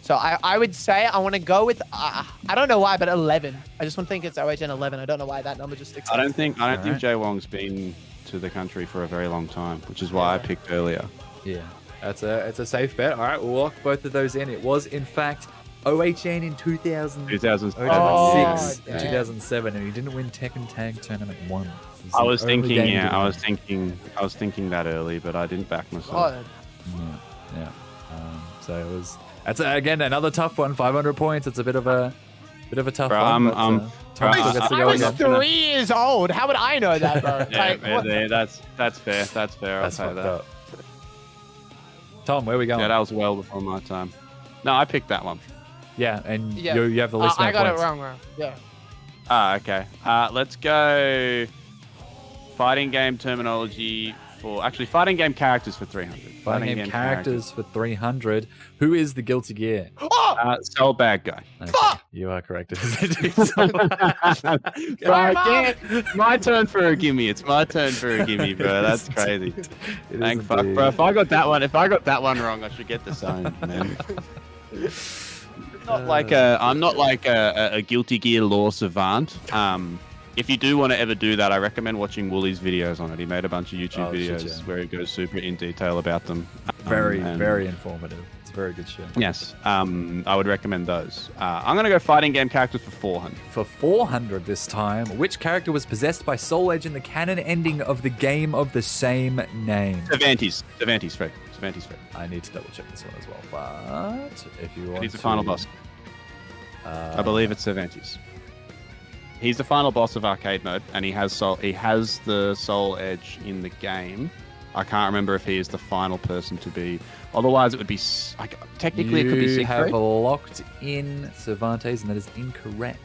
So I would say I want to go with I don't know why, but 11. I just want to think it's OHN 11. I don't know why that number just sticks. I don't think Alright. Jay Wong's been to the country for a very long time, which is why I picked earlier. Yeah, it's a safe bet. All right, we'll lock both of those in. It was in fact OHN in 2006 2007. and 2007, and he didn't win Tekken Tag Tournament 1. I was thinking, I was thinking that early, but I didn't back myself. Yeah. So it was. That's again another tough one. 500 points. It's a bit of a tough Bro, one. Tom still gets to I go was again. 3 years old. How would I know that, bro? That's fair. That's fair. I'll That's say fucked that. up. Tom, where we going? Yeah, that was well before my time. No, I picked that one. Yeah, and Yeah. you have the least I amount got of it points. wrong. Yeah. Okay. Let's go. Fighting game terminology for fighting game characters for 300. Fighting game characters for 300. Who is the Guilty Gear? Soul bad guy. Okay, you are correct. My turn for a gimme. It's my turn for a gimme, bro. That's crazy. Thank fuck, bro. If I got that one wrong, I should get the zone, man. I'm not like a Guilty Gear lore savant. If you do want to ever do that, I recommend watching Woolly's videos on it. He made a bunch of YouTube videos where he goes super in detail about them. Very informative. It's a very good show. Yes, I would recommend those. I'm going to go fighting game characters for 400. For 400 this time, which character was possessed by Soul Edge in the canon ending of the game of the same name? Cervantes, Fred. I need to double check this one as well. But if you want He's the final boss. I believe it's Cervantes. He's the final boss of arcade mode, and he has the Soul Edge in the game. I can't remember if he is the final person to be. Otherwise, it would be technically it could be You Siegfried. have locked in Cervantes, and that is incorrect.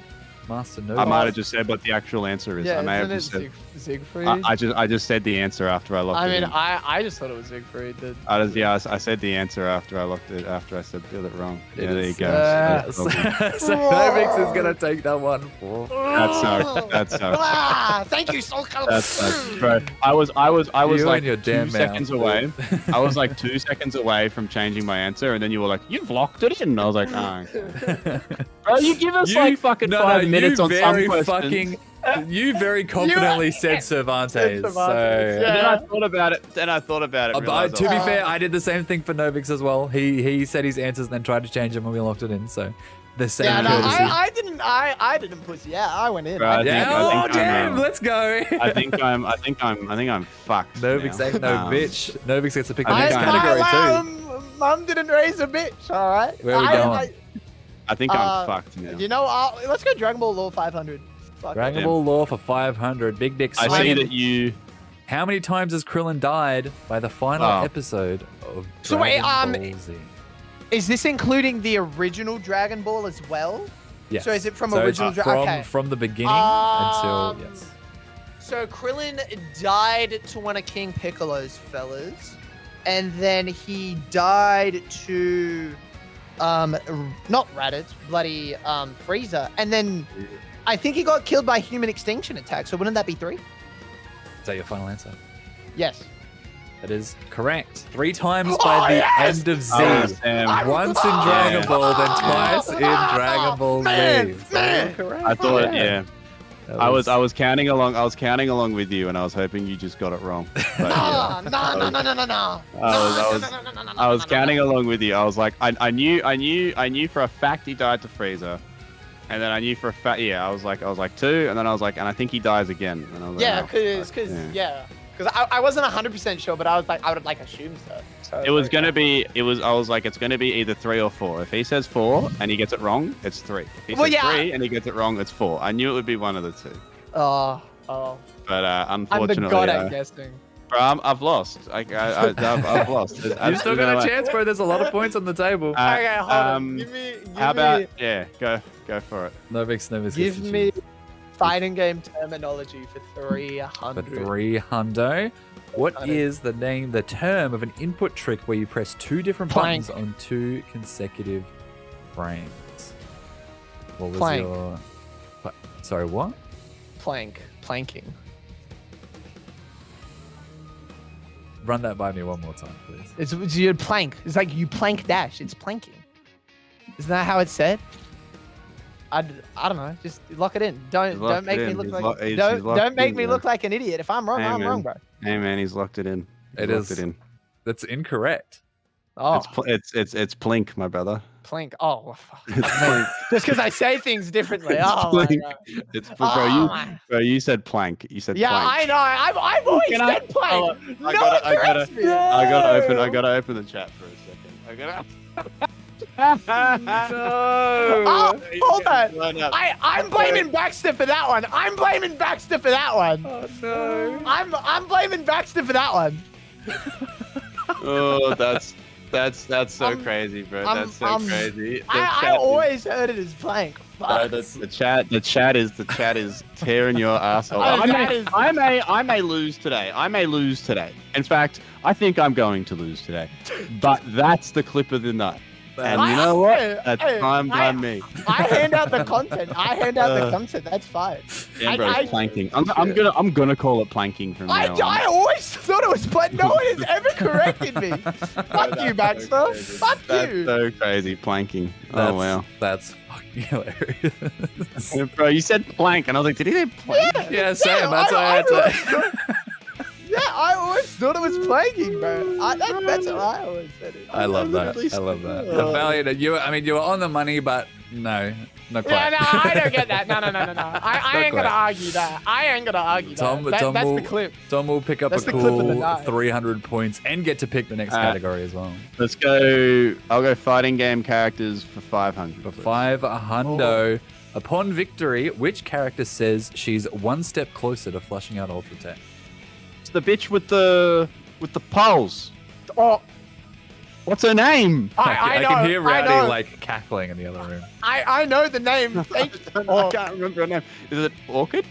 Master Novix. I might have just said what the actual answer is. Yeah, I may have isn't just it said. Siegfried? I just said the answer after I locked it. I just thought it was Siegfried. I said the answer after I locked it. After I said it wrong. Yeah, there you go. So Novix is gonna take that one for. That's so. Thank you, Soul Calibur. That's bro. I was You like and your 2 damn seconds mouth. away. I was like 2 seconds away from changing my answer, and then you were like, "You've locked it in." And I was like, "Oh." Okay. Bro, you give us like fucking 5 minutes on some questions. You very confidently said Cervantes. So. And then I thought about it. But to be fair, I did the same thing for Novix as well. He said his answers and then tried to change them when we locked it in. So the same courtesy. I didn't pussy. Yeah, I went in. Bro, I think damn, let's go. I think I'm fucked. Novix now. ain't no bitch. Novix gets to pick the I next think category too. Mum didn't raise a bitch. All right. Where are we going? I think I'm fucked now. You know, let's go Dragon Ball Lore 500. Fuck Dragon it. Ball lore for 500. Big Dick I see swinging. that you. How many times has Krillin died by the final episode of So wait, Dragon Ball Z? Is this including the original Dragon Ball as well? Yes. So is it from So original it's Dragon? Okay. from the beginning until yes. So Krillin died to one of King Piccolo's fellas, and then he died to not Raditz, bloody Frieza, and then I think he got killed by human extinction attack. So wouldn't that be 3? Is that your final answer? Yes. That is correct. 3 times by the end of Z. Sam. Once in Dragon Ball, then twice in Dragon Ball Z. Man. I thought, yeah. That I was counting along. I was counting along with you, and I was hoping you just got it wrong. But, yeah. No. I was counting along with you. I was like, I knew for a fact he died to Frieza. And then I knew for a fact, I was like 2, and then I was like, and I think he dies again. And I was Yeah, like, oh, because fuck, I wasn't 100% sure, but I was like, I would like assume so. It was gonna be. I was like, it's gonna be either 3 or 4. If he says 4 and he gets it wrong, it's 3. If he says 3 and he gets it wrong, it's 4. I knew it would be one of the 2. Oh. But I'm unfortunately, the god at guessing. bro, I've lost. I've lost. You've still got a chance, bro. There's a lot of points on the table. Okay, hold on. Give me. How about go for it. Novix. Give me fighting game terminology for 300. For 300. What is the term of an input trick where you press 2 different buttons on 2 consecutive frames? What was your... Sorry, what? Planking. Run that by me one more time, please. It's your plank. It's like you plank dash. It's planking. Isn't that how it's said? I don't know. Just lock it in. Don't make me look like don't make me look like an idiot. If I'm wrong, I'm wrong, bro. Hey man, he's locked it in. That's incorrect. Oh, it's plink, my brother. Plink. Oh, just because I say things differently. Oh my God. It's bro. You said plank. You said yeah, plank. I know. I've always said plank. I gotta open the chat for a second. No. Oh, hold on. I'm blaming Baxter for that one. Oh no. I'm blaming Baxter for that one. Oh, that's so crazy, bro. That's so crazy. I always heard it as plank. The chat is tearing your asshole. I may lose today. In fact, I think I'm going to lose today. But that's the clip of the night. And you know what? That's fine by me. I hand out the content. That's fine. Yeah, bro, it's planking. I'm gonna call it planking from now on. I always thought it was plank. No one has ever corrected me. Fuck you, Baxter. Fuck you. That's so crazy, planking. Oh wow. That's fucking hilarious. Bro, you said plank, and I was like, did he say plank? Yeah, same. That's why I had to. Yeah, I always thought it was planking, bro. That's what I always said it. I love that. The value you were on the money, but no, not quite. Yeah, no, I don't get that. No. I ain't gonna argue that. That's the clip. Tom will pick up a cool 300 points and get to pick the next category as well. Let's go. I'll go fighting game characters for 500. For 500. Upon victory, which character says she's one step closer to flushing out Ultra Tech? It's the bitch with the poles. Oh, what's her name? I can hear Rowdy like cackling in the other room. I know the name. I can't remember her name. Is it Orchid?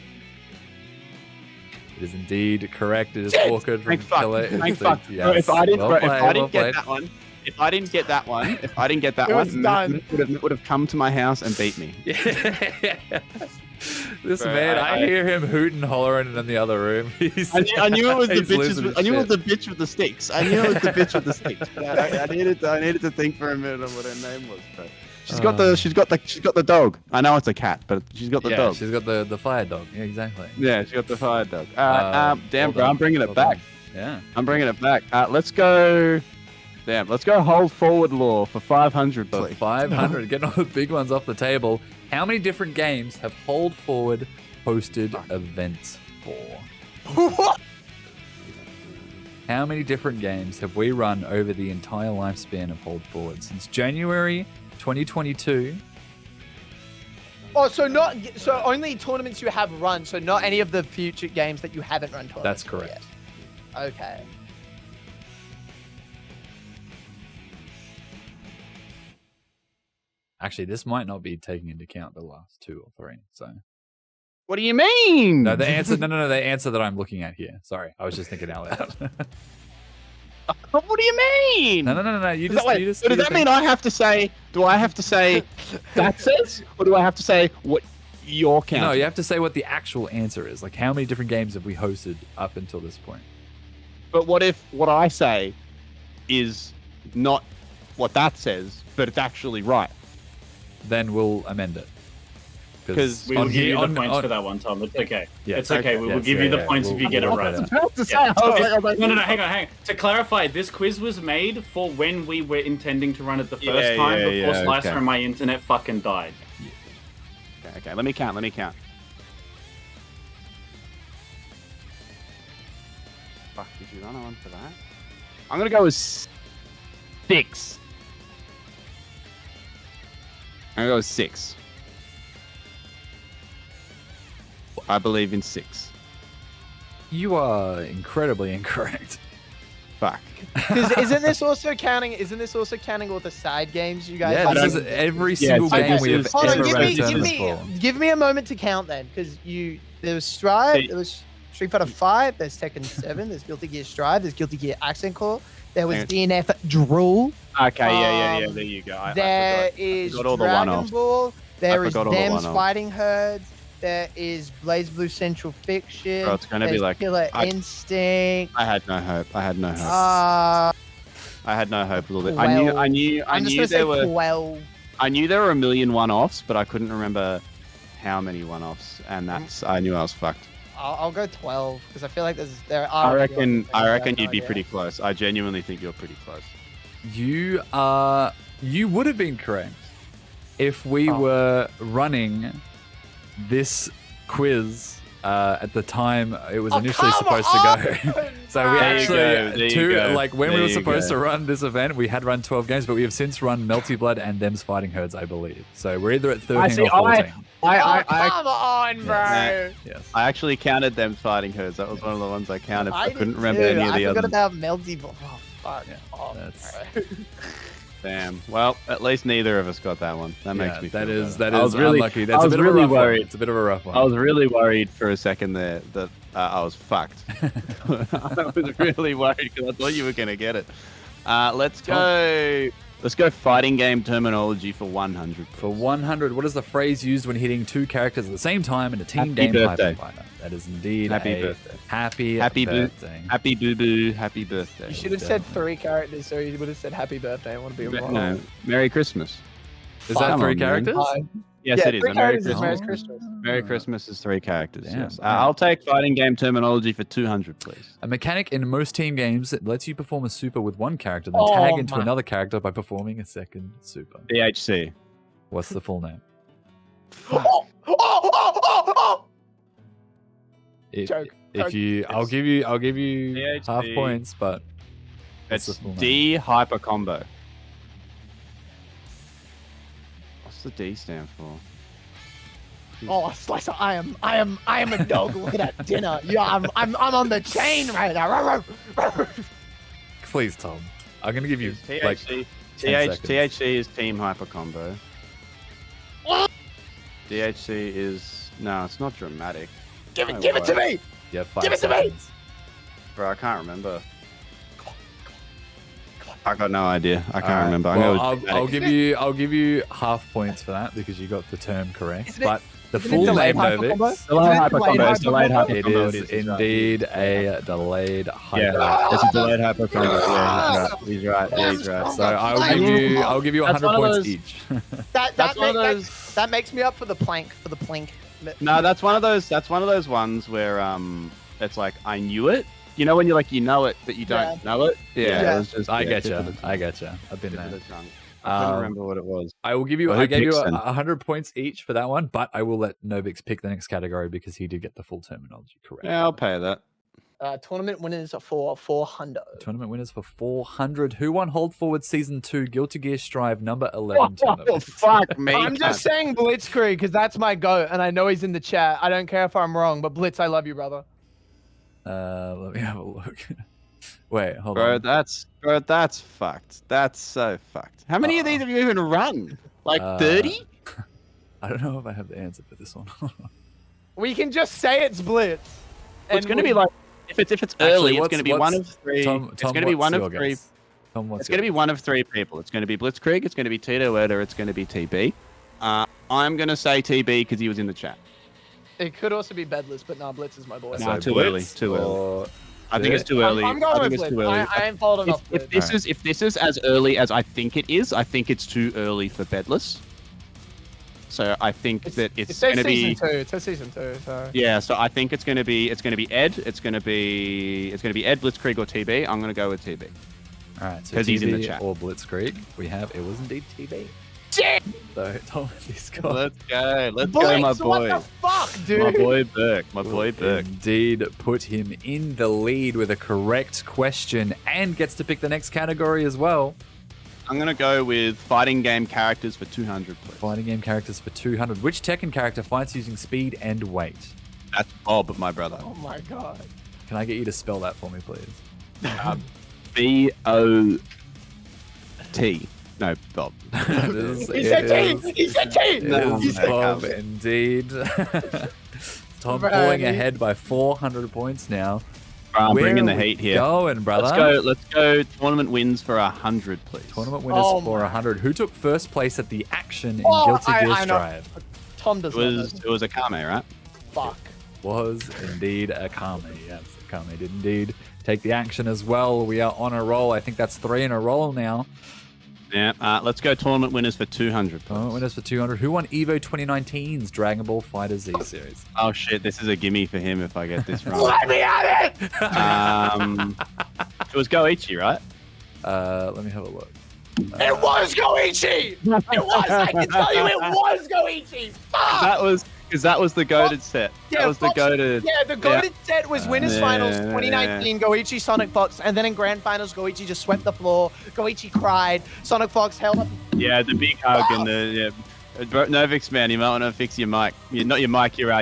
It is indeed correct. It is Orchid from Killer Instinct. Yes. If I didn't get that one, Matt would have come to my house and beat me. This man, I hear him hoot and hollering in the other room. I knew it was the bitches. I knew it was the bitch with the sticks. I needed to think for a minute of what her name was. But she's got the dog. I know it's a cat, but she's got the dog. She's got the fire dog. Yeah, exactly. Yeah, she got the fire dog. Damn, bro, I'm bringing it back. Yeah, I'm bringing it back. Let's go. Damn, let's go hold forward law for 500, please. For 500, getting all the big ones off the table. How many different games have Hold Forward hosted events for? What? How many different games have we run over the entire lifespan of Hold Forward since January 2022? Oh, so only tournaments you have run, so not any of the future games that you haven't run tournaments. That's correct. Yet. Okay. Actually, this might not be taking into account the last 2 or 3. So, what do you mean? No, the answer. No, the answer that I'm looking at here. Sorry, I was just thinking out loud. What do you mean? No. You just. Does that mean I have to say? Do I have to say that says, or do I have to say what your count? No, you have to say what the actual answer is. Like, how many different games have we hosted up until this point? But what if what I say is not what that says, but it's actually right? Then we'll amend it. Because we will give you the points for that one, Tom. It's okay. Yeah, it's okay. We will give you the points if you get it right. No, hang on. To clarify, this quiz was made for when we were intending to run it the first time before Slicer and my internet fucking died. Okay. Let me count. Fuck, did you run on for that? I'm gonna go with 6. I'm gonna go with 6. I believe in 6. You are incredibly incorrect. Fuck. Because isn't this also counting all the side games you guys? Yeah, have? this is every single game we have Hold on, ever ran tournaments for. give me a moment to count then, because there was Strive, there was Street Fighter 5, there's Tekken 7, there's Guilty Gear Strive, there's Guilty Gear Accent Core, there was DNF Drool. Okay, yeah. There you go. There is Dragon Ball. There is Them's Fighting Herds. There is Blaze Blue Central Fiction. Bro, it's gonna be like Killer Instinct. I had no hope. I had no hope a little bit. 12. I knew there were 12. I knew there were a million one-offs, but I couldn't remember how many one-offs, and I knew I was fucked. I'll go 12 because I feel like there are. I reckon you'd be pretty close. I genuinely think you're pretty close. You would have been correct if we were running this quiz at the time it was initially supposed to go. So we actually when we were supposed to run this event, we had run 12 games, but we have since run Melty Blood and Them's Fighting Herds, I believe. So we're either at 13 or 14. Come on, bro. Yes. I actually counted Them's Fighting Herds. That was one of the ones I counted. I couldn't remember any of the others. I forgot about Melty Blood. Oh, fuck. Yeah, Damn. Well, at least neither of us got that one. That makes me feel that is unlucky. That's a bit of a rough one. It's a bit of a rough one. I was really worried for a second there that I was fucked. I was really worried because I thought you were going to get it. Let's go fighting game terminology for 100. For 100, what is the phrase used when hitting 2 characters at the same time in a team game fighter? That is indeed happy birthday. Happy birthday. Happy boo-boo. Happy birthday. You should have said 3 characters, so you would have said happy birthday. I want to be wrong. No, Merry Christmas. Is that 3 characters? Yes, it is. 3 characters is Merry Christmas. Merry Christmas is 3 characters, Damn, yes. yeah. I'll take fighting game terminology for 200, please. A mechanic in most team games that lets you perform a super with one character, then tag into another character by performing a second super. DHC. What's the full name? I'll give you DHC. half points, but it's D hyper combo. What's the D stand for? Oh, Slicer, I am a dog. Look at that dinner. Yeah, I'm on the chain right now. Please, Tom. I'm gonna give you THC. THC is team hyper combo. DHC is it's not dramatic. Give it to me. Yeah, 5 Give it to me. seconds. Bro, I can't remember. I got no idea. I can't remember. Well, I'll give you half points for that because you got the term correct. But the full name, Novix, it is indeed a delayed hyper. Yeah, it's a delayed hyper combo. Yeah, he's right. Yeah, he's right. So I'll give you 100 points each. That makes me up for the plank. No, that's one of those ones where it's like I knew it. You know when you're like you know it but you don't know it. Yeah. It was just, I get you. I've been there. I couldn't remember what it was. I will give you. I gave you 100 points each for that one, but I will let Novix pick the next category because he did get the full terminology correct. Yeah, I'll pay that. Tournament winners for 400. Tournament winners for 400. Who won Hold Forward Season 2 Guilty Gear Strive number 11 tournament? Oh, fuck me. I'm just saying Blitzkrieg because that's my goat, and I know he's in the chat. I don't care if I'm wrong, but Blitz, I love you, brother. Let me have a look. Wait, hold on. Bro, that's fucked. That's so fucked. How many of these have you even run? Like 30? I don't know if I have the answer for this one. We can just say it's Blitz. Well, it's going to be like if it's early, it's going to be one of 3. It's going to be one of 3. It's going to be one of 3 people. It's going to be Blitzkrieg, it's going to be Tito Ed, or it's going to be TB. I'm going to say TB because he was in the chat. It could also be Bedless, but nah, Blitz is my boy. No, too early. Too early. I think it's too early. I'm going with Blitz. I ain't followed enough. If this is as early as I think it is, I think it's too early for Bedless. So I think that it's going to be season 2. It says season 2. So yeah. So I think it's going to be Ed. It's going to be Ed, Blitzkrieg, or TB. I'm going to go with TB. All right. So because he's in the chat. Or Blitzkrieg. It was indeed TB. Shit! So Tom, he's got Let's go. Let's go, Blitz, my what boy. the fuck, dude? My boy Burke. My boy Burke. indeed put him in the lead with a correct question and gets to pick the next category as well. I'm gonna go with fighting game characters for 200, please. Fighting game characters for 200. Which Tekken character fights using speed and weight? That's Bob, my brother. Oh my god. Can I get you to spell that for me, please? B-O-T. No, Bob. He said T! He said T! No, It is no, Bob, can't indeed. Tom Right. pulling ahead by 400 points now. I'm Where bringing the are we heat here. Going, brother. Let's go. Tournament wins for 100, please. Tournament winners Oh for my- 100. Who took first place at the action in Oh, Guilty Gear I know. Strive? Tom does It was Akame, right? Fuck. Was indeed Akame. Yes, Akame did indeed take the action as well. We are on a roll. I think that's 3 in a row now. Yeah. Let's go. Tournament winners for 200, please. Tournament winners for 200. Who won EVO 2019's Dragon Ball Fighter Z series? Oh shit! This is a gimme for him if I get this wrong. Let me at it! It was Goichi, right? Let me have a look. It was Goichi! It was! I can tell you it was Goichi! Fuck! Because that was the goated set. That was the Fox- goated. Yeah, the goated set was Winners Yeah, Finals yeah, 2019, Goichi, Sonic Fox, and then in Grand Finals, Goichi just swept the floor. Goichi cried. Sonic Fox held up. Yeah, the big hug and the Novix, man, you might want to fix your mic. Not your mic, your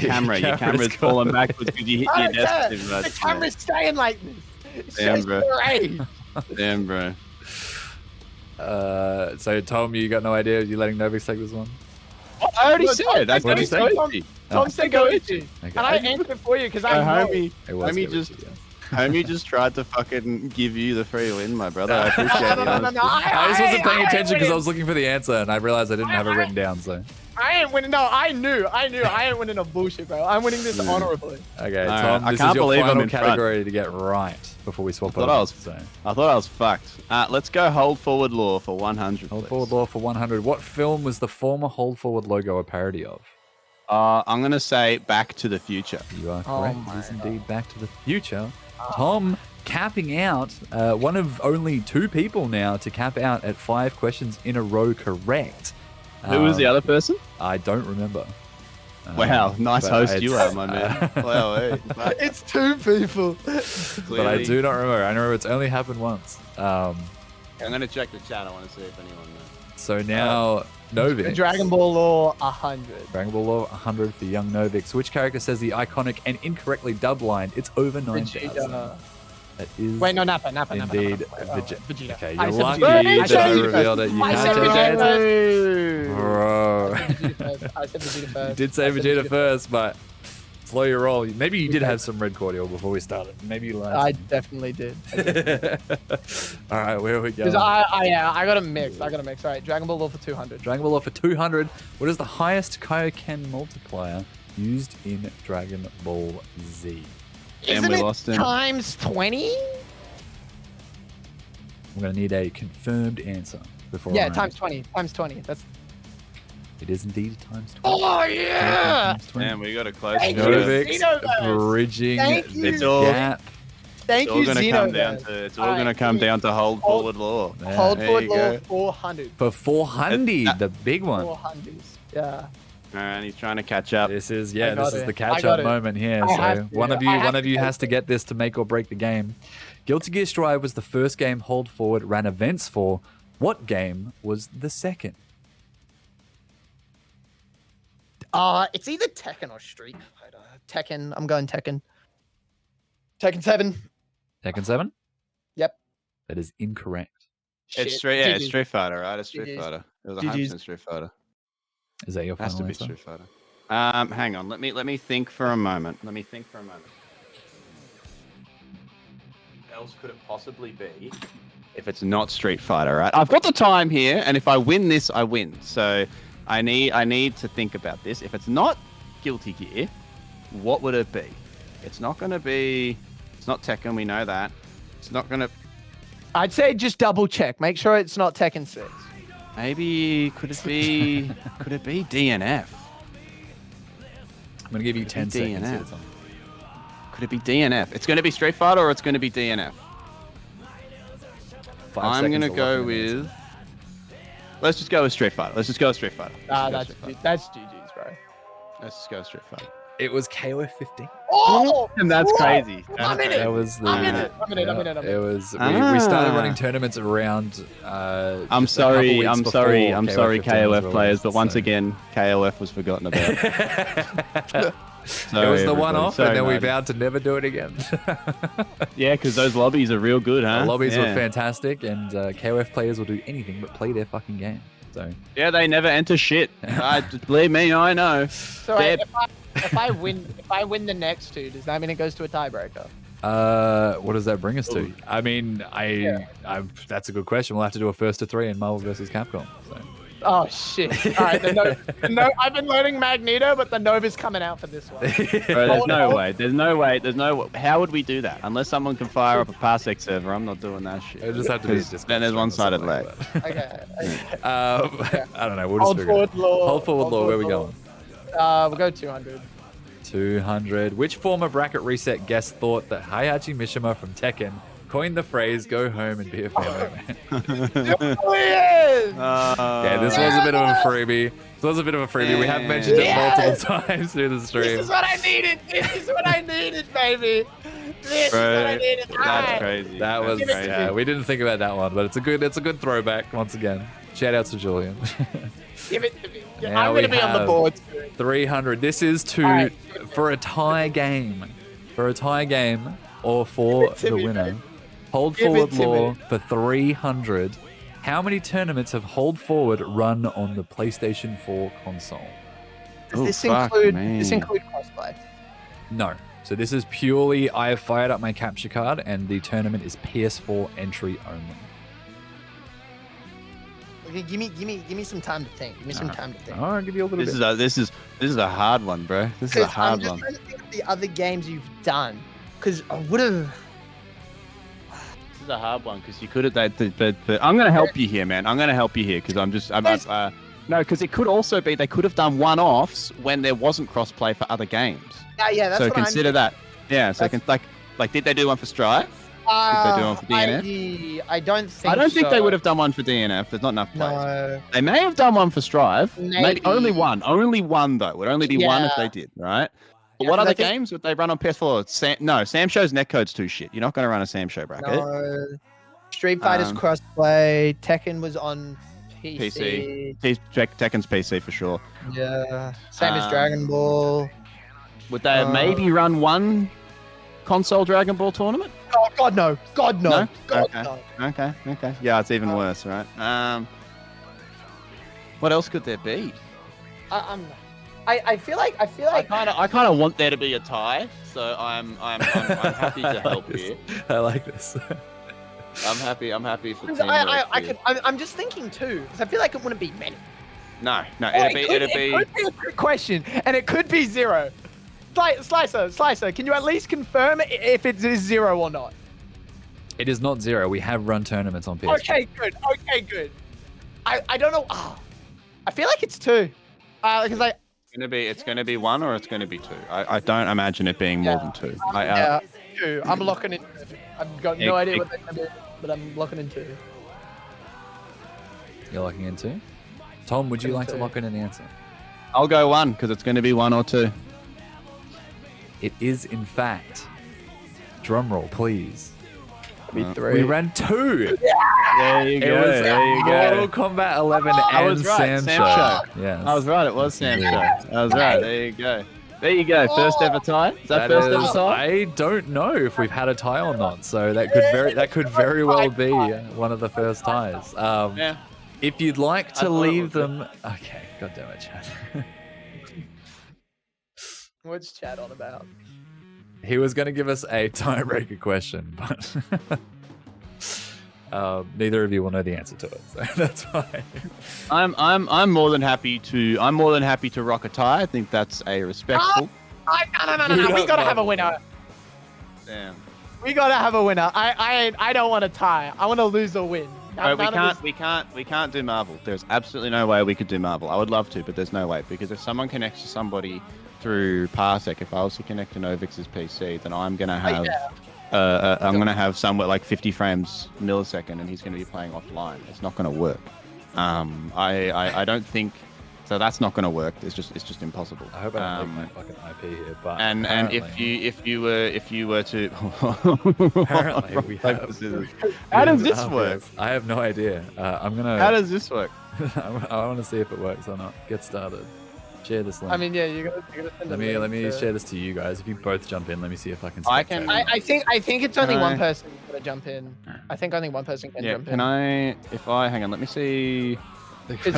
camera. Your camera's falling backwards because you hit I your don't care. desk too much. The camera's staying like this. It's Damn, just bro. great. Damn, bro. So Tom, you got no idea? You letting Novix take this one? I already No, said. I Tom said said Goichi. Tom said Goichi. Okay. And I answered it for you because I know. Homie, It was homie Goichi, just, yes. homie just tried to fucking give you the free win, my brother. I appreciate it. No. I just wasn't paying ain't attention because I winning. was looking for the answer and I realized I didn't have it written down. So I ain't winning. No, I knew. I ain't winning no bullshit, bro. I'm winning this honorably. okay, All Tom, right, I this can't is your believe I'm final in front. category to get right before we swap I thought over. I was- So, I thought I was fucked. Let's go hold forward law for 100. hold please. forward law for 100. What film was the former hold forward logo a parody of? I'm gonna say Back to the Future. You are Oh correct. my it is indeed Back to the Future. Tom capping out, one of only 2 people now to cap out at 5 questions in a row correct. Who was the other person? I don't remember. Wow, nice but host it's- you are, my man. Wow, hey. It's 2 people. But I do not remember. I remember it's only happened once. I'm gonna check the chat. I want to see if anyone knows. So now, Novix. Dragon Ball Lore 100. Dragon Ball Law 100 for young Novix. Which character says the iconic and incorrectly dubbed line? It's over 9,000. Vegeta. That is Wait, no, Nappa. indeed Vegeta. Okay, I you're said lucky Vegeta. that I revealed it. You I had said to Vegeta get- Bro. I said Vegeta first. You did say I said Vegeta first, but slow your roll. Maybe you did have some red cordial before we started. Maybe you lied. I definitely did. All right, where are we going? Because I got a mix. All right, Dragon Ball Lore for 200. Dragon Ball Law for 200. What is the highest Kaioken multiplier used in Dragon Ball Z? And Isn't we it lost him. times 20? I'm going to need a confirmed answer before Yeah, I times 20. Times 20. That's. It is indeed times 20. Oh yeah! Times 20. Damn, we got a close. Thank you, Novix Xenoverse. bridging Thank you. the It's all- gap. Thank It's all you, gonna come down Xenoverse. to. It's all Alright, gonna come down to hold forward law. Yeah. Hold There forward you Lore go. 400. For 400, That- the big one. 400. Yeah. And he's trying to catch up. This is I got this is it. the I catch got up it. moment here. I So have to. one of you I have to has to get this to make or break the game. Guilty Gear Strive was the first game Hold Forward ran events for. What game was the second? It's either Tekken or Street Fighter. Tekken. I'm going Tekken. Tekken 7. Tekken 7? Yep. That is incorrect. It's Shit. It's GG. Street Fighter, right? It's Street GG's. Fighter. It was GG's. 100% Street Fighter. Is that your Has final to be answer? Street Fighter. Hang on. Let me think for a moment. What else could it possibly be? If it's not Street Fighter, right? I've got the time here, and if I win this, I win. So I need to think about this. If it's not Guilty Gear, what would it be? It's not gonna be. It's not Tekken. We know that. It's not gonna. I'd say just double check. Make sure it's not Tekken 6. Maybe could it be? Could it be DNF? I'm going to give you 10 Could it be seconds. here, DNF? Tom. Could it be DNF? It's gonna be Street Fighter, or it's gonna be DNF. 5 I'm seconds gonna to go lock in an answer. with. Let's just go with Street Fighter. Let's just go with Street Fighter. That's GG's, bro. Let's just go Street Fighter. It was KOF 15. Oh, And that's crazy. I'm in it. That was the. I'm in it. It was. We started running tournaments around. I'm just a couple sorry. weeks I'm before sorry. I'm sorry, 15 was KOF players. released, But once so- again, KOF was forgotten about. It Sorry, was the everybody. one-off, Sorry, and then we Marty. vowed to never do it again. Yeah, because those lobbies are real good, huh? The lobbies were Yeah. fantastic, and KOF players will do anything but play their fucking game. So Yeah, they never enter shit. Believe me, I know. So wait, if I win the next two, does that mean it goes to a tiebreaker? what does that bring us to? I mean, that's a good question. We'll have to do a first to 3 in Marvel vs. Capcom. So. Oh shit! All right, I've been learning Magneto, but the Nova's coming out for this one. Bro, there's no way. There's no way. There's no. How would we do that? Unless someone can fire up a Parsec server, I'm not doing that shit. It'll just have to be. 'Cause then there's one-sided lag. Okay. I don't know. We'll just Hold figure it out. forward law. Hold forward law. Where we going? We'll go 200. 200. Which former bracket reset guest thought that Hayachi Mishima from Tekken coined the phrase "go home and be a family man"? Yeah, this was a bit of a freebie. This was a bit of a freebie. We have mentioned it multiple times through the stream. This is what I needed. This is what I needed, baby. This is what I needed. That's crazy. That was crazy. we didn't think about that one, but it's a good throwback once again. Shout outs to Julian. Give it to me. Now I'm we gonna be on the have board soon. 300. This is Alright. for a tie game. For a tie game or for Give it to the me, winner. babe. Hold Give it Forward to Law me. for 300. How many tournaments have Hold Forward run on the PlayStation 4 console? Does Oh, this fuck include me. crossplay? No. So this is purely I have fired up my capture card and the tournament is PS4 entry only. Okay, give me some time to think. Give me some time to think. I'll give you a little This bit. is a hard one, bro. This is a Because I'm hard just one. trying to think of the other games you've done. Because I would have. This is a hard one because you could have. I'm gonna help you here, man. I'm gonna help you here because no, because it could also be they could have done one-offs when there wasn't cross-play for other games. Yeah, that's So what consider that. Yeah. So like, did they do one for Strive? Did they do one for DNF? I don't think. I don't think they so. would have done one for DNF. There's not enough players. No. They may have done one for Strive. Maybe Maybe. only one. Only one though. Would only be one if Yeah. they did, right? But Yeah, what 'cause other I think- games would they run on PS4? Sam Show's netcode's too shit. You're not going to run a Sam Show bracket. No. Street Fighter's crossplay. Tekken was on PC. Tekken's PC for sure. Yeah. Same as Dragon Ball. Would they have maybe run one console Dragon Ball tournament? Oh God no! God no! No? God Okay. no! Okay. Yeah, it's even worse, right? What else could there be? I feel like I kind of want there to be a tie, so I'm happy to help you. I like this. I'm happy for Because teamwork. I'm just thinking too, because I feel like it wouldn't be many. No, It could be a trick question, and it could be 0. Slicer, can you at least confirm if it is 0 or not? It is not 0. We have run tournaments on PS4. Okay, good. I don't know. Oh, I feel like it's 2. Because it's gonna be 1 or it's gonna be 2. I don't imagine it being more than 2. yeah, 2. I'm locking in. I've got no idea what they're gonna do, but I'm locking in 2. You're locking in 2? Tom, would you like to lock in an answer? I'll go 1 because it's gonna be 1 or 2. It is, in fact, drum roll, please. Be 3. We ran 2. There you It go. was There you Mortal go. Kombat 11 I and was right. Sam Sam Show. Yes. I was right. It was Sam Show. I was right. There you go. There you go. First ever tie. Is that first ever tie? I don't know if we've had a tie or not, so that could very well be one of the first ties. Yeah. If you'd like I to thought it leave would be. them, okay. God damn it, Chad. What's chat on about? He was going to give us a tiebreaker question, but neither of you will know the answer to it, so that's fine. I'm more than happy to rock a tie. I think that's a respectful. No. We gotta have a winner. Damn. We gotta have a winner. I don't want to tie. I want to lose or win. Right, we can't do Marvel. There's absolutely no way we could do Marvel. I would love to, but there's no way because if someone connects to somebody through Parsec, if I was to connect to Novix's PC, then I'm gonna have I'm gonna have somewhere like 50 frames millisecond, and he's gonna be playing offline. It's not gonna work. I don't think so. That's not going to work. It's just impossible. I hope I don't leak my fucking IP here, but And if you were to apparently we have. How does this work? I have no idea. I'm gonna. How does this work? I want to see if it works or not. Get started. Share this link. I mean, yeah, you're gonna send let me share this to you guys. If you both jump in, let me see if I can. I can. I think it's only one person gonna jump in. I think only one person can jump in. Can I? Hang on. Let me see. Because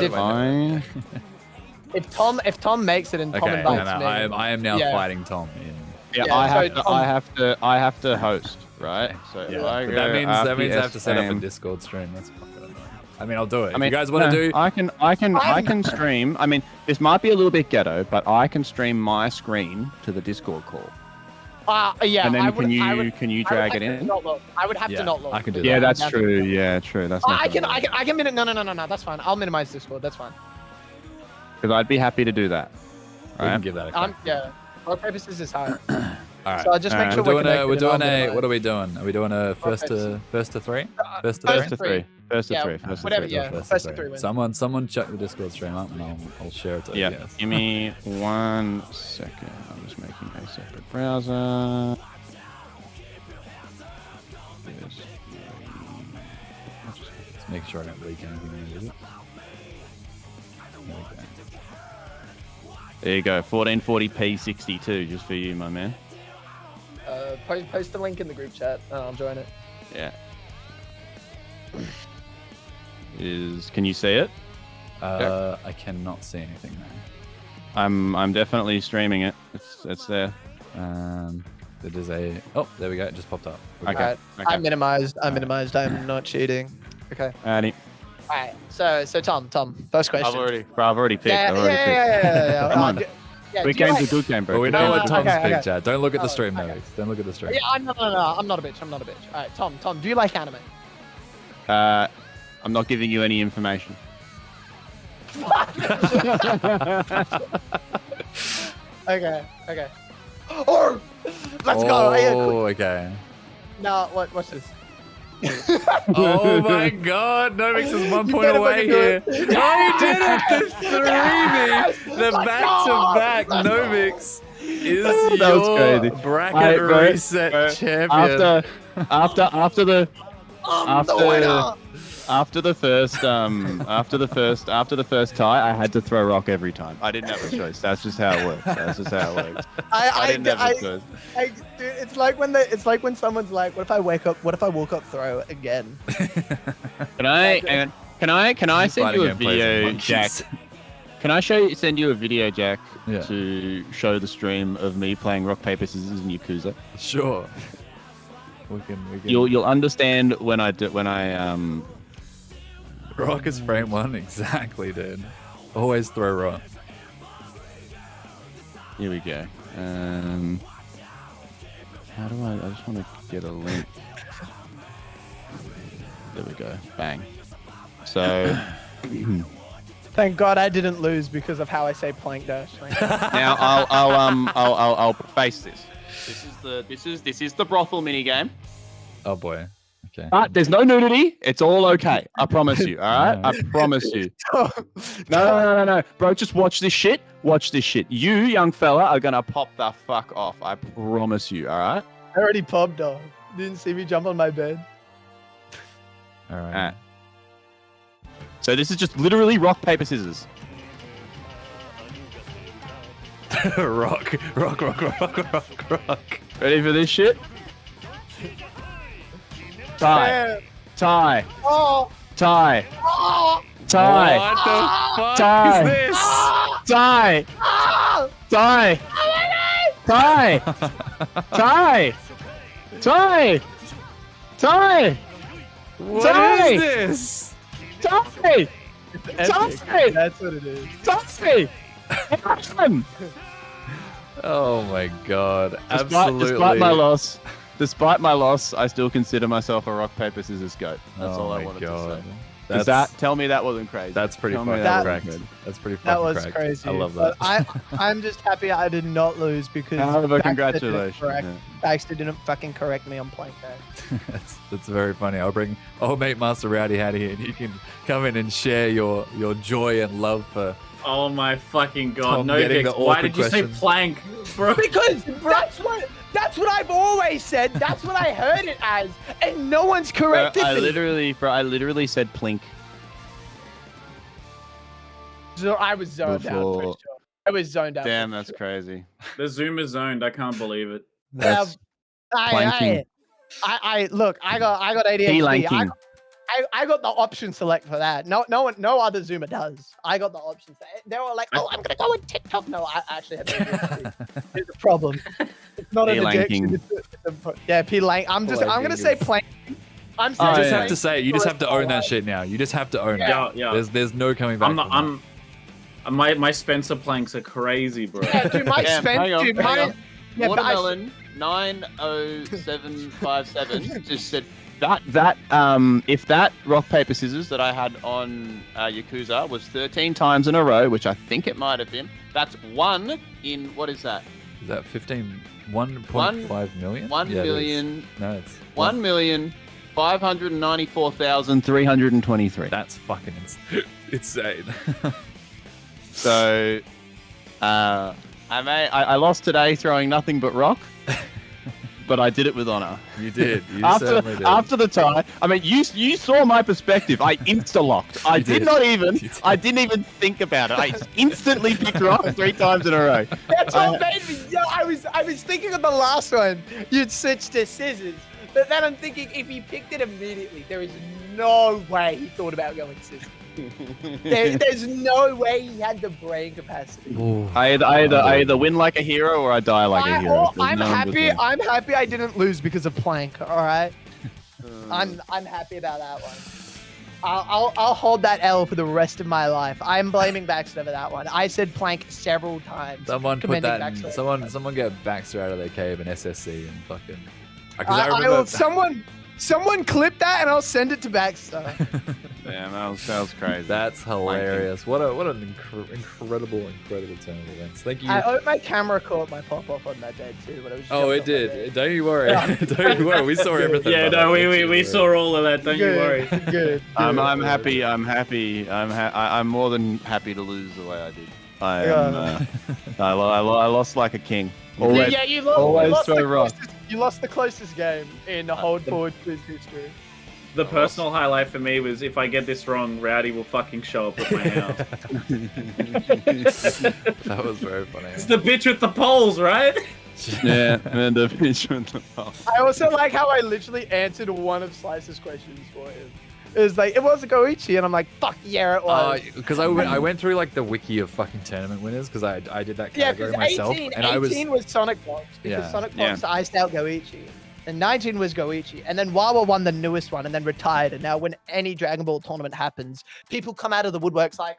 if Tom makes it and Tom Okay, invites me, I am now fighting Tom. Yeah, Yeah, I have to host, right? So if I go that means I have to set up a game- Discord stream. That's fucking annoying. I mean, I'll do it. I mean, if you guys want to do, I can stream. I mean, this might be a little bit ghetto, but I can stream my screen to the Discord call. yeah. And then I would, can you drag it in? I would have to not log. I can do that. Yeah, that's true. Yeah, true. That's not I can minute. No. That's fine. I'll minimize Discord. That's fine. because I'd be happy to do that. We can give that a crack. Yeah. Rock paper scissors hard. All right. So I'll just make sure we're doing connected we're and doing I'll a. minimize. What are we doing? Are we doing a first to three? First to three. First to three. First to Yeah, three. First to whatever, three. yeah. First to three wins. Someone check the Discord stream up, and I'll share it to you Yeah. guys. Give me 1 second. I'm just making a separate browser. Just make sure I don't leak anything into it. There we go. There you go. 1440p 62 just for you, my man. Post the link in the group chat. I'll join it. Yeah. Can you see it? I cannot see anything now. I'm definitely streaming it. It's there. It is a. Oh, there we go. It just popped up. Okay. Alright, Okay. I minimized. I'm not cheating. Okay. Addy. Alright. So Tom, first question. I've already picked. Yeah. I've already picked. Yeah. Come on. Yeah, Good do you game's like- a good game, bro. But we Good know game's what a good Tom's okay, picked, okay. Chad. Don't look at the stream, okay. Novix. Don't look at the stream. Yeah, no. I'm not a bitch. Alright, Tom, do you like anime? game. I'm not giving you any information. Okay. Oh, let's go. Yeah, cool. Oh, okay. Now, what's this? Oh my god, Novix is 1 point better away fucking do here. it. Oh, he did it! The 3v! The back-to-back Novix is That was your crazy. bracket Alright, bro, reset bro. champion. After the winner. after the first tie, I had to throw rock every time. I didn't have a choice. That's just how it works. I didn't have a choice. Dude, it's like when someone's like, "What if I woke up, throw again?" Can I send you a video, Jack? Can I send you a video, Jack, to show the stream of me playing rock paper scissors in Yakuza? Sure. We can. You'll understand when I Rock is frame one, exactly, dude. Always throw rock. Here we go. How do I just want to get a link. There we go. Bang. So Thank God I didn't lose because of how I say plank dash. now I'll face this. This is the brothel minigame. Oh boy. Okay. But there's no nudity. It's all okay. I promise you. All right. I promise you. No. Bro, just watch this shit. Watch this shit. You, young fella, are gonna pop the fuck off. I promise you. All right. I already popped off. Didn't see me jump on my bed. All right. All right. So this is just literally rock, paper, scissors. rock. Ready for this shit? Tie. Oh. Tie. Oh. Tie. What the fuck Tie. is this? Tie. Tie. Tie. Tie. Tie. Tie. What Die. is this? Tie. Tie. That's what it is. Tie. Action. Oh my god. Absolutely. Despite my loss, I still consider myself a rock paper scissors goat. That's all I wanted to say. Tell me that wasn't crazy. That's pretty Tell me fucking that correct. wasn't That's pretty fucking That was correct. crazy. I love But that. I'm just happy I did not lose because However, Baxter congratulations. didn't correct- Yeah. Baxter didn't fucking correct me on plank day. That's very funny. I'll bring old mate Master Rowdy Hattie and you can come in and share your joy and love for. Oh my fucking god, Tom no getting Vix, the why awkward did you say questions. plank, bro? Because that's what I've always said. That's what I heard it as, and no one's corrected I me. literally said plink. So I was zoned out for Before- sure. I was zoned out. Damn, for that's sure. crazy. The Zoom is zoned, I can't believe it. That's planking. I look. I got ADHD. P-lanking. I got the option select for that. No other Zoomer does. I got the option. They were like, oh, I'm gonna go on TikTok. No, I actually have ADHD. It's a problem. It's not an P-lanking. addiction. Yeah, P-lank. I'm gonna say plank. I'm You saying just yeah. have to say it. You just have to own that shit now. You just have to own it. Yeah. There's no coming back. I'm not, from my Spencer planks are crazy, bro. Yeah, dude, my Damn, spend, hang on, dude, hang my on. yeah, but I- Watermelon 90757 just said that if that rock paper scissors that I had on Yakuza was 13 times in a row, which I think it might have been, that's one in what is that? Is that 1.5 million? 1 Yeah, it is. million. No, it's 1,594,323. That's fucking insane. So, I lost today throwing nothing but rock, but I did it with honor. You did. You certainly did. After the time, I mean, you saw my perspective. I insta-locked. I You did. I didn't even think about it. I just instantly picked rock 3 times in a row. That's what made me. Yo, I was thinking of the last one. You'd switch to scissors, but then I'm thinking if he picked it immediately, there is no way he thought about going scissors. There's no way he had the brain capacity. I either win like a hero or I die like a hero. There's I'm no in happy. between. I'm happy I didn't lose because of plank. All right. I'm happy about that one. I'll hold that L for the rest of my life. I'm blaming Baxter for that one. I said plank several times. Someone put commending that. Baxter. Someone get Baxter out of their cave and SSC and fucking. Someone clip that and I'll send it to Baxter. Damn, that was crazy. That's hilarious. What an incredible turn of events. Thank you. I hope my camera caught my pop off on that day too. But it was Oh, it jumped off my did. Don't you worry. Don't you worry. We saw everything. Yeah, brother. no, Don't you we worry. saw all of that. Don't you worry. Good. I'm happy. I'm more than happy to lose the way I did. I lost like a king. Always, Yeah, you always lost throw the rock. you lost the closest game in the hold forward quiz history. The personal highlight for me was if I get this wrong, Rowdy will fucking show up at my house. That was very funny. It's the bitch with the poles, right? Yeah, and the fish with the ball. I also like how I literally answered one of Slice's questions for him. It was like, it was a Goichi, and I'm like, fuck yeah, it was. Because I went through like the wiki of fucking tournament winners because I did that Yeah, category because myself 18, and 18 was Sonic Box because Yeah. Sonic Box iced out Goichi. And 19 was Goichi. And then Wawa won the newest one and then retired. And now when any Dragon Ball tournament happens, people come out of the woodworks like,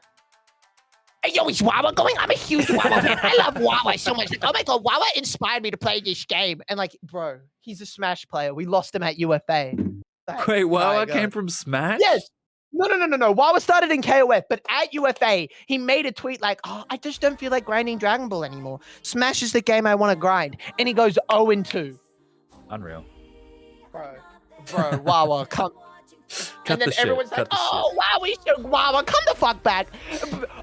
hey, yo, is Wawa going? I'm a huge Wawa fan. I love Wawa so much. Like, oh my God, Wawa inspired me to play this game. And like, bro, he's a Smash player. We lost him at UFA. Like, Wait, Wawa my God. came from Smash? Yes. No. Wawa started in KOF, but at UFA, he made a tweet like, oh, I just don't feel like grinding Dragon Ball anymore. Smash is the game I want to grind. And he goes 0-2. Unreal. Bro, Wawa, come. And then everyone's like, oh, Wawa, come the fuck back.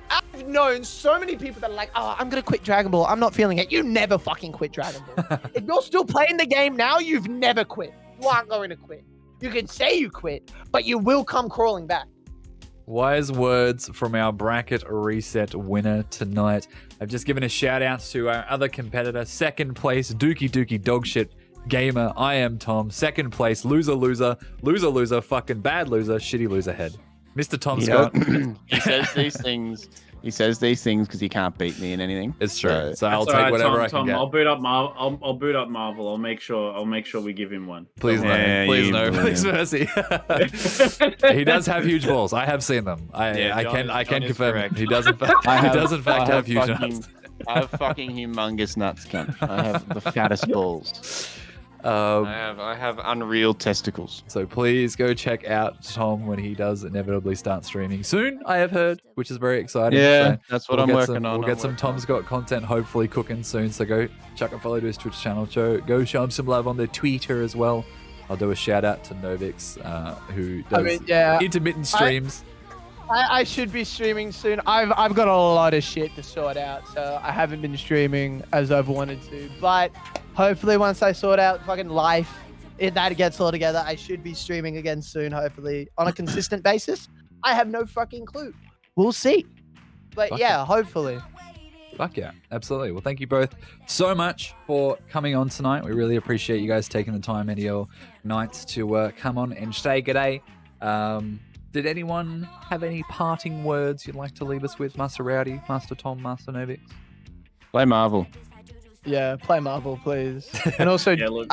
I've known so many people that are like, oh, I'm going to quit Dragon Ball. I'm not feeling it. You never fucking quit Dragon Ball. If you're still playing the game now, you've never quit. You aren't going to quit. You can say you quit, but you will come crawling back. Wise words from our bracket reset winner tonight. I've just given a shout out to our other competitor, second place, Dookie Dogshit Gamer. I am Tom. Second place, loser, fucking bad loser, shitty loser head. Mr. Tom Scott. He says these things. He says these things because he can't beat me in anything. It's true. So I'll That's all take whatever Tom, I can Tom, get. I'll boot up Marvel. I'll boot up Marvel. I'll make sure we give him one. Please no. Yeah, Please you no. brilliant. Please mercy. He does have huge balls. I have seen them. I can John is confirm correct. it. He does in fact have huge nuts. I have fucking humongous nuts, cunt. I have the fattest balls. I have unreal testicles. So please go check out Tom when he does inevitably start streaming soon, I have heard, which is very exciting. Yeah, So that's what we'll I'm get working some, on. We'll get some Tom Scott content hopefully cooking soon. So go chuck a follow to his Twitch channel. Go show him some love on the Twitter as well. I'll do a shout out to Novix, who does intermittent streams. I should be streaming soon. I've got a lot of shit to sort out, so I haven't been streaming as I've wanted to. But hopefully, once I sort out fucking life, that gets all together, I should be streaming again soon. Hopefully, on a consistent basis. I have no fucking clue. We'll see. But yeah, hopefully. Fuck yeah, absolutely. Well, thank you both so much for coming on tonight. We really appreciate you guys taking the time into your nights to come on and say g'day. Did anyone have any parting words you'd like to leave us with, Master Rowdy, Master Tom, Master Novix? Play Marvel. Yeah, play Marvel, please. And also, look.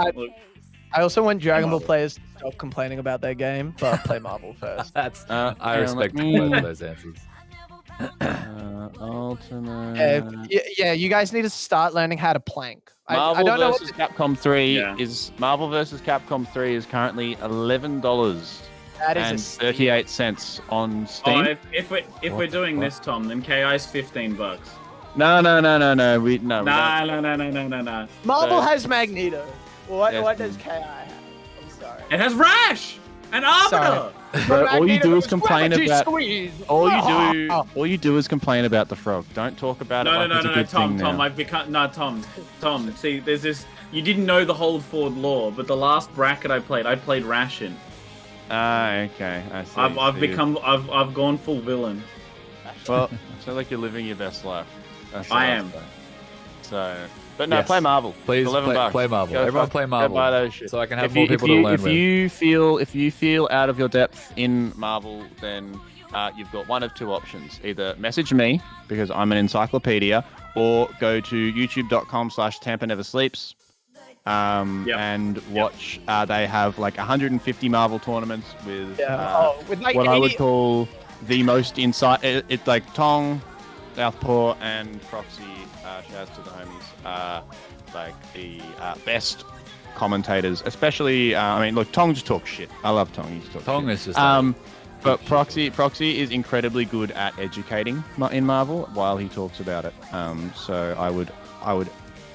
I also want Dragon Ball players to stop complaining about their game, but play Marvel first. I respect both of those answers. Ultimate. Yeah, you guys need to start learning how to plank. Marvel I don't know vs. Capcom 3 is Marvel vs. Capcom 3 is currently $11 and 38 cents on Steam. Oh, if we're doing this, Tom, then KI's $15. No. No. Marvel has Magneto. What does KI have? I'm sorry. It has Rash and Arbiter. Bro, all you do is complain about. All you do is complain about the frog. Don't talk about it. No, Tom. I've become Tom. See, there's this. You didn't know the hold forward lore, but the last bracket I played Rash in. Ah, okay. I see. I've gone full villain. Well, sounds like you're living your best life. I am. So, but no, play Marvel. Please $11. play Marvel. Everyone play Marvel. Go buy those shit. So I can have more people to learn with. If you feel out of your depth in Marvel, then you've got one of two options. Either message me, because I'm an encyclopedia, or go to youtube.com/TampaNeverSleeps and watch. They have like 150 Marvel tournaments with, with like what I would call the most insight. It's like Tong, Southpaw, and Proxy. Shouts to the homies. Like the best commentators, especially. I mean, look, Tong just talks shit. I love Tong. He just talks Tong shit. is just. But Proxy is incredibly good at educating in Marvel while he talks about it. So I would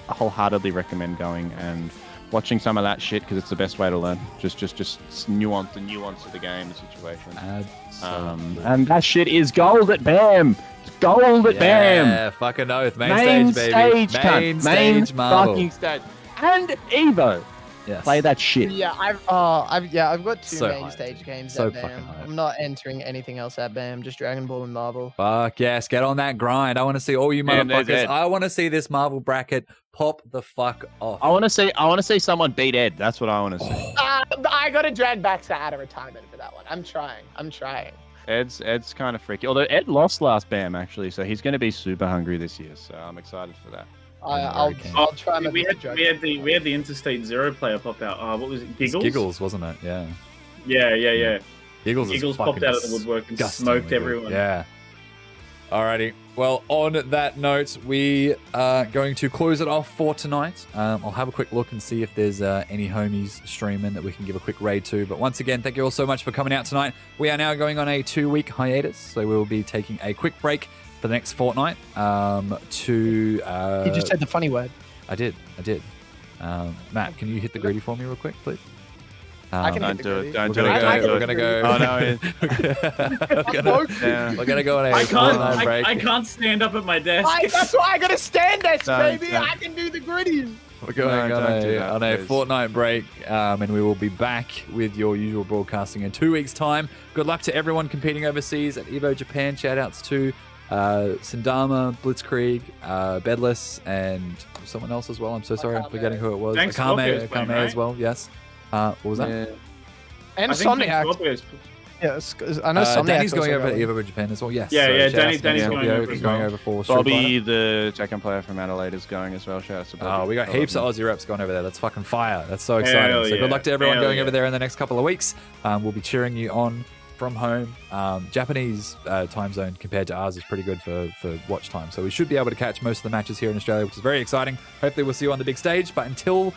wholeheartedly recommend going and watching some of that shit because it's the best way to learn. Just the nuance of the game, the situation. And that shit is gold at BAM. It's gold at BAM. Yeah, fucking oath. Main stage, baby. Main stage Marvel. Fucking stage. And Evo. Yes. Play that shit. Yeah, I've got two So main hyped. stage games So at fucking BAM. hyped. I'm not entering anything else at BAM, just Dragon Ball and Marvel. Fuck yes, get on that grind. I want to see all you Man, there's motherfuckers. Ed. I want to see this Marvel bracket pop the fuck off. I want to see someone beat Ed. That's what I want to see. I got to drag back out of retirement for that one. I'm trying. Ed's kind of freaky. Although Ed lost last BAM actually, so he's going to be super hungry this year. So I'm excited for that. I'll try my we best to had drag the Interstate Zero player pop out. What was it? It's Giggles. Giggles, wasn't it? Yeah. Yeah. Giggles popped out of the woodwork and smoked everyone. Yeah. Alrighty. Well, on that note, we are going to close it off for tonight. I'll have a quick look and see if there's any homies streaming that we can give a quick raid to. But once again, thank you all so much for coming out tonight. We are now going on a 2-week hiatus, so we will be taking a quick break for the next fortnight. You just said the funny word. I did. Matt, can you hit the greedy for me real quick, please? I can Don't hit do the it. Don't We're do it. We're gonna go. Oh no! We're gonna go on a I fortnight can't. break. I can't stand up at my desk. That's why I got to stand this, No, baby. no. I can do the gritty. We're going don't do that, on a please. fortnight break, and we will be back with your usual broadcasting in 2 weeks' time. Good luck to everyone competing overseas at Evo Japan. Shout-outs to Sindama, Blitzkrieg, Bedless, and someone else as well. I'm so sorry, I'm forgetting who it was. Thanks, Akame, Scorpio's playing, as right? well, yes. What was that? Yeah. And I think Somniac. Scorpio's- Yes, I know Somniac's Danny's going also over to going. Evo Japan as well, yes. Yeah, So Danny's shout-outs to going Scorpio, over as he's going well. over for Street Bobby, Fighter. the second player from Adelaide, is going as well. Shout out to Bobby. Oh, we got I heaps of love him. Aussie reps going over there. That's fucking fire. That's so exciting. Hell So yeah. good luck to everyone Hell going yeah. over there in the next couple of weeks. We'll be cheering you on from home. Japanese time zone compared to ours is pretty good for watch time. So we should be able to catch most of the matches here in Australia, which is very exciting. Hopefully we'll see you on the big stage. But until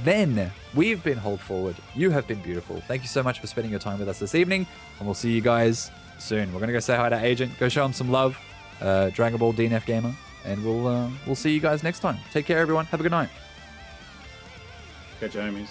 then we've been Hold Forward. You have been beautiful. Thank you so much for spending your time with us this evening, and we'll see you guys soon. We're gonna go say hi to Agent, go show him some love, Dragon Ball DNF Gamer, and we'll see you guys next time. Take care, everyone. Have a good night. Catch your homies.